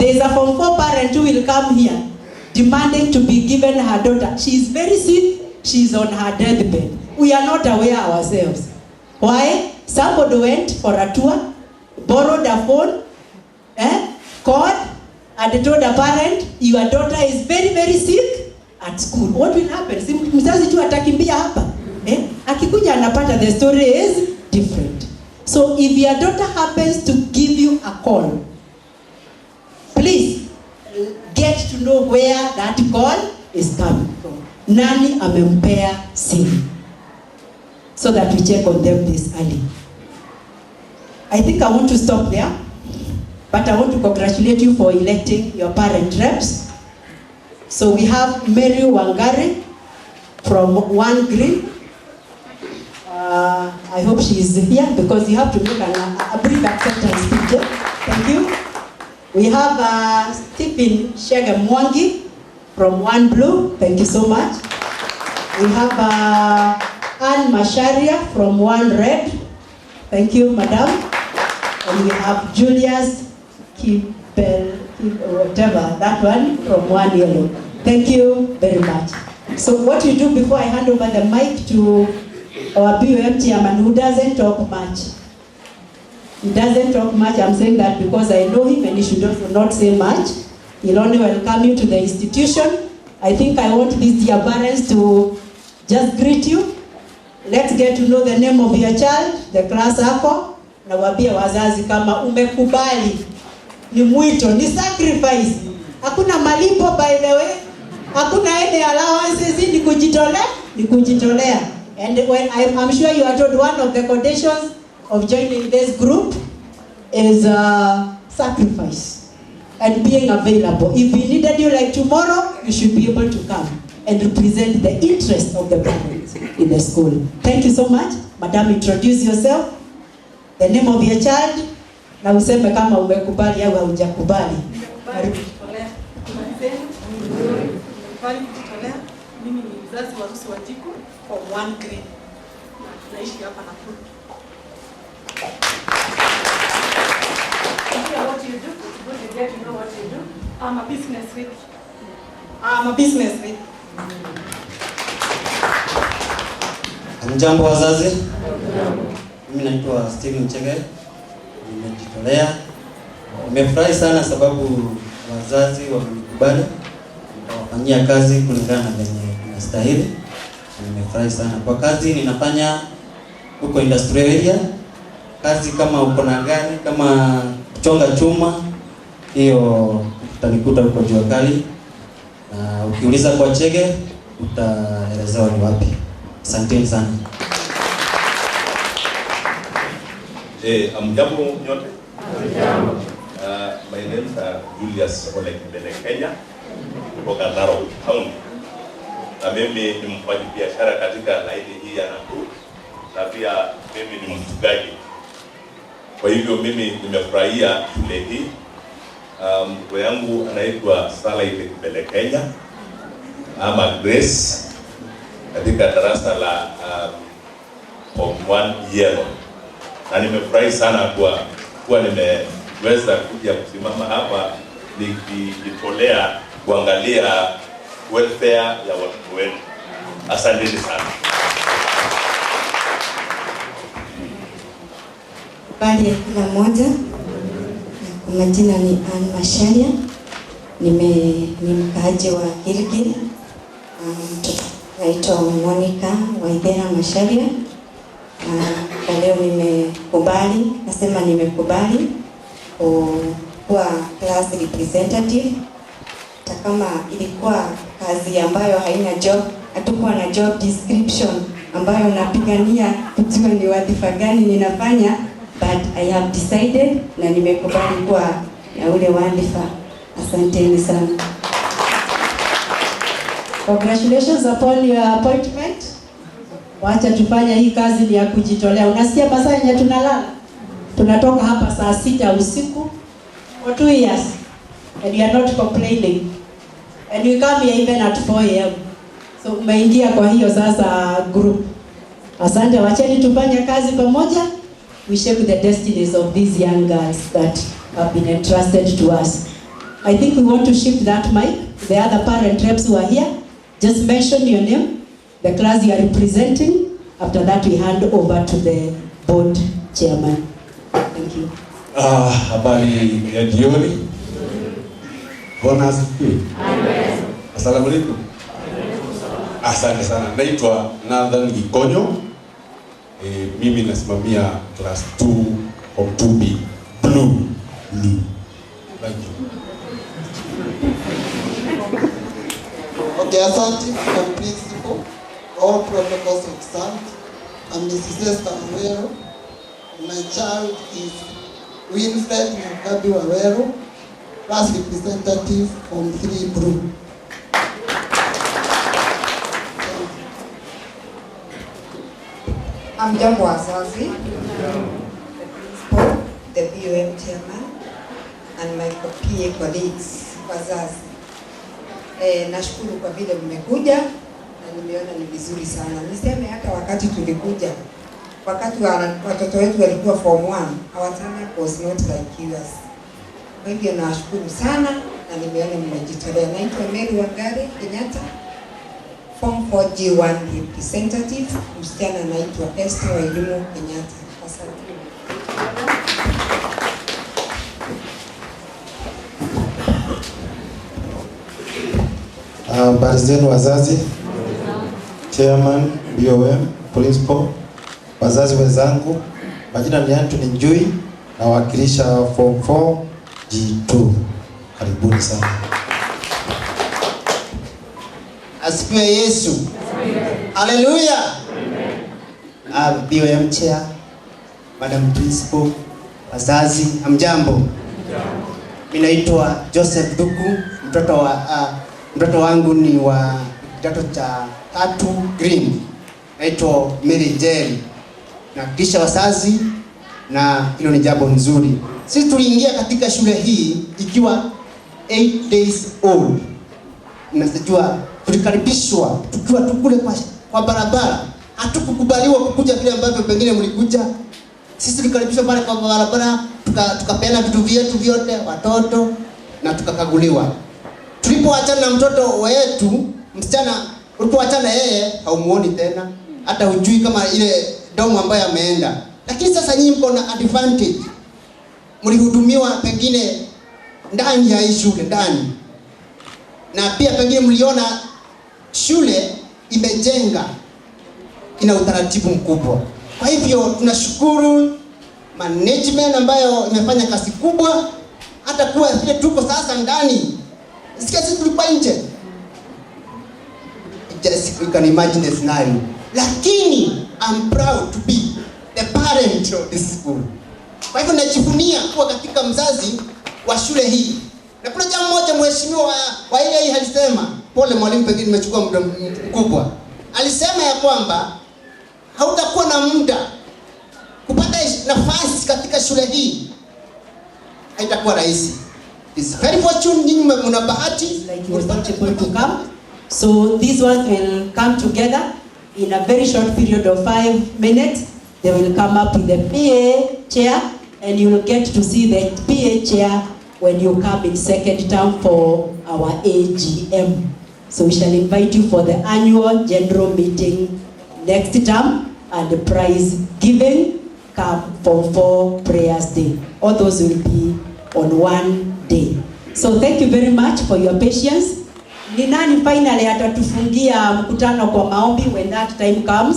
Speaker 15: There is a Form 4 parent who will come here demanding to be given her daughter. She is very sick. She is on her deathbed. We are not aware ourselves. Why? Somebody went for a tour, borrowed a phone, called, and told a parent, your daughter is very, very sick at school. What will happen? Si mzazi tu atakimbia hapa. Akikuja anapata, the story is different. So if your daughter happens to give you a call, please get to know where that call is coming from. Nani amempea simu? So that we check on them this early. I think I want to stop there, but I want to congratulate you for electing your parent reps. So we have Mary Wangari from One Green. I hope she is here because you have to make a brief acceptance speech. Thank you. We have Stephen Shege Mwangi from One Blue. Thank you so much. We have Anne Masharia from One Red. Thank you, madam. And we have Julius Kibel, whatever, that one from One Yellow. Thank you very much. So what you do before I hand over the mic to our BOM chairman, who doesn't talk much. He doesn't talk much. I'm saying that because I know him and he should also not say much. He'll only welcome you to the institution. I think I want these dear parents to just greet you. Let's get to know the name of your child, the class yako, na waambie wazazi kama umekubali. Ni mwito, ni sacrifice. Hakuna malipo, by the way. Hakuna any allowances, ni kujitolea, ni kujitolea. And when I'm sure you are told one of the conditions of joining this group is sacrifice and being available. If we needed you like tomorrow, you should be able to come and represent the interest of the parents in the school. Thank you so much. Madam, introduce yourself, the name of your child, na useme kama umekubali au hujakubali.
Speaker 17: Mimi ni mzazi wa Rusi Wanjiku from One Green. Naishi hapa Nakuru. What you do, you get to know what you do. I'm a business lady.
Speaker 18: Hamjambo wazazi. Mimi naitwa Steven Chege. Nimejitolea. Nimefurahi sana sababu wazazi wamenikubali. Nitawafanyia kazi kulingana na venye inastahili. Nimefurahi sana. Kwa kazi ninafanya huko industrial area. Kazi kama uko na gari, kama kuchonga chuma, hiyo utanikuta huko jua kali. Na ukiuliza kwa Chege, utaelezewa ni wapi. Asanteni sana.
Speaker 19: Amjambo nyote. My name is Julius Olekibele Kenya kutoka Narok County. Na mimi ni mfanyabiashara katika laini hii ya Nakuru na pia mimi ni mfugaji. Kwa hivyo mimi nimefurahia shule hii. Mkuu yangu anaitwa Olekibele Kenya ama Grace katika darasa la Form 1 Yellow. Na nimefurahi sana kuwa nimeweza kuja kusimama hapa nikijitolea kuangalia welfare ya watoto wetu. Asanteni sana.
Speaker 20: Habari ya kila mmoja. Kwa majina ni Anne Masharia. Ni mkaaji wa Gilgil. Naitwa Monica Waithera Masharia. Kwa leo nimekubali kuwa class representative. Hata kama ilikuwa kazi ambayo haina job, hatukuwa na job description ambayo napigania kujua ni wadhifa gani ninafanya, but I have decided na nimekubali kuwa na ule wadhifa. Asanteni sana.
Speaker 15: Congratulations upon your appointment. Wacha tufanye hii kazi ni ya kujitolea. Unasikia masaa yenye tunalala? Tunatoka hapa saa 6 usiku for 2 years and we are not complaining. And we come here even at 4 a.m. So umeingia kwa hiyo sasa group. Asante, wacheni tufanye kazi pamoja. We shape the destinies of these young girls that have been entrusted to us. I think we want to shift that mic. The other parent reps who are here, just mention your name, the class you are representing. After that, we hand over to the board chairman. Thank you.
Speaker 21: Habari ya jioni. Bwana asifiwe. Amen. Asalamu alaykum. Asante sana. Naitwa Nathan Gikonyo. Mimi nasimamia class 2 of 2B. Blue. Thank you.
Speaker 22: Okay, asante kwa principal, all protocols observed. I'm Mrs. Esther Wawero. My child is Winfred Mugabi Wawero, class representative from 3 Blue.
Speaker 23: Hamjambo wazazi, the principal, the BOM chairman, and my PA colleagues wazazi. Nashukuru kwa vile mmekuja na nimeona ni vizuri sana. Niseme hata wakati tulikuja, wakati watoto wetu walikuwa form 1, our time was not like yours. Kwa hivyo nashukuru sana na nimeona mmejitolea. Naitwa Mary Wangari Kenyatta, form 4 G1 representative. Msichana anaitwa Esther Wairimu Kenyatta. Asante.
Speaker 24: Habari zenu wazazi, chairman, BOM, principal, wazazi wenzangu, majina ni Anthony Njui, nawakilisha form 4 G2. Karibuni sana.
Speaker 25: Asifiwe Yesu. Haleluya. BOM chair, madam principal, wazazi, hamjambo. Mimi naitwa Joseph Duku, mtoto wangu ni wa kidato cha 3 green. Naitwa Mary Jerry. Na kisha wazazi, na hilo ni jambo nzuri. Sisi tuliingia katika shule hii ikiwa 8 days old. Mnajua tulikaribishwa tukiwa tukule kwa barabara. Hatukukubaliwa kukuja vile ambavyo pengine mlikuja. Sisi tulikaribishwa pale kwa barabara, tukapeana vitu vyetu vyote watoto na tukakaguliwa. Tulipoachana na mtoto wetu, msichana ulipoachana yeye haumuoni tena, hata hujui kama ile domo ambayo ameenda. Lakini sasa nyinyi mko na advantage. Mlihudumiwa pengine ndani ya hii shule ndani. Na pia pengine mliona shule imejenga, ina utaratibu mkubwa. Kwa hivyo tunashukuru management ambayo imefanya kazi kubwa, hata kuwa vile tuko sasa ndani. Sikia sisi tulikuwa nje. Just you can imagine the scenario. Lakini I'm proud to be the parent of this school. Kwa hivyo najivunia kuwa katika mzazi wa shule hii. Na kuna jambo moja mheshimiwa wa ile hii alisema, pole mwalimu pengine nimechukua muda mkubwa. Alisema ya kwamba hautakuwa na muda kupata nafasi katika shule hii. Haitakuwa rahisi. It's very fortunate nyinyi mna bahati
Speaker 15: like you was not able to come. So these ones will come together in a very short period of 5 minutes. They will come up with the PA chair and you will get to see the PA chair when you come in second term for our AGM. So we shall invite you for the annual general meeting next term and the prize giving come for 4 prayers day. All those will be on one day. So thank you very much for your patience. Ni nani finally atatufungia mkutano kwa maombi when that time comes?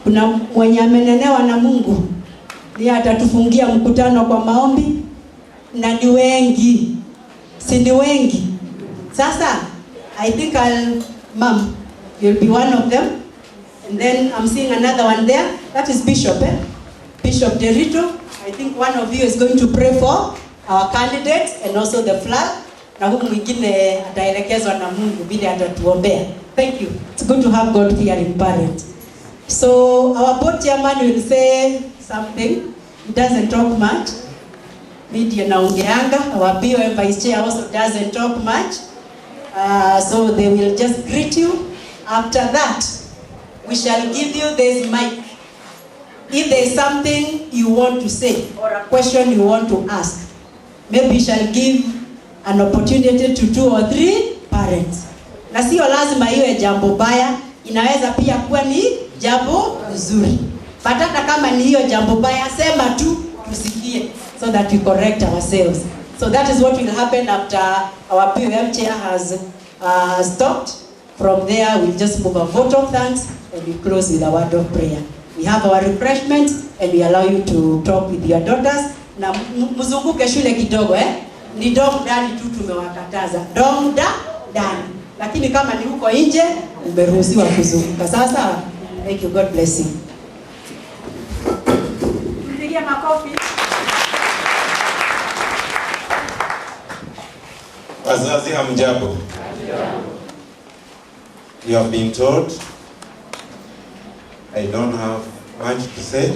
Speaker 15: Kuna mwenye amenenewa na Mungu ni atatufungia mkutano kwa maombi, na ni wengi, si ni wengi? Sasa I think ma'am, you'll be one of them, and then I'm seeing another one there. That is Bishop, Bishop Derito. I think one of you is going to pray for our candidates and also the flag. Na huyu mwingine ataelekezwa na Mungu vile atatuombea. Thank you. It's good to have God fearing parents. So our board chairman will say something. He doesn't talk much. Media naongeanga. Our BOM vice chair also doesn't talk much. So they will just greet you. After that, we shall give you this mic. If there is something you want to say or a question you want to ask, maybe shall give an opportunity to 2 or 3 parents. Na sio lazima iwe jambo baya, inaweza pia kuwa ni jambo nzuri. But hata kama ni hiyo jambo baya, sema tu tusikie, so that we correct ourselves. So that is what will happen after our POM chair has stopped. From there, we'll just move a vote of thanks and we close with a word of prayer. We have our refreshments and we allow you to talk with your daughters. Na mzunguke shule kidogo ni dom ndani tu tumewakataza. Dom ndani. Lakini kama ni huko nje umeruhusiwa kuzunguka. Sasa, thank you, God bless you. Mpigie makofi.
Speaker 21: Wazazi hamjambo. You have been told. I don't have much to say,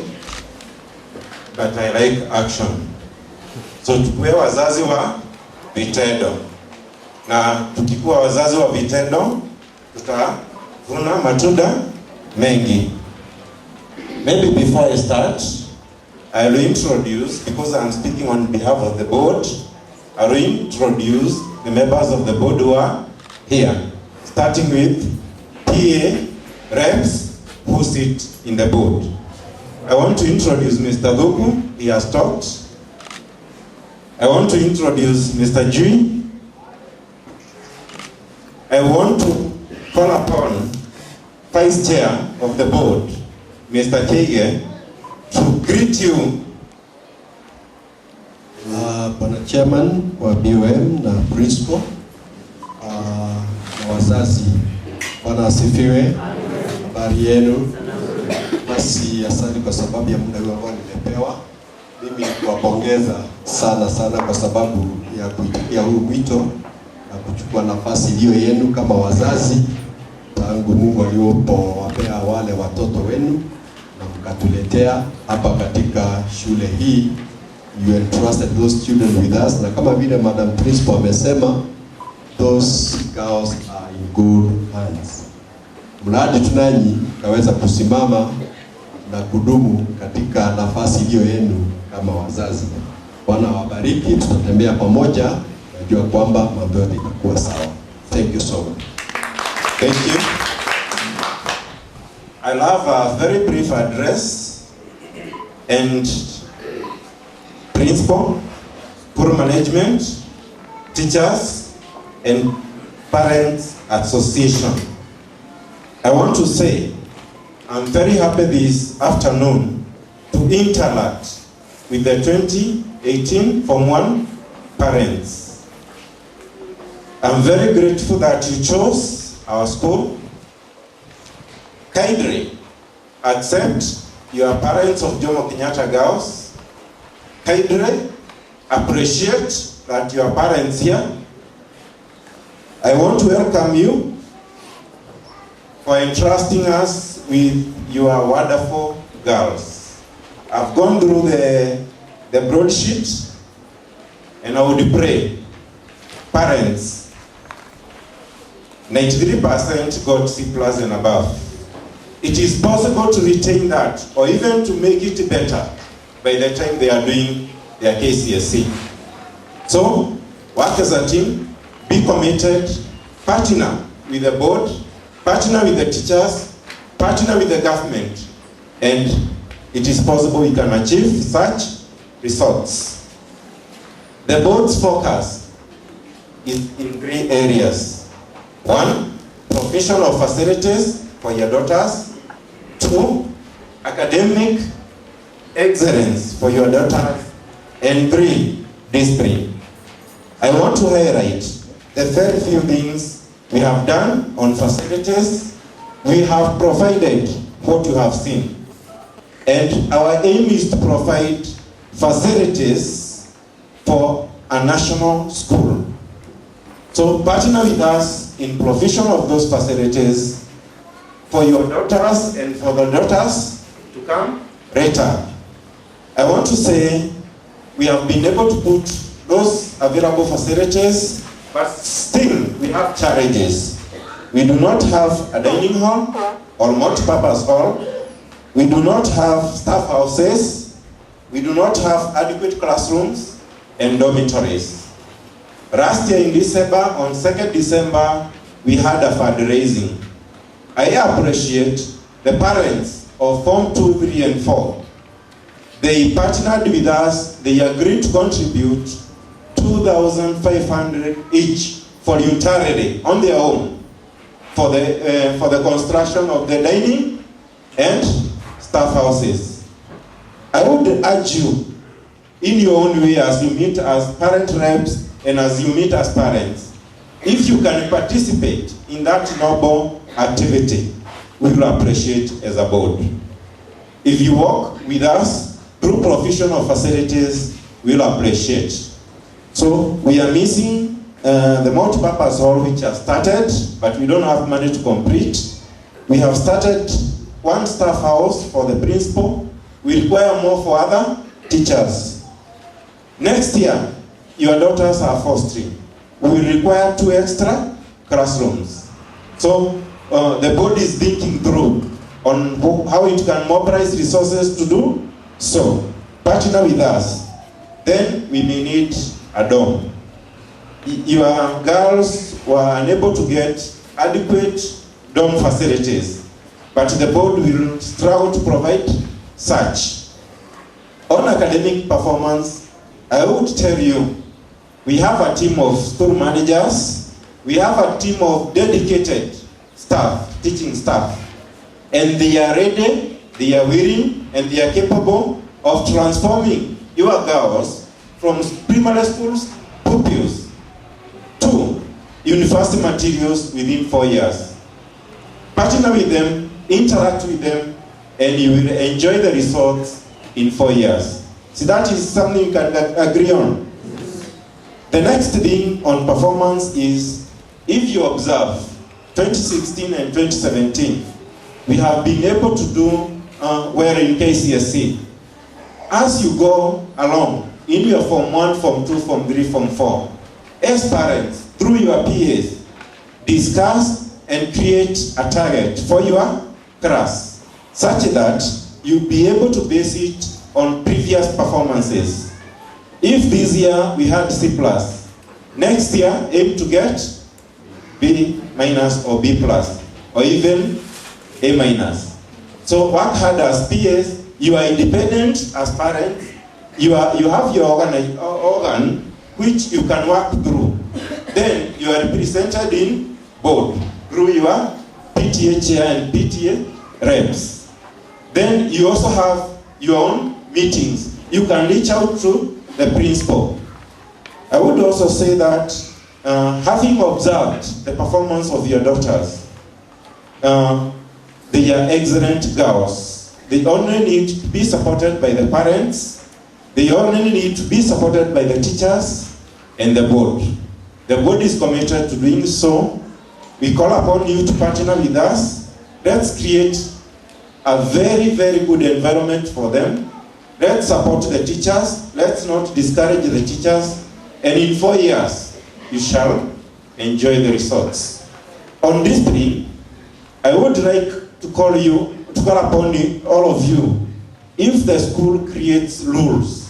Speaker 21: but I like action. So tukue wazazi wa vitendo. Na tukikuwa wazazi wa vitendo, tutavuna matunda mengi. Maybe before I start, I will introduce, because I'm speaking on behalf of the board, I will introduce the members of the board who are here, starting with PA reps who sit in the board. I want to introduce Mr. Dhuku, he has talked. I want to introduce Mr. Jui. I want to call upon Vice Chair of the board, Mr. Kege, to greet you.
Speaker 24: Bwana Chairman wa BOM na Principal, na wazazi, Bwana asifiwe. Habari yenu? Basi asante kwa sababu ya muda ambao nimepewa. Mimi kuwapongeza sana kwa sababu ya kuitikia huu wito na kuchukua nafasi hiyo yenu kama wazazi, tangu Mungu alipowapea wale watoto wenu na mkatuletea hapa katika shule hii. You entrusted those children with us, na kama vile Madam Principal amesema, those girls are in good hands. Mradi tunanyi kaweza kusimama na kudumu katika nafasi hiyo yenu kama wazazi. Bwana wabariki, tutatembea pamoja, najua kwamba mambo yote itakuwa sawa. Thank you so much.
Speaker 21: Thank you. I'll have a very brief address, and principal, school management, teachers, and parents association. I want to say, I'm very happy this afternoon to interact with the 2018 Form 1 parents. I'm very grateful that you chose our school. Kindly accept your parents of Jomo Kenyatta girls. Kindly appreciate that your parents here. I want to welcome you for entrusting us with your wonderful girls. I've gone through the broadsheet, and I would pray, parents, 93% got C+ and above. It is possible to retain that, or even to make it better by the time they are doing their KCSE. So, work as a team, be committed, partner with the board, partner with the teachers, partner with the government, and it is possible we can achieve such results. The board's focus is in 3 areas. 1, provision of facilities for your daughters. 2, academic excellence for your daughters. And 3, discipline. I want to highlight the very few things we have done on facilities. We have provided what you have seen. And our aim is to provide facilities for a national school. So partner with us in provision of those facilities for your daughters and for the daughters to come later. I want to say we have been able to put those available facilities, but still we have challenges. We do not have a dining hall or multi-purpose hall. We do not have staff houses. We do not have adequate classrooms. and dormitories. Last year in December, on 2nd December, we had a fundraising. I appreciate the parents of Form 2, 3, and 4. They partnered with us. They agreed to contribute 2,500 each voluntarily on their own for the construction of the dining and staff houses. I would urge you, in your own way, as you meet as parent reps and as you meet as parents, if you can participate in that noble activity, we will appreciate as a board. If you work with us through provision of facilities, we'll appreciate. So we are missing the multi-purpose hall, which has started, but we don't have money to complete. We have started one staff house for the principal. We require more for other teachers. Next year, your daughters are fostering. We will require 2 extra classrooms. So the board is thinking through on how it can mobilize resources to do so. Partner with us. Then we may need a dorm. Your girls were unable to get adequate dorm facilities, but the board will struggle to provide such. On academic performance, I would tell you, we have a team of school managers, we have a team of dedicated staff, teaching staff, and they are ready, they are willing, and they are capable of transforming your girls from primary schools pupils to university materials within 4 years. Partner with them, interact with them, and you will enjoy the results in 4 years. See, that is something you can agree on. The next thing on performance is, if you observe 2016 and 2017, we have been able to do well in KCSE. As you go along in your Form 1, Form 2, Form 3, Form 4, as parents, through your PAs, discuss and create a target for your class, such that you'll be able to base it on previous performances. If this year we had C+, next year aim to get B- or B+, or even A-. So work hard as PAs. You are independent as parents. You have your organ which you can work through. Then you are represented in board through your PTA chair and PTA reps. Then you also have your own meetings. You can reach out to the principal. I would also say that having observed the performance of your daughters, they are excellent girls. They only need to be supported by the parents. They only need to be supported by the teachers and the board. The board is committed to doing so. We call upon you to partner with us. Let's create a very, very good environment for them. Let's support the teachers. Let's not discourage the teachers. And in 4 years, you shall enjoy the results. On this thing, I would like to call upon all of you. If the school creates rules,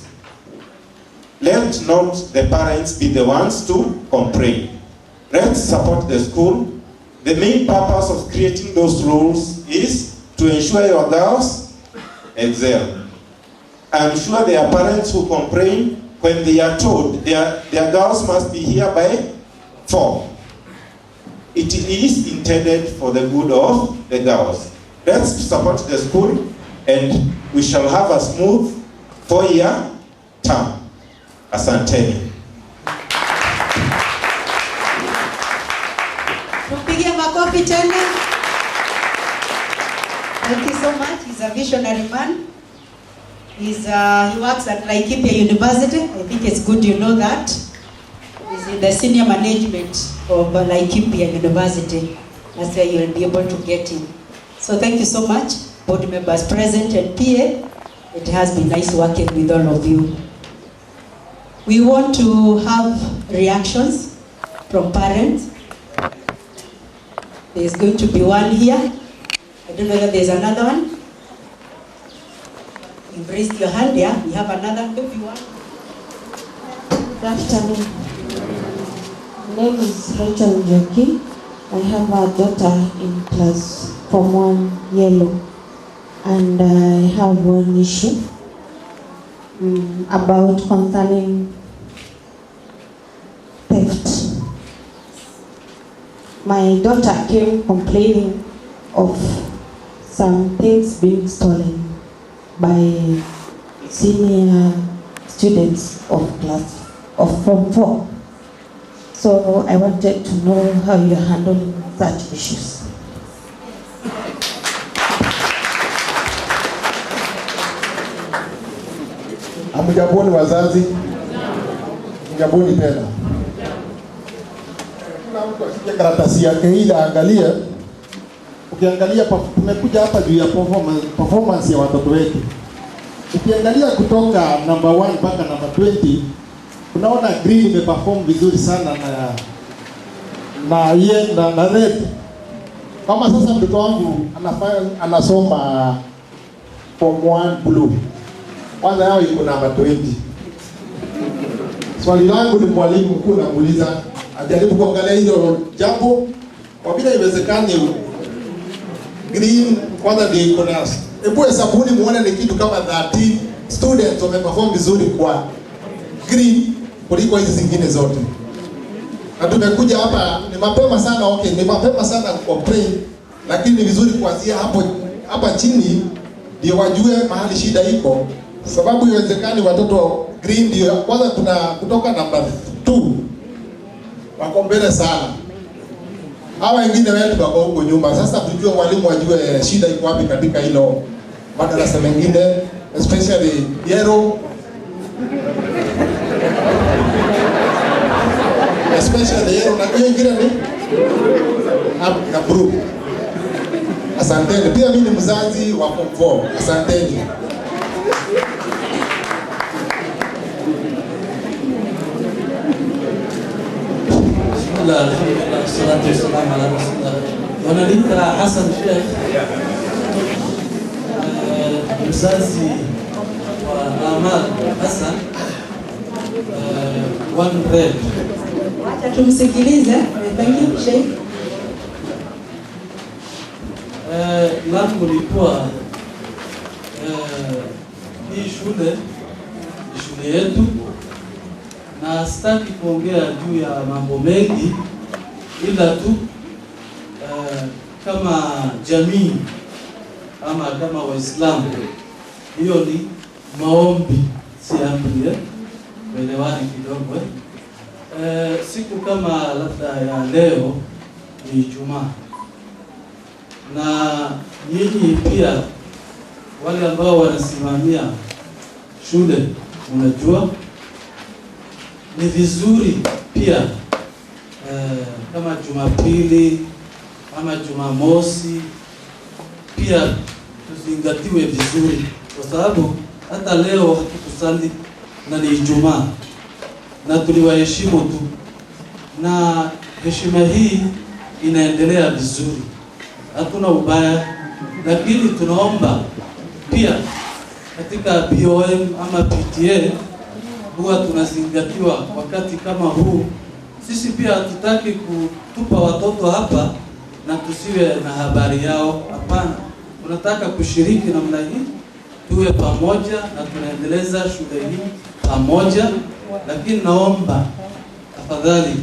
Speaker 21: let not the parents be the ones to complain. Let's support the school. The main purpose of creating those rules is to ensure your girls excel. I'm sure there are parents who complain when they are told their girls must be here by 4. It is intended for the good of the girls. Let's support the school, and we shall have a smooth 4-year term. Asanteni.
Speaker 15: Tupigie makofi tena. Thank you so much. He's a visionary man. He works at Laikipia University. I think it's good you know that. He's in the senior management of Laikipia University. That's where you'll be able to get him. So thank you so much, board members present and PA. It has been nice working with all of you. We want to have reactions from parents. There's going to be one here. I don't know whether there's another one. You've raised your hand, yeah? We have another, if you want.
Speaker 2: Good afternoon. My name is Rachel Njoki. I have a daughter in class Form 1 Yellow, and I have one issue about concerning theft. My daughter came complaining of some things being stolen by senior students of class of Form 4. So I wanted to know how you are handling such issues.
Speaker 3: Hamjambo wazazi, hamjambo tena. Kila mtu ashike karatasi yake hii aangalie. Ukiangalia tumekuja hapa juu ya performance ya watoto wetu. Ukiangalia kutoka number 1 mpaka number 20, unaona green imeperform vizuri sana na red. Kama sasa mtoto wangu anasoma Form 1 blue. Kwanza yao iko namba 20. Swali langu ni mwalimu mkuu namuuliza ajaribu kuangalia hilo jambo kwa vile iwezekani green kwanza ndio iko na. Hebu hesabuni muone ni kitu kama 13 students wameperform vizuri kwa green kuliko hizi zingine zote. Na tumekuja hapa ni mapema sana, okay, ni mapema sana complain, lakini ni vizuri kuanzia hapa chini ndio wajue mahali shida iko. Sababu iwezekani watoto green ndio kwanza kuna kutoka namba 2 wako mbele sana. Hawa wengine wetu wako huko nyuma. Sasa tujue walimu wajue shida iko wapi katika hilo madarasa mengine, especially yellow, na hiyo ingine ni na blue. Asanteni. Pia mimi ni mzazi wa Form 4. Asanteni.
Speaker 4: Alhamdulillah, salatu wassalamu ala rasulillah. Wananiita Hassan Sheikh, mzazi wa Amal Hassan, one red.
Speaker 15: Wacha tumsikilize. Thank you Sheikh.
Speaker 4: Langu likuwa hii shule yetu, na sitaki kuongea juu ya mambo mengi, ila tu kama jamii ama kama Waislamu, hiyo ni maombi, si amri, welewani kidogo. Siku kama labda ya leo ni Ijumaa, na nyinyi pia wale ambao wanasimamia shule, unajua ni vizuri pia kama Jumapili ama Jumamosi pia tuzingatiwe vizuri, kwa sababu hata leo hatukusali na ni Ijumaa na tuliwaheshimu tu, na heshima hii inaendelea vizuri, hakuna ubaya. Lakini tunaomba pia katika BOM ama PTA huwa tunazingatiwa wakati kama huu. Sisi pia hatutaki kutupa watoto hapa na tusiwe na habari yao. Hapana, tunataka kushiriki namna hii, tuwe pamoja na tunaendeleza shule hii pamoja. Lakini naomba tafadhali,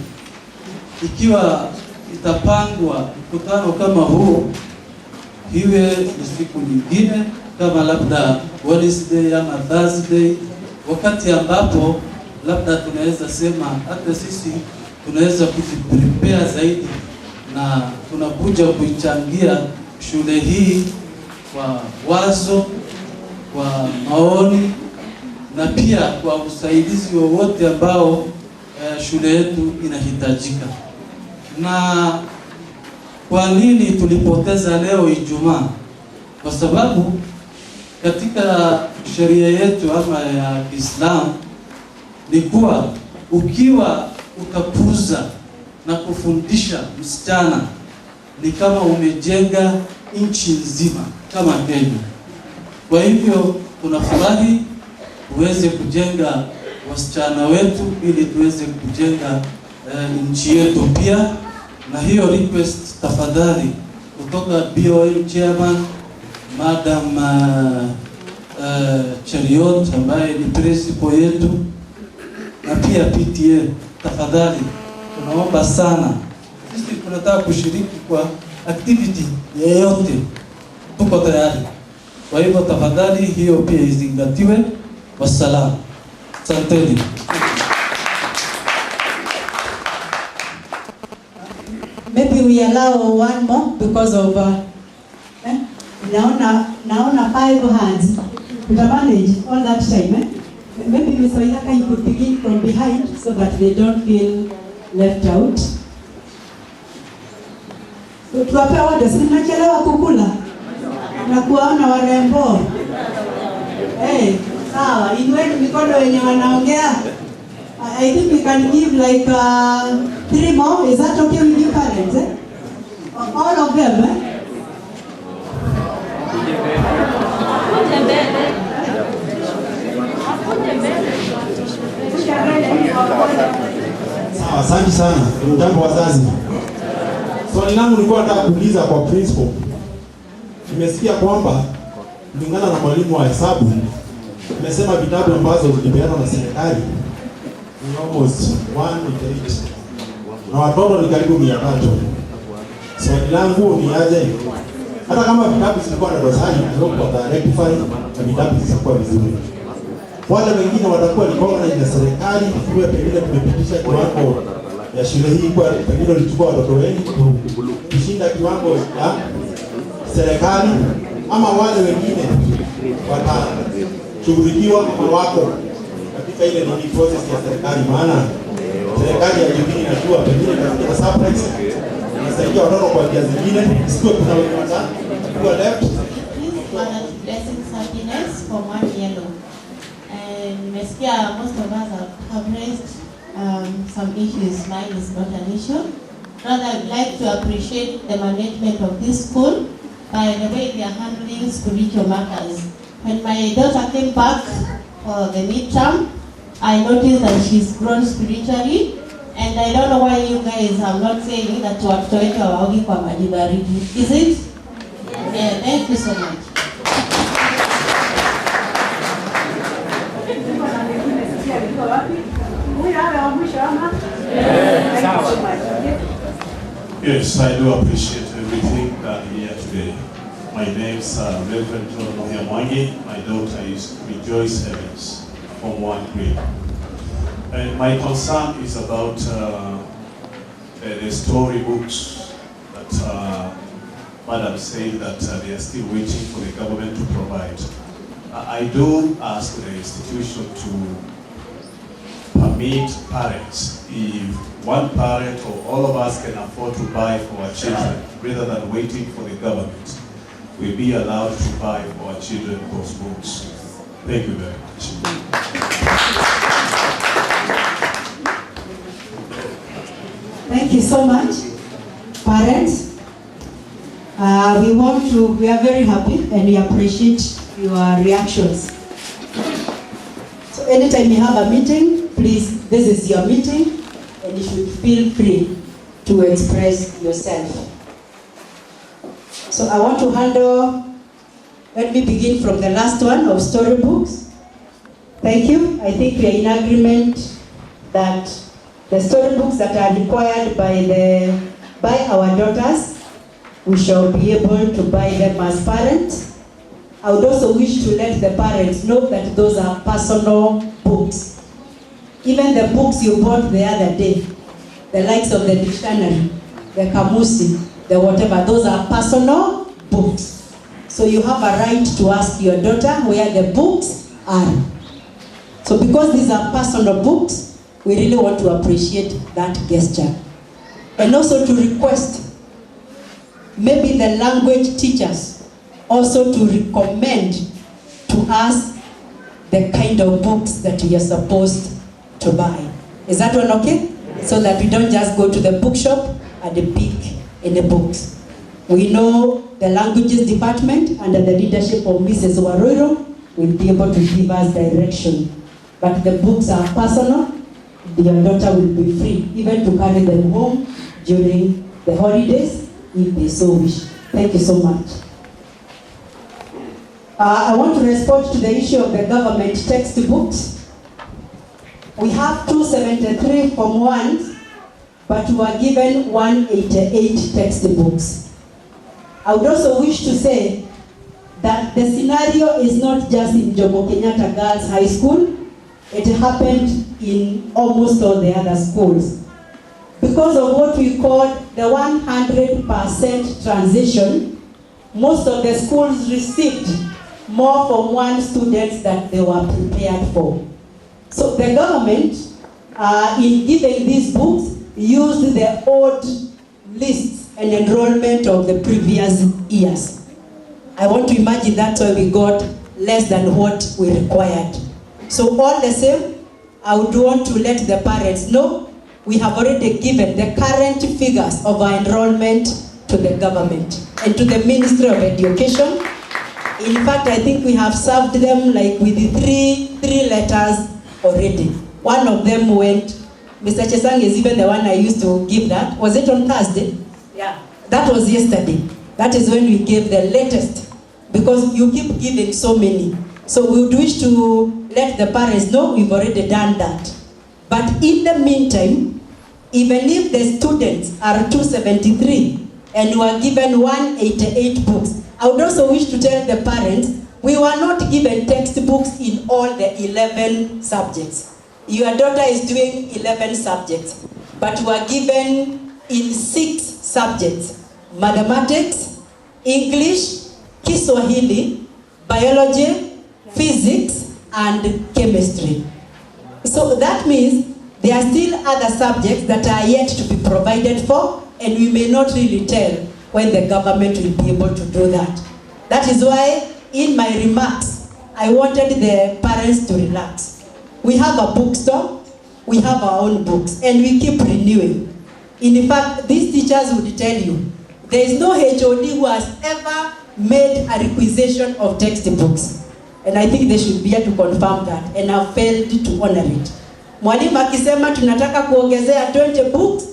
Speaker 4: ikiwa itapangwa mkutano kama huu, iwe ni siku nyingine kama labda Wednesday ama Thursday, wakati ambapo labda tunaweza sema hata sisi tunaweza kujiprepare zaidi na tunakuja kuichangia shule hii kwa wazo, kwa maoni na pia kwa usaidizi wowote ambao shule yetu inahitajika. Na kwa nini tulipoteza leo Ijumaa? Kwa sababu katika sheria yetu ama ya Kiislamu ni kuwa ukiwa utapuza na kufundisha msichana ni kama umejenga nchi nzima kama Kenya. Kwa hivyo tunafurahi uweze kujenga wasichana wetu ili tuweze kujenga nchi yetu pia. Na hiyo request tafadhali kutoka BOM chairman Madam Cheriot ambaye ni principal yetu na pia PTA, tafadhali tunaomba sana, sisi tunataka kushiriki kwa activity yeyote, tuko tayari. Kwa hivyo tafadhali hiyo pia izingatiwe. Wasalamu, asanteni.
Speaker 15: Maybe we allow one more because of naona 5 hands. We can manage all that time. Maybe Mr. Yaka, you could begin from behind so that they don't feel left out. So tuwape order, si mnachelewa kukula na kuwaona warembo. Sawa, inueni mikono wenye wanaongea. I think we can give like 3 more. Is that okay with you parents? All of them,
Speaker 3: Asante sana. Jambo wazazi. Swali langu nilikuwa nataka kuuliza kwa principal. Nimesikia kwamba kulingana na mwalimu wa hesabu nimesema vitabu ambazo zilipeanwa na serikali ni almost 1.8 na watoto ni karibu 300. Swali langu ni aje, hata kama vitabu zilikuwa na dosari kwa rectify na vitabu zitakuwa vizuri, wale wengine watakuwa ni bora na serikali ikiwa pengine tumepitisha kiwango ya shule hii kwa pengine ilichukua watoto wengi kushinda kiwango ya serikali, ama wale wengine watashughulikiwa kama wako katika ile nini process ya serikali, maana serikali ya jimini inajua pengine katika surprise inasaidia watoto kwa njia zingine, sio kuna wengine watakuwa left.
Speaker 2: Blessings happiness from one yellow. And nimesikia most of us have raised some issues. Mine is not an issue. Rather, I'd like to appreciate the management of this school by the way they are handling spiritual matters. When my daughter came back for the midterm, I noticed that she's grown spiritually, and I don't know why you guys are not saying that watoto wetu hawaogi kwa maji baridi. Is it? Yeah, thank you so much.
Speaker 6: Yes, I do appreciate everything done here today. My name is Reverend Jomo. My daughter is Rejoice Evans from 1 grade. And my concern is about the story books that Madam said that they are still waiting for the government to provide. I do ask the institution to permit parents, if one parent or all of us can afford to buy for our children, rather than waiting for the government, we'll be allowed to buy for our children those books. Thank you very much.
Speaker 15: Thank you so much, parents. We are very happy and we appreciate your reactions. So anytime you have a meeting, please, this is your meeting and you should feel free to express yourself. So I want to handle, let me begin from the last one of storybooks. Thank you. I think we are in agreement that the storybooks that are required by our daughters, we shall be able to buy them as parents. I would also wish to let the parents know that those are personal books. Even the books you bought the other day, the likes of the dictionary, the kamusi, the whatever, those are personal books. So you have a right to ask your daughter where the books are. So because these are personal books, we really want to appreciate that gesture. And also to request maybe the language teachers also to recommend to us the kind of books that we are supposed to buy. Is that one okay? So that we don't just go to the bookshop and pick any books. We know the languages department under the leadership of Mrs. Waroro will be able to give us direction but the books are personal. Your daughter will be free even to carry them home during the holidays if they so wish. Thank you so much. I want to respond to the issue of the government textbooks. We have 273 Form 1s, but we were given 188 textbooks. I would also wish to say that the scenario is not just in Jomo Kenyatta Girls High School. It happened in almost all the other schools. Because of what we call the 100% transition, most of the schools received more Form 1 students than they were prepared for. So the government, in giving these books, used the old lists and enrollment of the previous years. I want to imagine that's why we got less than what we required. So all the same, I would want to let the parents know we have already given the current figures of our enrollment to the government and to the Ministry of Education. In fact, I think we have served them like with the three letters already. One of them went, Mr. Chesang is even the one I used to give that. Was it on Thursday? Yeah. That was yesterday. That is when we gave the latest, because you keep giving so many. So we would wish to let the parents know we've already done that. But in the meantime, even if the students are 273 and we are given 188 books, I would also wish to tell the parents we were not given textbooks in all the 11 subjects. Your daughter is doing 11 subjects, but we are given in 6 subjects: mathematics, English, Kiswahili, biology, physics, and chemistry. So that means there are still other subjects that are yet to be provided for, and we may not really tell when the government will be able to do that. That is why in my remarks, I wanted the parents to relax. We have a bookstore, we have our own books, and we keep renewing. In fact, these teachers would tell you, there is no HOD who has ever made a requisition of textbooks. And I think they should be here to confirm that, and have failed to honor it. Mwalimu akisema tunataka kuongezea 20 books,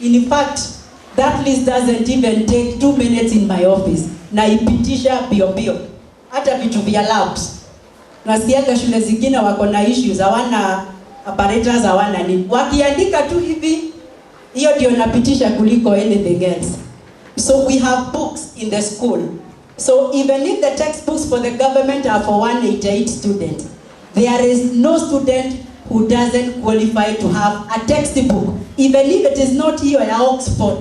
Speaker 15: in fact, that list doesn't even take 2 minutes in my office. Na ipitisha bio. Hata vitu vya labs. Nasikiaga shule zingine wako na issues, hawana apparatus, hawana nini. Wakiandika tu hivi, hiyo ndio napitisha kuliko anything else. So we have books in the school. So even if the textbooks for the government are for 188 students, there is no student who doesn't qualify to have a textbook, even if it is not here at Oxford,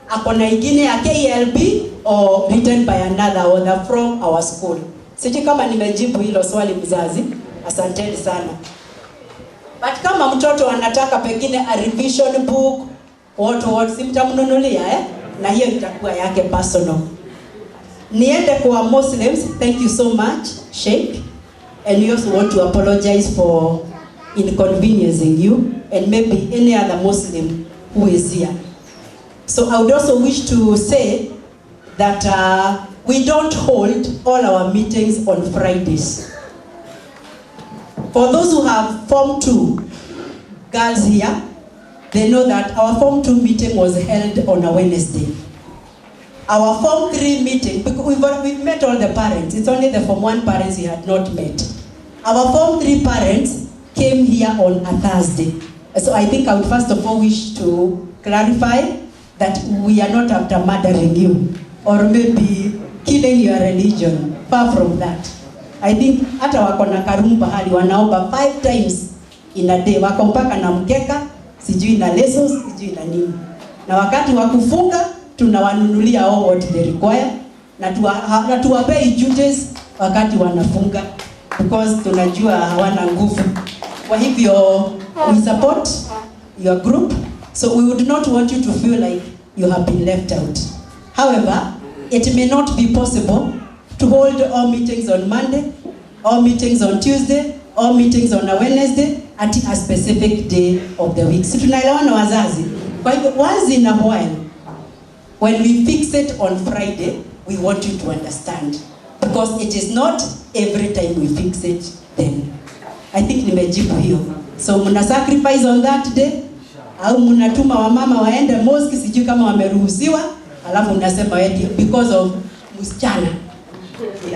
Speaker 15: akona ingine ya KLB or written by another author from our school. Sijui kama nimejibu hilo swali mzazi, asanteni sana. But kama mtoto anataka pengine a revision book, what simtamnunulia na hiyo itakuwa yake personal. Niende kwa Muslims, thank you so much, Sheikh. And we also want to apologize for inconveniencing you and maybe any other Muslim who is here. So I would also wish to say that we don't hold all our meetings on Fridays. For those who have Form 2 girls here, they know that our Form 2 meeting was held on a Wednesday. Our Form 3 meeting, because we've met all the parents, it's only the Form 1 parents we had not met. Our Form 3 parents came here on a Thursday. So I think I would first of all wish to clarify that we are not after murdering you or maybe killing your religion. Far from that. I think hata wako na karumu bahali wanaomba 5 times in a day. Wako mpaka na mkeka, sijui na lessons, sijui na nini. Na wakati wa kufunga tunawanunulia all what they require na tuwapei duties wakati wanafunga because tunajua hawana nguvu. Kwa hivyo we support your group, so we would not want you to feel like you have been left out. However, it may not be possible to hold all meetings on Monday, all meetings on Tuesday, all meetings on a Wednesday at a specific day of the week. So tunaelewana wazazi. Kwa hivyo once in a while, when we fix it on Friday, we want you to understand. Because it is not every time we fix it then. I think nimejibu hiyo. So mna sacrifice on that day au mnatuma wamama waende mosque, sijui kama wameruhusiwa, alafu unasema eti because of msichana.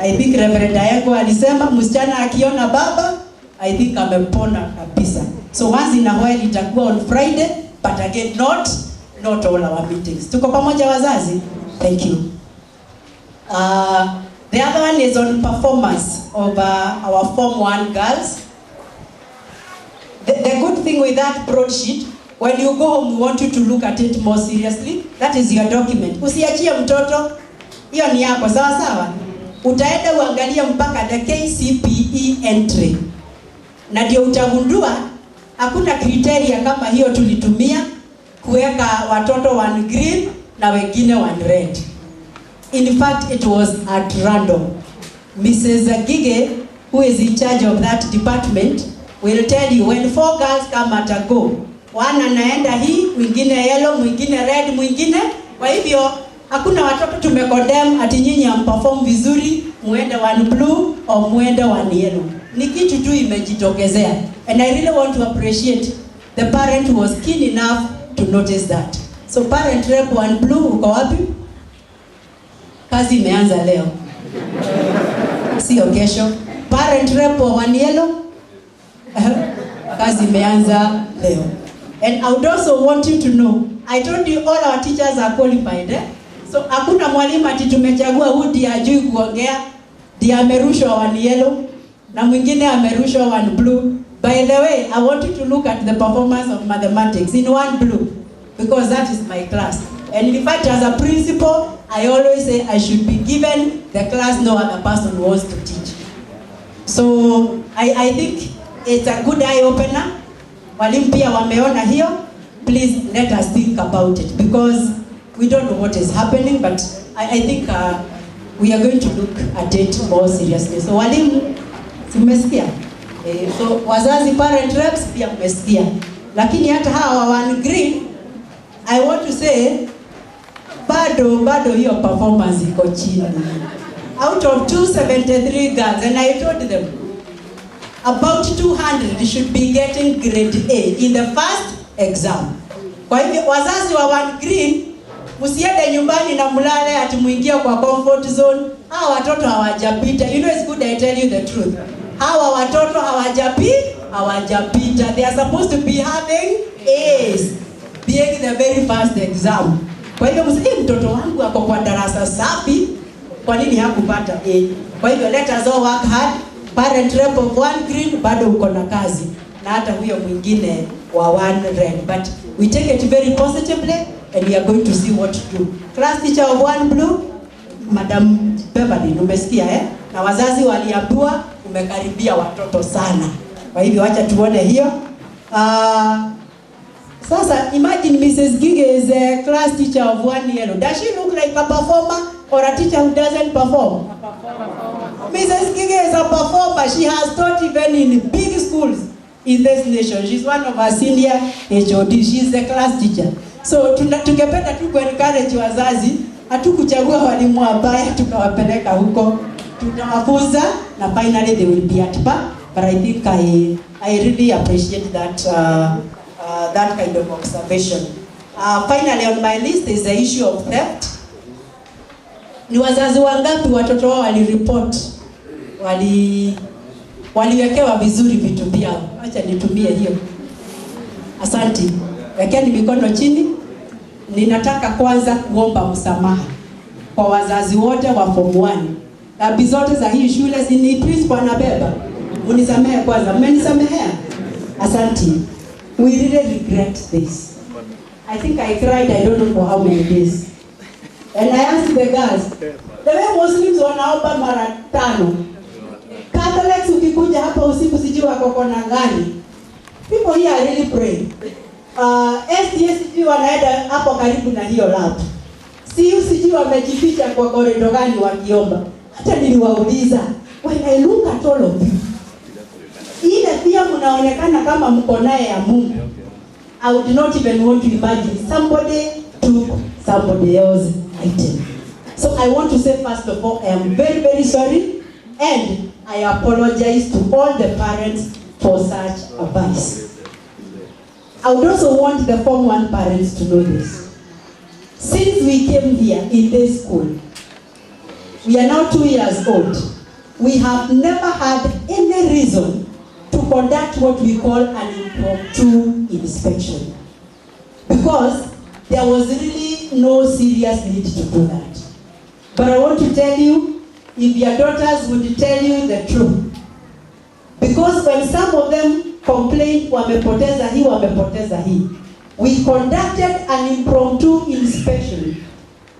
Speaker 15: I think Reverend Ayako alisema msichana akiona baba, I think amepona kabisa. So once in a while itakuwa on Friday, but again not all our meetings. Tuko pamoja wazazi? Thank you. The other one is on performance of our Form 1 girls. The good thing with that broadsheet, when you go home, we want you to look at it more seriously. That is your document. Usiachie mtoto, hiyo ni yako, sawa sawa? Utaenda uangalia mpaka the KCPE entry. Na ndio utagundua hakuna criteria kama hiyo tulitumia kuweka watoto one green na wengine one red. In fact, it was at random. Mrs. Gige, who is in charge of that department, will tell you when 4 girls come at a go. One anaenda hii, mwingine yellow, mwingine red, mwingine. Kwa hivyo, hakuna watoto tumekondem ati nyinyi amperform vizuri, muende one blue or muende one yellow. Ni kitu tu imejitokezea. And I really want to appreciate the parent who was keen enough to notice that. So parent rep one blue, uko wapi? Kazi imeanza leo. Sio kesho. Parent rep one yellow. Kazi imeanza leo. And I would also want you to know, I told you all our teachers are qualified. So hakuna mwalimu ati tumechagua huyu ndiye hajui kuongea, ndiye amerushwa one yellow na mwingine amerushwa one blue. By the way, I want you to look at the performance of mathematics in one blue, because that is my class. And in fact, as a principal, I always say I should be given the class no other person wants to teach. So I think it's a good eye opener. Walimu pia wameona hiyo. Please let us think about it, because we don't know what is happening, but I think we are going to look at it more seriously. So walimu, simesikia? So wazazi, parent reps pia mmesikia. Lakini hata hawa one green, I want to say bado hiyo performance iko chini. Out of 273 girls, and I told them about 200 should be getting grade A in the first exam. Kwa hivyo wazazi wa one green, msiende nyumbani na mlale ati muingie kwa comfort zone. Hawa watoto hawajapita. You know, it's good I tell you the truth. Hawa watoto hawajapita. They are supposed to be having A's, being the very first exam. Kwa hivyo msije mtoto wangu ako kwa darasa safi, kwa nini hakupata A? Kwa hivyo let us all work hard. Parent rep of one green bado uko na kazi, na hata huyo mwingine wa one red, but we take it very positively and we are going to see what to do. Class teacher of one blue, Madam Beverly, umesikia na wazazi waliambiwa umekaribia watoto sana. Kwa hivyo acha tuone hiyo. Sasa imagine Mrs. Gige is a class teacher of one yellow. Does she look like a performer or a teacher who doesn't perform? Mrs. Gige is a performer. She has taught even in big schools in this nation. She's one of our senior HOD. She's a class teacher. So tungependa tu encourage wazazi, hatukuchagua walimu wabaya tukawapeleka huko. Tutawafunza na finally they will be at par. But I think I really appreciate that that kind of observation. Finally on my list is the issue of theft. Ni wazazi wangapi watoto wao walireport waliwekewa vizuri vitu vyao? Acha nitumie hiyo. Asante. Wekeni mikono chini. Ninataka kwanza kuomba msamaha kwa wazazi wote wa form 1. Dhambi zote za hii shule ni principal anabeba. Unisamehe kwanza. Mmenisamehea? Asante. We really regret this. I think I cried, I don't know for how many days. And I asked the girls, the way Muslims wanaomba mara 5. Catholics ukikuja hapa usiku sijui wako kona gani. People here are really praying. STSG wanaenda hapo karibu na hiyo lab. Sijui wamejificha kwa corridor gani wakiomba. Hata niliwauliza, when I look at all of you, ile pia mnaonekana kama mko naye ya Mungu. I would not even want to imagine somebody took somebody else's item. So I want to say first of all, I am very, very sorry, and I apologize to all the parents for such advice. I would also want the Form 1 parents to know this. Since we came here in this school, we are now 2 years old. We have never had any reason to conduct what we call an impromptu inspection, because there was really no serious need to do that. But I want to tell you, if your daughters would tell you the truth, because when some of them complained, wamepoteza hii, we conducted an impromptu inspection.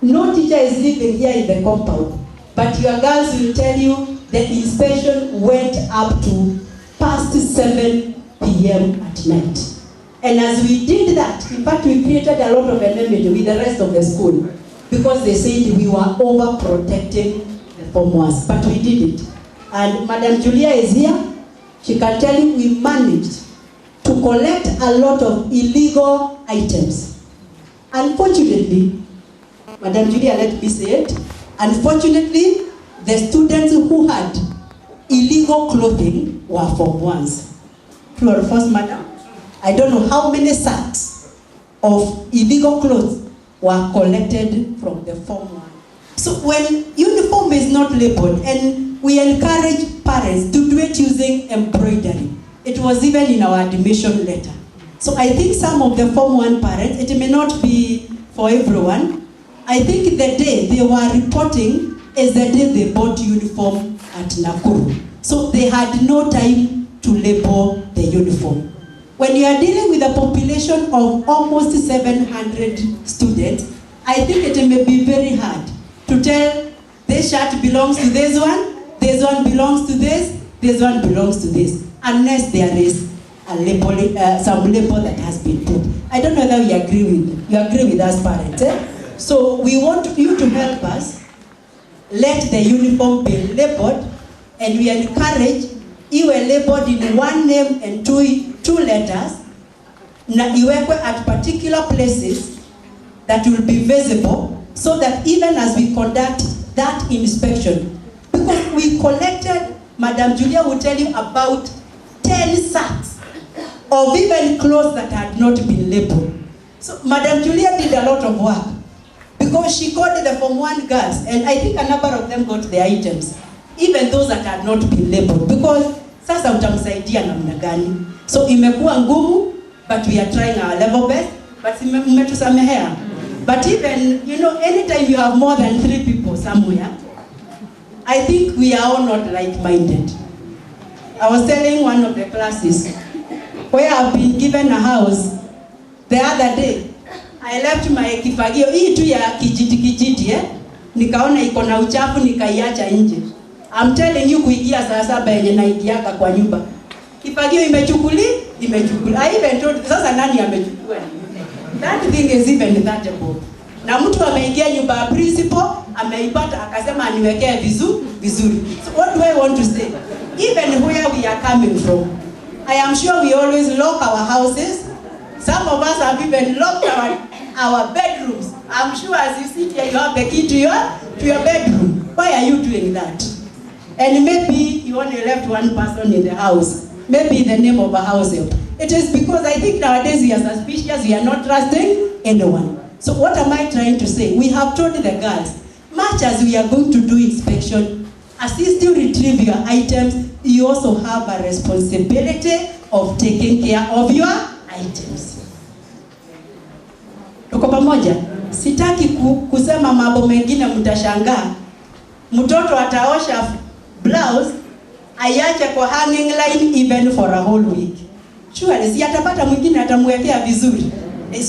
Speaker 15: No teacher is living here in the compound, but your girls will tell you the inspection went up to past 7 p.m. at night. And as we did that, in fact, we created a lot of enmity with the rest of the school, because they said we were overprotecting the Form 1s, but we did it. And Madam Julia is here. She can tell you we managed to collect a lot of illegal items. Unfortunately, Madam Julia, let me say it, unfortunately, the students who had illegal clothing were Form 1s. True or false, madam? I don't know how many sacks of illegal clothes were collected from the Form 1. So when uniform is not labeled, and we encourage parents to do it using embroidery. It was even in our admission letter. So I think some of the Form 1 parents, it may not be for everyone. I think the day they were reporting is the day they bought uniform at Nakuru. So they had no time to label the uniform. When you are dealing with a population of almost 700 students, I think it may be very hard to tell this shirt belongs to this one belongs to this one belongs to this, unless there is a label, some label that has been put. I don't know whether you agree with us parents. So we want you to help us. Let the uniform be labeled, and we encourage you are labeled in one name and two letters, na iwekwe at particular places that will be visible, so that even as we conduct that inspection, because we collected, Madam Julia will tell you, about 10 sacks of even clothes that had not been labeled. So Madam Julia did a lot of work, because she called the Form 1 girls, and I think a number of them got their items, even those that had not been labeled, because sasa utamsaidia namna gani? So imekuwa ngumu, but we are trying our level best, but mmetusamehea. But even, anytime you have more than 3 people somewhere, I think we are all not like-minded. I was telling one of the classes, where I've been given a house, the other day, I left my kifagio, hii tu ya kijiti, nikaona iko na uchafu, nikaiacha nje. I'm telling you, kuingia saa 7 yenye naingiaka kwa nyumba, kifagio imechukuli. I even told, sasa nani amechukua? That thing is even that above. Na mtu ameingia nyumba ya principal, ameipata akasema aniwekee vizuri. So what do I want to say? Even where we are coming from, I am sure we always lock our houses. Some of us have even locked our bedrooms. I'm sure as you sit here, you have the key to your bedroom. Why are you doing that? And maybe you only left one person in the house, maybe in the name of a house help. It is because I think nowadays we are suspicious, we are not trusting anyone. So what am I trying to say? We have told the girls, much as we are going to do inspection, assist you retrieve your items, you also have a responsibility of taking care of your items. Tuko pamoja? Sitaki kusema mambo mengine mtashangaa. Mtoto ataosha blouse, ayache kwa hanging line even for a whole week. Surely, si atapata mwingine atamwekea vizuri.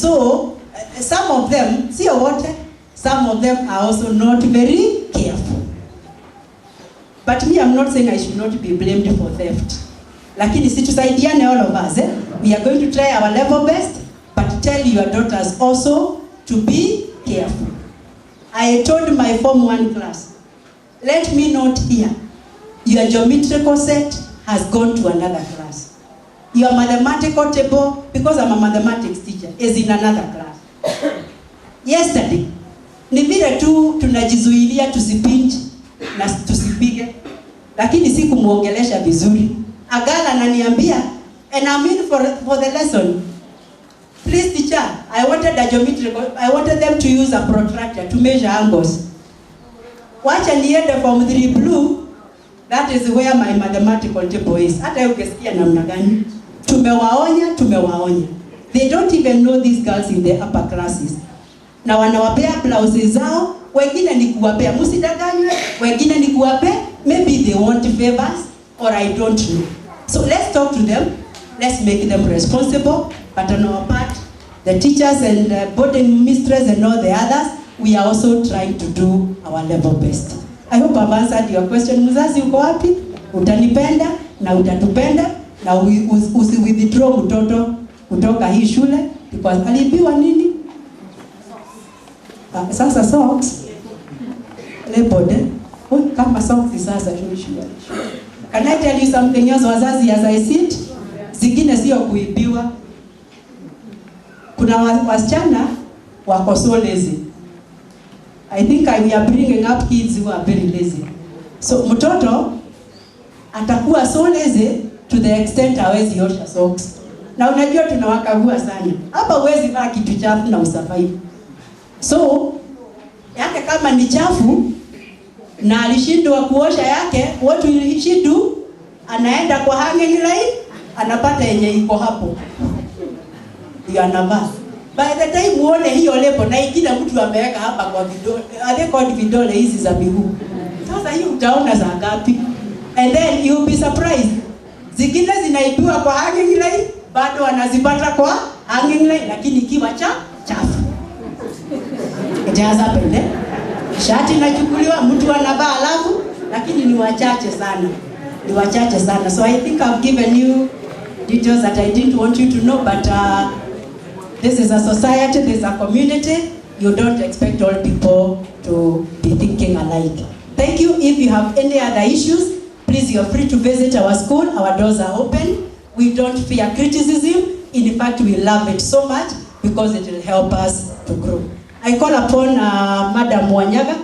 Speaker 15: So, some of them, sio wote, some of them are also not very careful. But me, I'm not saying I should not be blamed for theft. Lakini si tusaidiane all of us. We are going to try our level best, but tell your daughters also to be careful. I told my Form 1 class, let me note here, your geometrical set has gone to another class. Your mathematical table, because I'm a mathematics teacher, is in another class. Yesterday, ni vile tu tunajizuilia tusipinch na tusipige, lakini si kumuongelesha vizuri. a girl ananiambia, and I'm in for the lesson. Please teacher, I wanted them to use a protractor to measure angles. Wacha niende form 3 blue, that is where my mathematical table is. Hata ukisikia namna gani. Tumewaonya. They don't even know these girls in the upper classes. Na wanawapea blouses zao, wengine ni kuwapea, msidanganywe, wengine ni kuwapea, maybe they want favors, or I don't know. So let's talk to them, let's make them responsible, but on our part, the teachers and boarding mistress and all the others, we are also trying to do our level best. I hope I've answered your question. Mzazi uko wapi? Utanipenda na utatupenda na usi-withdraw mtoto kutoka hii shule because alibiwa nini? Sasa socks. Labeled. Kama socks sasa shule. Can I tell you something else, wazazi, as I see it? Zingine sio kuibiwa. Kuna wasichana wako so lazy. I think we are bringing up kids who are very lazy. So mtoto atakuwa so lazy to the extent hawezi osha socks. Na unajua tunawakagua sana. Hapa huwezi vaa kitu chafu na usurvive. So yake kama ni chafu na alishindwa kuosha yake, what will she do? Anaenda kwa hanging line, anapata yenye iko hapo. Ndio anavaa. By the time uone hiyo lebo na ingine mtu ameweka hapa kwa vidole, called vidole hizi za miguu. Sasa hii utaona za ngapi? And then you'll be surprised. Zingine zinaibiwa kwa hanging line, bado wanazipata kwa hanging line lakini ikiwa chafu. Jaza pende. Shati inachukuliwa mtu anavaa alafu lakini ni wachache sana. So I think I've given you details that I didn't want you to know, but this is a society, this is a community. You don't expect all people to be thinking alike. Thank you. If you have any other issues, please, you're free to visit our school. Our doors are open. We don't fear criticism. In fact, we love it so much because it will help us to grow. I call upon Madam Wanyaga.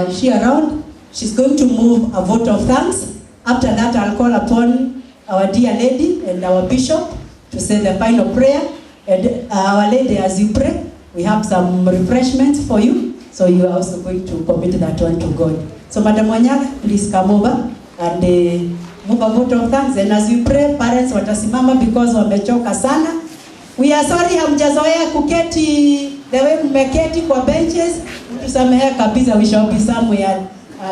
Speaker 15: Is she around? She's going to move a vote of thanks. After that, I'll call upon our dear lady and our bishop to say the final prayer. And our lady, as you pray, we have some refreshments for you. So you are also going to commit that one to God. So Madam Wanyaga, please come over and move a vote of thanks. And as you pray, parents watasimama because wamechoka sana. We are sorry hamjazoea kuketi the way mmeketi kwa benches. Tusamehe kabisa, we shall be somewhere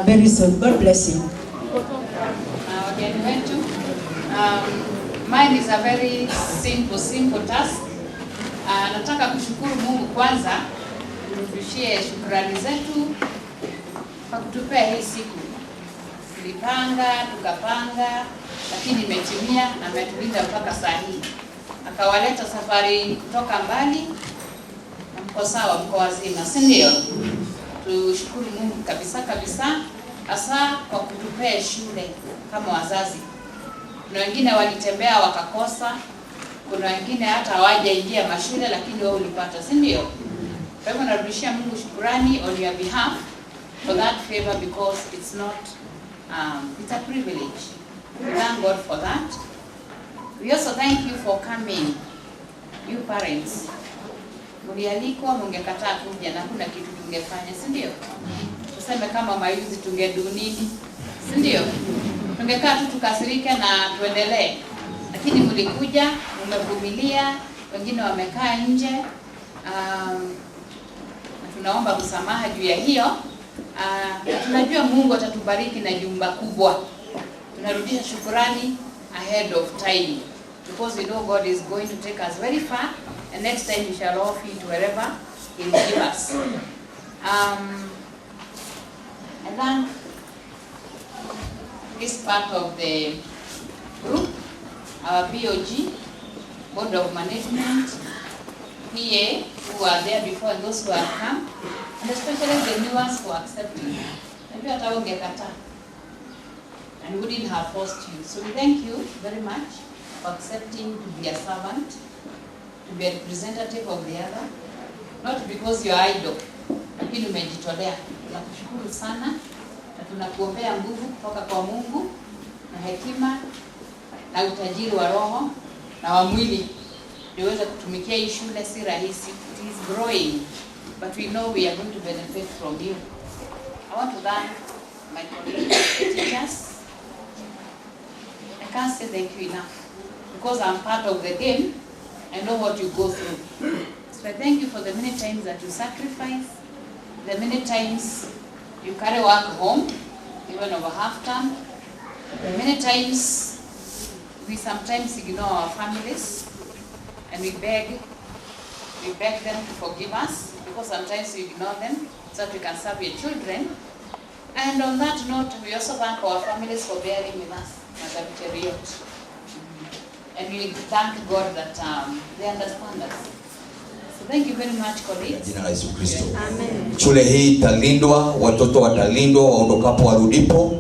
Speaker 15: very soon. God bless you.
Speaker 7: Wageni wetu, mine is a very simple task. Nataka kushukuru Mungu kwanza, turudishie shukrani zetu kwa kutupea hii siku. Tulipanga, tukapanga, lakini imetimia na ametulinda mpaka saa hii. Akawaleta safari kutoka mbali na mko sawa, mko wazima, si ndio? Tushukuru Mungu kabisa, hasa kwa kutupea shule kama wazazi. Kuna wengine walitembea wakakosa, kuna wengine hata hawajaingia mashule lakini wao ulipata, si ndio? Kwa hivyo narudishia Mungu shukrani on your behalf for that favor because it's not it's a privilege. We thank God for that. We also thank you for coming, you parents. Mlialikwa, mungekataa kuja na kuna kitu tungefanya, si ndio? Tuseme kama mayuzi tungedu nini, si ndio? Tungekaa tu tukasirike na tuendelee. Lakini mlikuja, mmevumilia, wengine wamekaa nje. Tunaomba msamaha juu ya hiyo. Tunajua Mungu atatubariki na jumba kubwa. Tunarudisha shukrani ahead of time because we know God is going to take us very far and next time we shall all fit wherever He will give us. I thank this part of the group, our BOG, Board of Management, PA, who are there before and those who have come, and especially the new ones who are accepting. Maybe at our Gekata, and we didn't have forced you. So we thank you very much for accepting to be a servant, to be a representative of the other, not because you are idle, lakini umejitolea. Tunakushukuru sana na tunakuombea nguvu kutoka kwa Mungu na hekima na utajiri wa roho na wa mwili niweze kutumikia hii shule. Si rahisi, it is growing, but we know we are going to benefit from you. I want to thank my colleagues, the teachers. I can't say thank you enough because I'm part of the game. I know what you go through. So I thank you for the many times that you sacrifice, the many times you carry work home, even over half term. Many times we sometimes ignore our families and we beg them to forgive us because sometimes we ignore them so that we can serve your children. And on that note, we also thank our families for bearing with us, Madam Cheriot. And we thank God that they understand us. So thank you very much, colleagues.
Speaker 8: Jina la Yesu Kristo.
Speaker 7: Amen.
Speaker 8: Shule hii italindwa, watoto watalindwa, waondokapo warudipo,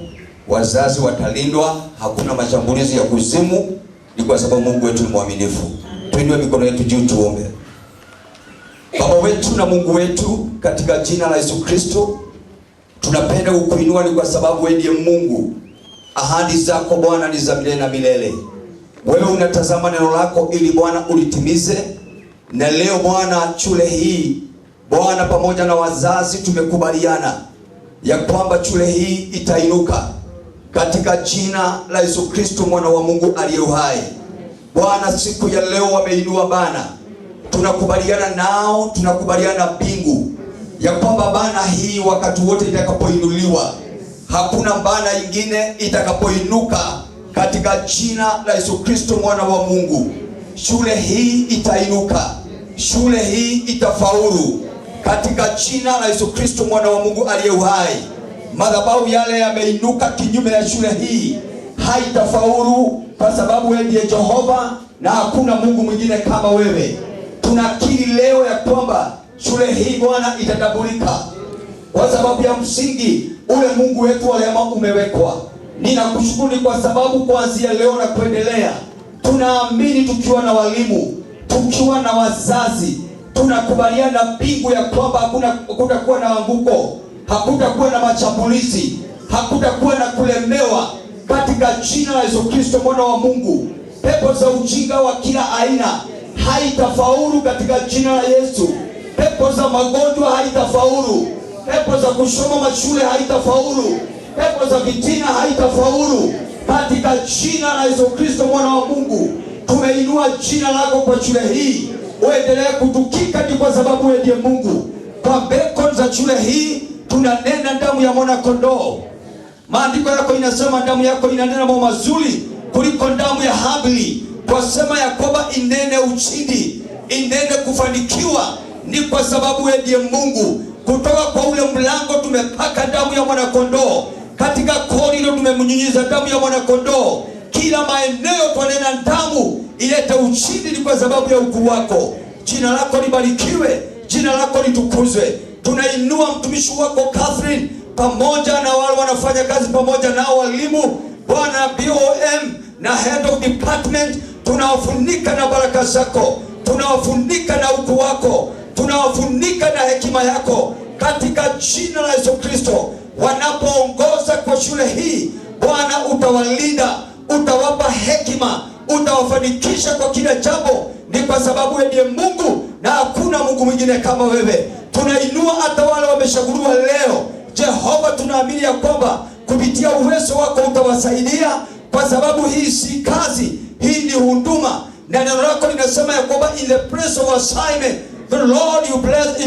Speaker 8: wazazi watalindwa, hakuna mashambulizi ya kuzimu, ni kwa sababu Mungu wetu ni mwaminifu. Tuinue mikono yetu juu tuombe. Baba wetu na Mungu wetu, katika jina la Yesu Kristo, tunapenda kukuinua ni kwa sababu wewe ndiye Mungu. Ahadi zako Bwana ni za milele na milele. Wewe unatazama neno lako ili Bwana ulitimize. Na leo Bwana, shule hii Bwana, pamoja na wazazi tumekubaliana ya kwamba shule hii itainuka katika jina la Yesu Kristo, mwana wa Mungu aliye hai. Bwana, siku ya leo wameinua bana, tunakubaliana nao, tunakubaliana na mbingu ya kwamba bana hii wakati wote itakapoinuliwa, hakuna bana ingine itakapoinuka katika jina la Yesu Kristo, mwana wa Mungu. Shule hii itainuka, shule hii itafaulu katika jina la Yesu Kristo, mwana wa Mungu aliye hai. Madhabahu yale yameinuka kinyume ya shule hii haitafaulu, kwa sababu wewe ndiye Jehova na hakuna Mungu mwingine kama wewe. Tunakiri leo ya kwamba shule hii Bwana itatambulika kwa sababu ya msingi ule Mungu wetu wa rehema umewekwa. Ninakushukuru kwa sababu kuanzia leo na kuendelea tunaamini, tukiwa na walimu, tukiwa na wazazi, tunakubaliana na mbingu ya kwamba hakutakuwa na anguko, hakutakuwa na mashambulizi, hakutakuwa na kulemewa katika jina la Yesu Kristo, mwana wa Mungu. Pepo za ujinga wa kila aina haitafaulu katika jina la Yesu. Pepo za magonjwa haitafaulu. Pepo za kushoma mashule haitafaulu. Pepo za vitina haitafaulu katika jina la Yesu Kristo, mwana wa Mungu. Tumeinua jina lako kwa shule hii, uendelee kutukika kwa sababu wewe ndiye Mungu. Kwa beko za shule hii tunanena damu ya mwana kondoo. Maandiko yako inasema damu yako inanena mambo mazuri kuliko damu ya Habili. Kwa sema ya kwamba inene ushindi, inene kufanikiwa, ni kwa sababu wewe ndiye Mungu. Kutoka kwa ule mlango tumepaka damu ya mwana kondoo, katika korido tumemnyunyiza damu ya mwana kondoo. Kila maeneo twanena damu ilete ushindi, ni kwa sababu ya ukuu wako. Jina lako libarikiwe, jina lako litukuzwe. Tunainua mtumishi wako Catherine pamoja na wale wanafanya kazi pamoja na walimu, Bwana BOM na head of department, tunawafunika na baraka zako, tunawafunika na ukuu wako, tunawafunika na hekima yako katika jina la Yesu Kristo. Wanapoongoza kwa shule hii Bwana, utawalinda, utawapa hekima, utawafanikisha kwa kila jambo, ni kwa sababu wewe ndiye Mungu na hakuna Mungu mwingine kama wewe. Tunainua hata wale wameshaguliwa leo Jehova, tunaamini ya kwamba kupitia uwezo wako utawasaidia, kwa sababu hii si kazi, hii ni huduma. Na neno lako linasema ya kwamba in the place of assignment the Lord you bless,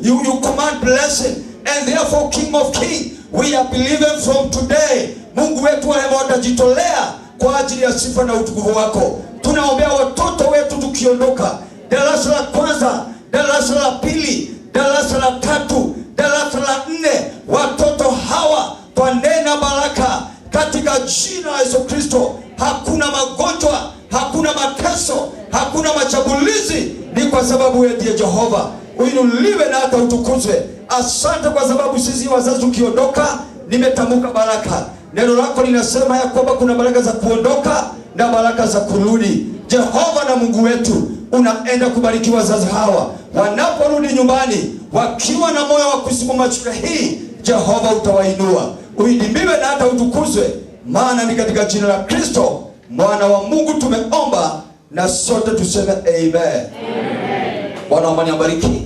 Speaker 8: you command blessing, and therefore King of Kings, we are believing from today Mungu wetu watajitolea kwa ajili ya sifa na utukufu wako. Tunaombea watoto wetu tukiondoka darasa la kwanza, darasa la pili, darasa la tatu, darasa la 4, watoto hawa twanena baraka katika jina la Yesu Kristo. Hakuna magonjwa, hakuna mateso, hakuna mashambulizi, ni kwa sababu wewe ndiye Jehova. Uinuliwe na hata utukuzwe. Asante kwa sababu sisi wazazi ukiondoka, nimetamka baraka. Neno lako linasema ya kwamba kuna baraka za kuondoka na baraka za kurudi. Jehova na Mungu wetu, unaenda kubariki wazazi hawa wanaporudi nyumbani wakiwa na moyo wa kusimama shule hii. Jehova utawainua, uidimiwe na hata utukuzwe, maana ni katika jina la Kristo Mwana wa Mungu tumeomba na sote tuseme amen. Amen. Bwana wa amani abariki.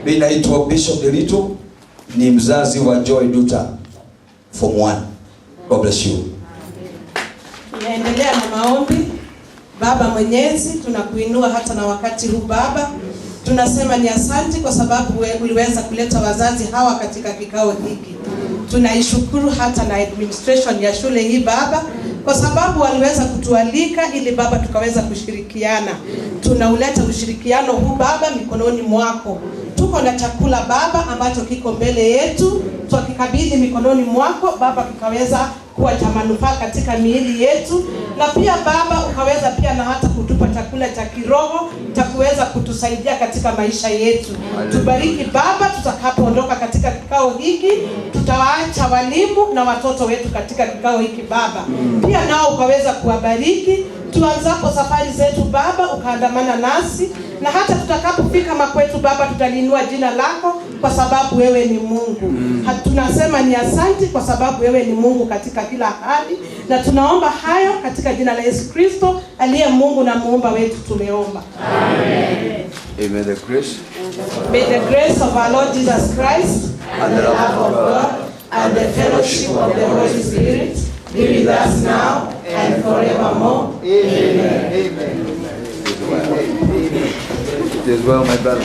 Speaker 8: Mimi naitwa Bishop Derito, ni mzazi wa Joy Duta Form 1. God bless you.
Speaker 5: Tunaendelea na maombi. Baba Mwenyezi, tunakuinua hata na wakati huu Baba. Tunasema ni asante kwa sababu uliweza kuleta wazazi hawa katika kikao hiki. Tunaishukuru hata na administration ya shule hii Baba, kwa sababu waliweza kutualika ili Baba tukaweza kushirikiana. Tunauleta ushirikiano huu Baba mikononi mwako. Tuko na chakula Baba ambacho kiko mbele yetu, tukikabidhi mikononi mwako Baba, kikaweza kuwa cha manufaa katika miili yetu, na pia Baba ukaweza pia na hata kutupa chakula cha kiroho cha kuweza kutusaidia katika maisha yetu. Tubariki Baba, tutakapoondoka katika kikao hiki, tutawaacha walimu na watoto wetu katika kikao hiki Baba. Pia nao ukaweza kuwabariki tuanzapo safari zetu Baba, ukaandamana nasi, na hata tutakapofika makwetu Baba, tutalinua jina lako kwa sababu wewe ni Mungu. Tunasema ni asante kwa sababu wewe ni Mungu katika kila hali, na tunaomba hayo katika jina la Yesu Kristo aliye Mungu na muumba wetu tumeomba. Amen.
Speaker 8: Amen.
Speaker 5: May the grace of our Lord Jesus Christ and the love of God and the fellowship of the Holy Spirit be with us now and forevermore. Amen. Amen.
Speaker 8: It is well, my brother.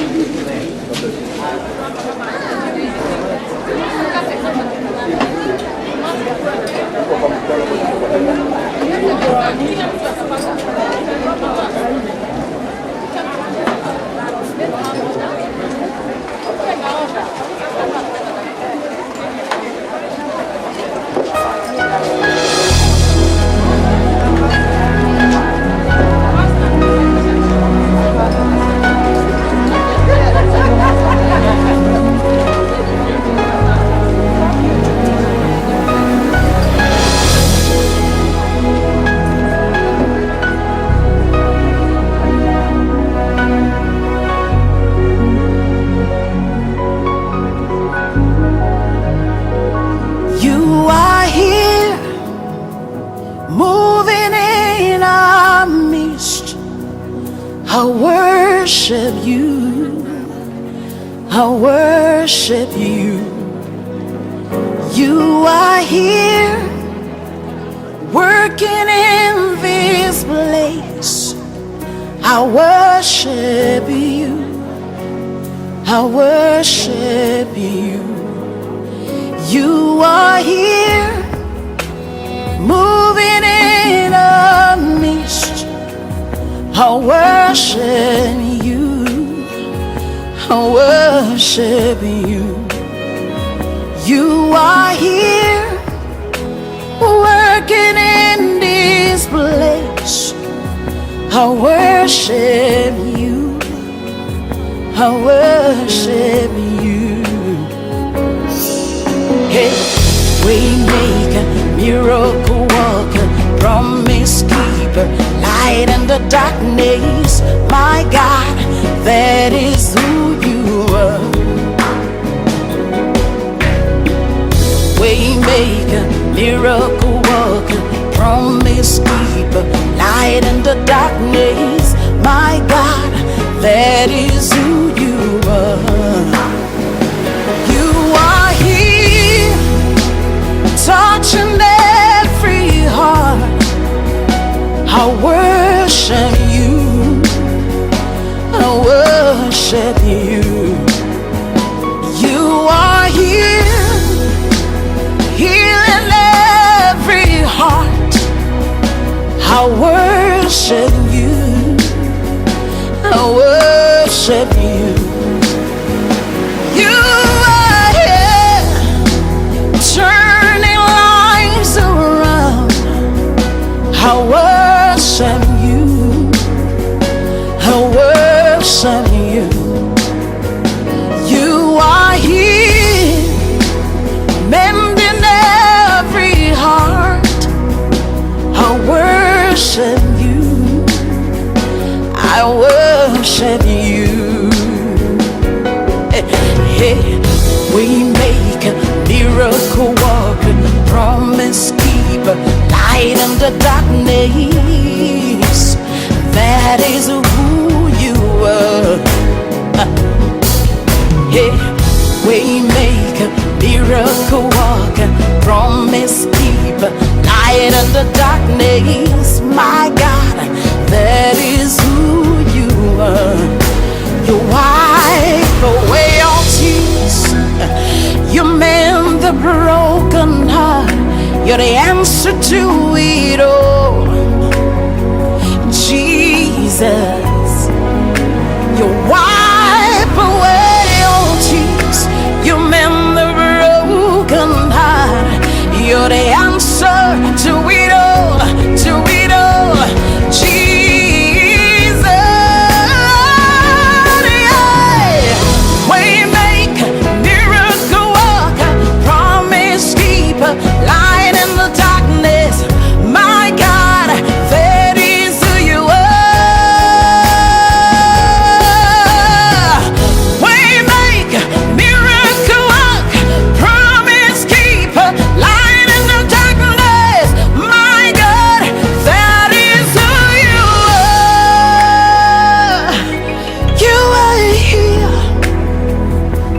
Speaker 9: I worship you. I worship you. You are here working in this place. I worship you. I worship you. You are here moving in our midst. I worship you. I worship you. You are here working in this place. I worship you. I worship you. Hey, waymaker, miracle worker, promise keeper, light in the darkness. My God, that is who you are. Waymaker, miracle worker, promise keeper, light in the darkness. My God, that is who you are. You are here, touching every heart. I worship you. I worship you. You are here, healing every heart. I worship you. I worship you. You are here, turning lives around. I worship you. I worship you. You are here, mending every heart. I worship you. I worship you. Hey, we make a miracle walker, promise keeper, light in the the darkness. That is who you are. Yeah, waymaker, miracle worker, promise keeper, light in the darkness. My God, that is who you are. You wipe away all tears. You mend the broken heart. You're the answer to it all. Jesus, you wipe away all tears. You mend the broken heart. You're the answer to it all, to it all. Jesus, yeah. Waymaker, miracle worker, promise keeper, light in the darkness. My God, that is who you are. Waymaker, miracle worker, promise keeper, light in the darkness. My God, that is who you are. You are here,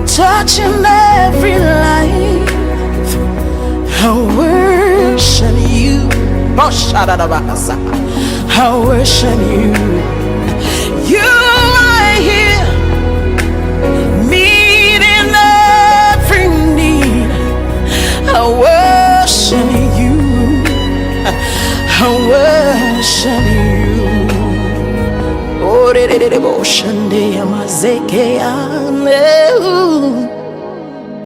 Speaker 9: touching every life. I worship you. I worship you. You are here, meeting every need. I worship you. I worship you. Oh,